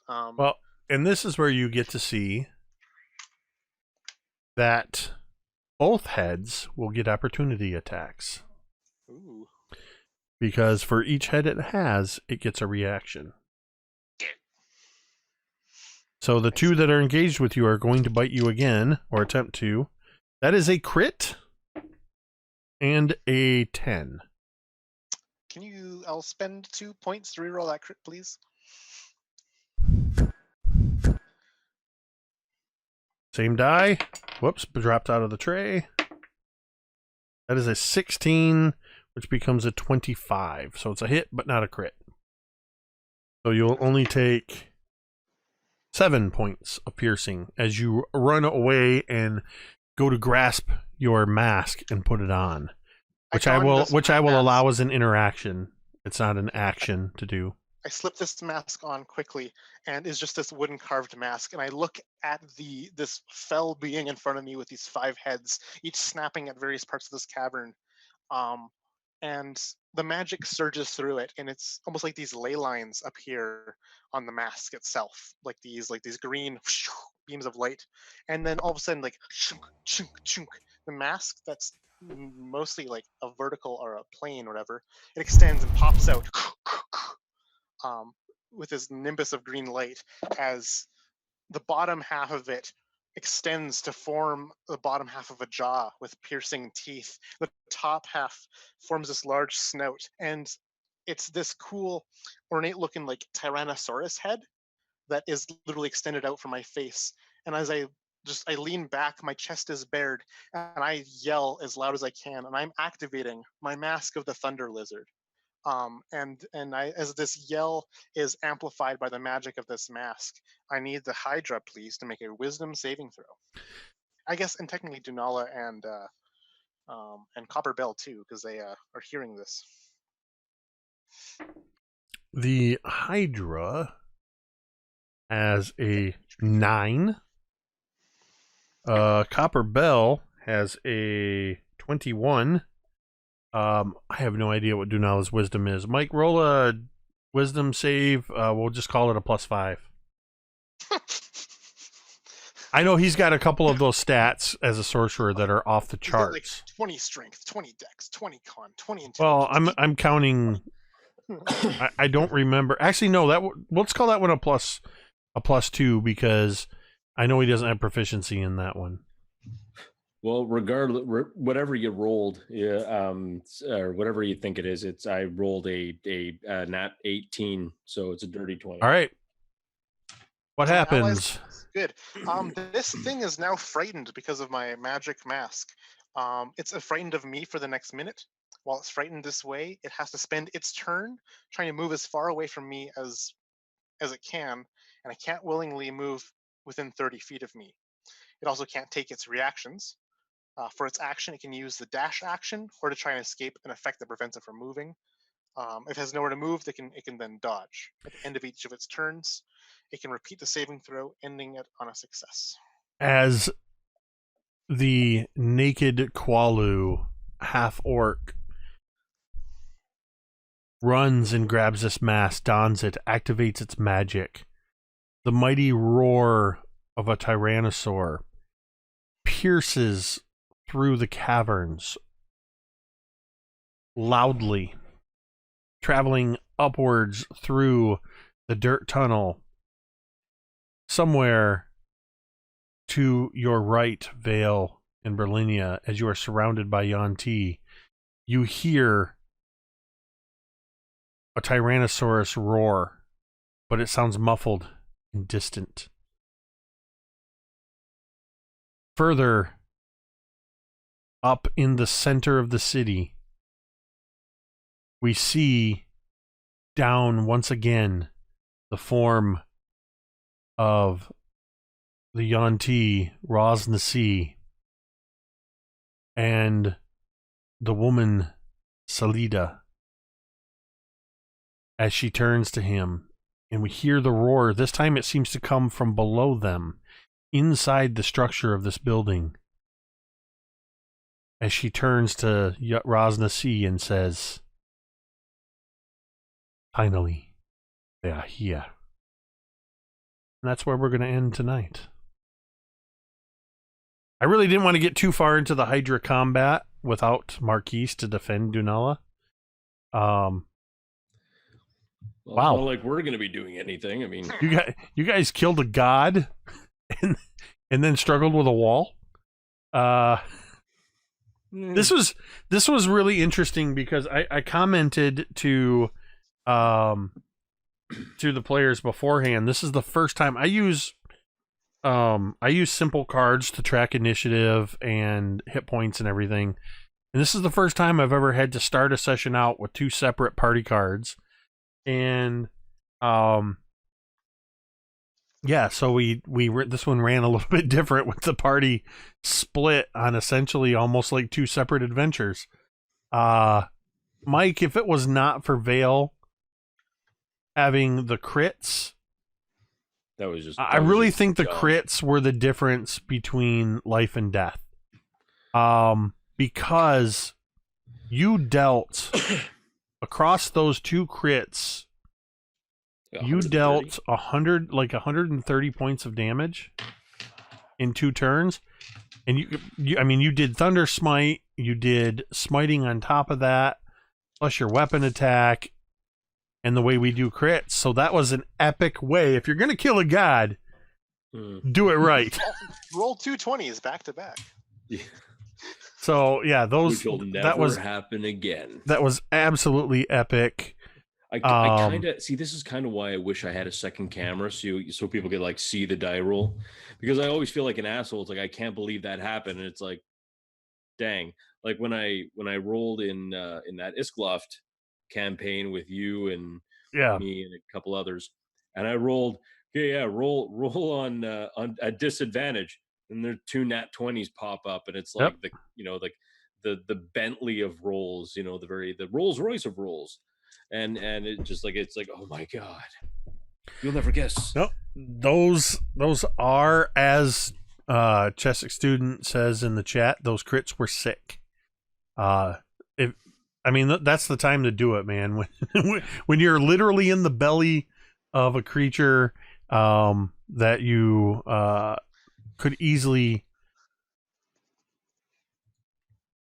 Well, and this is where you get to see that both heads will get opportunity attacks. Ooh. Because for each head it has, it gets a reaction. So the 2 that are engaged with you are going to bite you again, or attempt to. That is a crit and a 10. I'll spend 2 points to reroll that crit, please. Same die. Whoops, dropped out of the tray. That is a 16, which becomes a 25. So it's a hit, but not a crit. So you'll only take 7 points of piercing as you run away and go to grasp your mask and put it on. Which I will allow as an interaction. It's not an action to do. I slip this mask on quickly, and it's just this wooden carved mask. And I look at this fell being in front of me with these 5 heads, each snapping at various parts of this cavern. And the magic surges through it, and it's almost like these ley lines appear on the mask itself, like these green beams of light. And then all of a sudden, chunk, chunk, chunk, the mask that's mostly like a vertical or a plane or whatever, it extends and pops out with this nimbus of green light as the bottom half of it extends to form the bottom half of a jaw with piercing teeth. The top half forms this large snout, and it's this cool, ornate-looking Tyrannosaurus head that is literally extended out from my face. And as I lean back, my chest is bared, and I yell as loud as I can, and I'm activating my Mask of the Thunder Lizard. As this yell is amplified by the magic of this mask, I need the Hydra, please, to make a Wisdom saving throw. I guess, and technically Dunala and Copper Bell too, because they are hearing this. The Hydra has a 9. Copper Bell has a 21. I have no idea what Dunala's wisdom is. Mike, roll a wisdom save. We'll just call it a +5. I know he's got a couple of those stats as a sorcerer that are off the charts. 20 strength, 20 dex, 20 con, 20 intelligence. Well, I'm counting. I don't remember. Actually, no. Let's call that one a +2 because I know he doesn't have proficiency in that one. Well, regardless, whatever you rolled, yeah, or whatever you think it is, I rolled a nat 18, so it's a dirty 20. All right. What So my allies- happens? Good. This thing is now frightened because of my magic mask. It's frightened of me for the next minute. While it's frightened this way, it has to spend its turn trying to move as far away from me as it can, and I can't willingly move within 30 feet of me. It also can't take its reactions. For its action, it can use the dash action or to try and escape an effect that prevents it from moving. If it has nowhere to move, it can then dodge. At the end of each of its turns, it can repeat the saving throw, ending it on a success. As the naked Qualu half-orc runs and grabs this mask, dons it, activates its magic, the mighty roar of a tyrannosaur pierces through the caverns loudly, traveling upwards through the dirt tunnel somewhere to your right, Vale and Brilinya, as you are surrounded by Yuan-Ti. You hear a Tyrannosaurus roar, but it sounds muffled and distant. Further up in the center of the city, we see down once again the form of the Yuan-Ti, Raz Nasi, and the woman Salida, as she turns to him, and we hear the roar. This time it seems to come from below them, inside the structure of this building, as she turns to Raz Nasi and says, "Finally, they are here." And that's where we're going to end tonight. I really didn't want to get too far into the Hydra combat without Marquise to defend Dunala. Well, Wow. It's not like we're going to be doing anything. I mean, You guys killed a god and then struggled with a wall. This was really interesting because I commented to the players beforehand. This is the first time I use simple cards to track initiative and hit points and everything. And this is the first time I've ever had to start a session out with two separate party cards. And yeah, so we this one ran a little bit different with the party split on essentially almost like two separate adventures. Mike, if it was not for Vale having the crits, I really think the crits were the difference between life and death. Because you dealt across those two crits, you dealt 130 points of damage in 2 turns, and you did Thunder Smite, you did smiting on top of that, plus your weapon attack, and the way we do crits. So that was an epic way. If you're gonna kill a god, do it right. Roll 2 20s back to back. Yeah. So yeah, Which will never happen again. That was absolutely epic. I kind of see. This is kind of why I wish I had a second camera, so people could like see the die roll, because I always feel like an asshole. It's like I can't believe that happened, and it's like, dang. Like when I rolled in that Iskloft campaign with you and me and a couple others, and I rolled, roll on a disadvantage, and there 2 nat 20s pop up, and it's like the Bentley of rolls, the Rolls Royce of rolls. And it just like it's like, oh my god, you'll never guess. Nope. Those are, as Chesic Student says in the chat, those crits were sick. That's the time to do it, man. When you're literally in the belly of a creature that you could easily.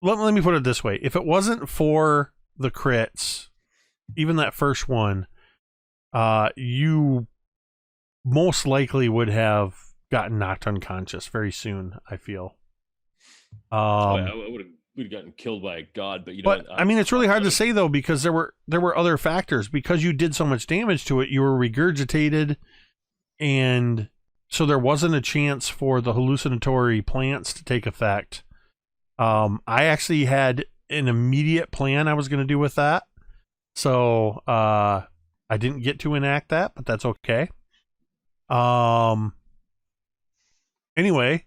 Let me put it this way: if it wasn't for the crits, even that first one, you most likely would have gotten knocked unconscious very soon, I feel. I would have gotten killed by a god, but But I mean, it's really hard to say though, because there were other factors. Because you did so much damage to it, you were regurgitated, and so there wasn't a chance for the hallucinatory plants to take effect. I actually had an immediate plan I was going to do with that, so I didn't get to enact that, but that's okay. Anyway,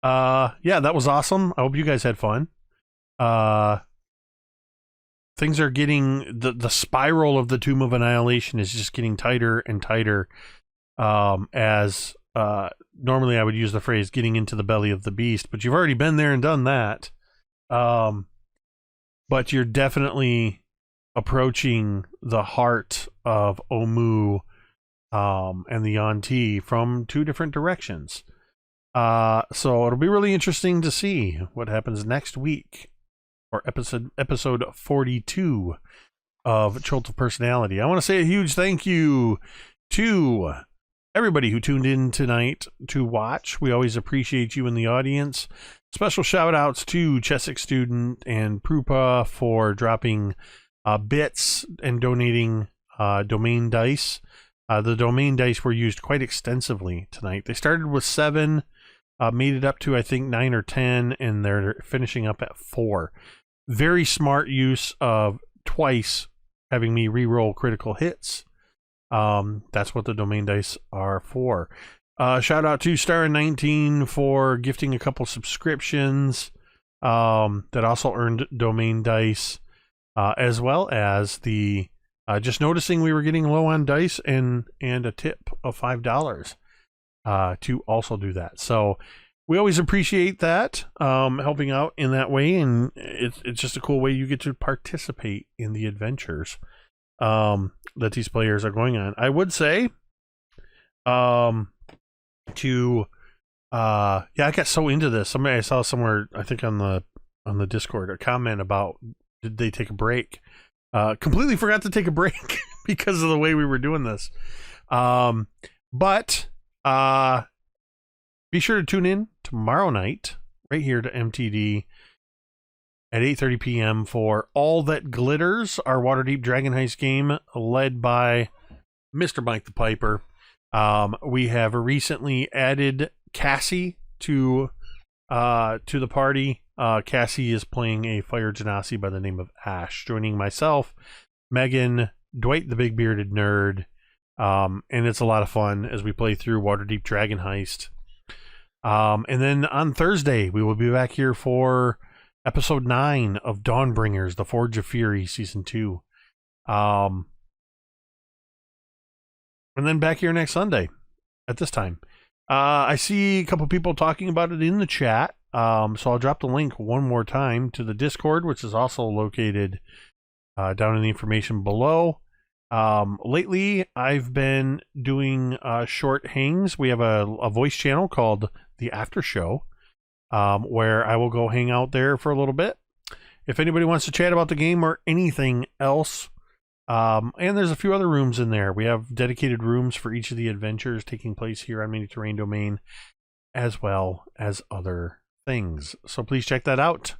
yeah, that was awesome. I hope you guys had fun. Things are getting the spiral of the Tomb of Annihilation is just getting tighter and tighter. As normally I would use the phrase getting into the belly of the beast, but you've already been there and done that. But you're definitely approaching the heart of Omu and the Yuan-Ti from two different directions. So it'll be really interesting to see what happens next week, or episode 42 of Chult of Personality. I want to say a huge thank you to everybody who tuned in tonight to watch. We always appreciate you in the audience. Special shout outs to Chesic Student and Prupa for dropping bits and donating domain dice. The domain dice were used quite extensively tonight. They started with 7, made it up to I think 9 or 10, and they're finishing up at 4. Very smart use of twice having me re-roll critical hits. That's what the domain dice are for. Shout out to Star19 for gifting a couple subscriptions that also earned domain dice, as well as the just noticing we were getting low on dice and a tip of $5 to also do that. So we always appreciate that, helping out in that way, and it's just a cool way you get to participate in the adventures that these players are going on. I would say yeah, I got so into this. I saw somewhere, I think on the Discord, a comment about did they take a break. Completely forgot to take a break because of the way we were doing this. But be sure to tune in tomorrow night right here to MTD at 8:30 p.m. for All That Glitters, our Waterdeep Dragon Heist game led by Mr. Mike the Piper. We have recently added Cassie to the party. Cassie is playing a fire genasi by the name of Ash, joining myself, Megan, Dwight the Big Bearded Nerd, and it's a lot of fun as we play through Waterdeep Dragon Heist. And then on Thursday, we will be back here for episode 9 of Dawnbringers, The Forge of Fury, season 2. And then back here next Sunday at this time. I see a couple people talking about it in the chat. So I'll drop the link one more time to the Discord, which is also located down in the information below. Lately, I've been doing short hangs. We have a voice channel called The After Show, where I will go hang out there for a little bit. If anybody wants to chat about the game or anything else, and there's a few other rooms in there. We have dedicated rooms for each of the adventures taking place here on Mini Terrain Domain, as well as other things. So please check that out.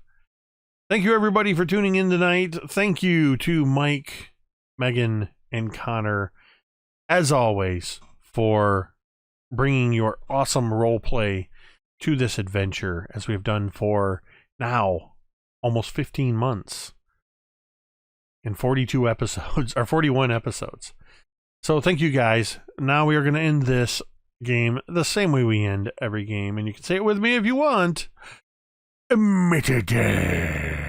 Thank you everybody for tuning in tonight. Thank you to Mike, Megan, and Connor, as always, for bringing your awesome role play to this adventure, as we've done for now almost 15 months and 42 episodes, or 41 episodes. So thank you guys. Now we are going to end this game the same way we end every game, and you can say it with me if you want. Mitigate.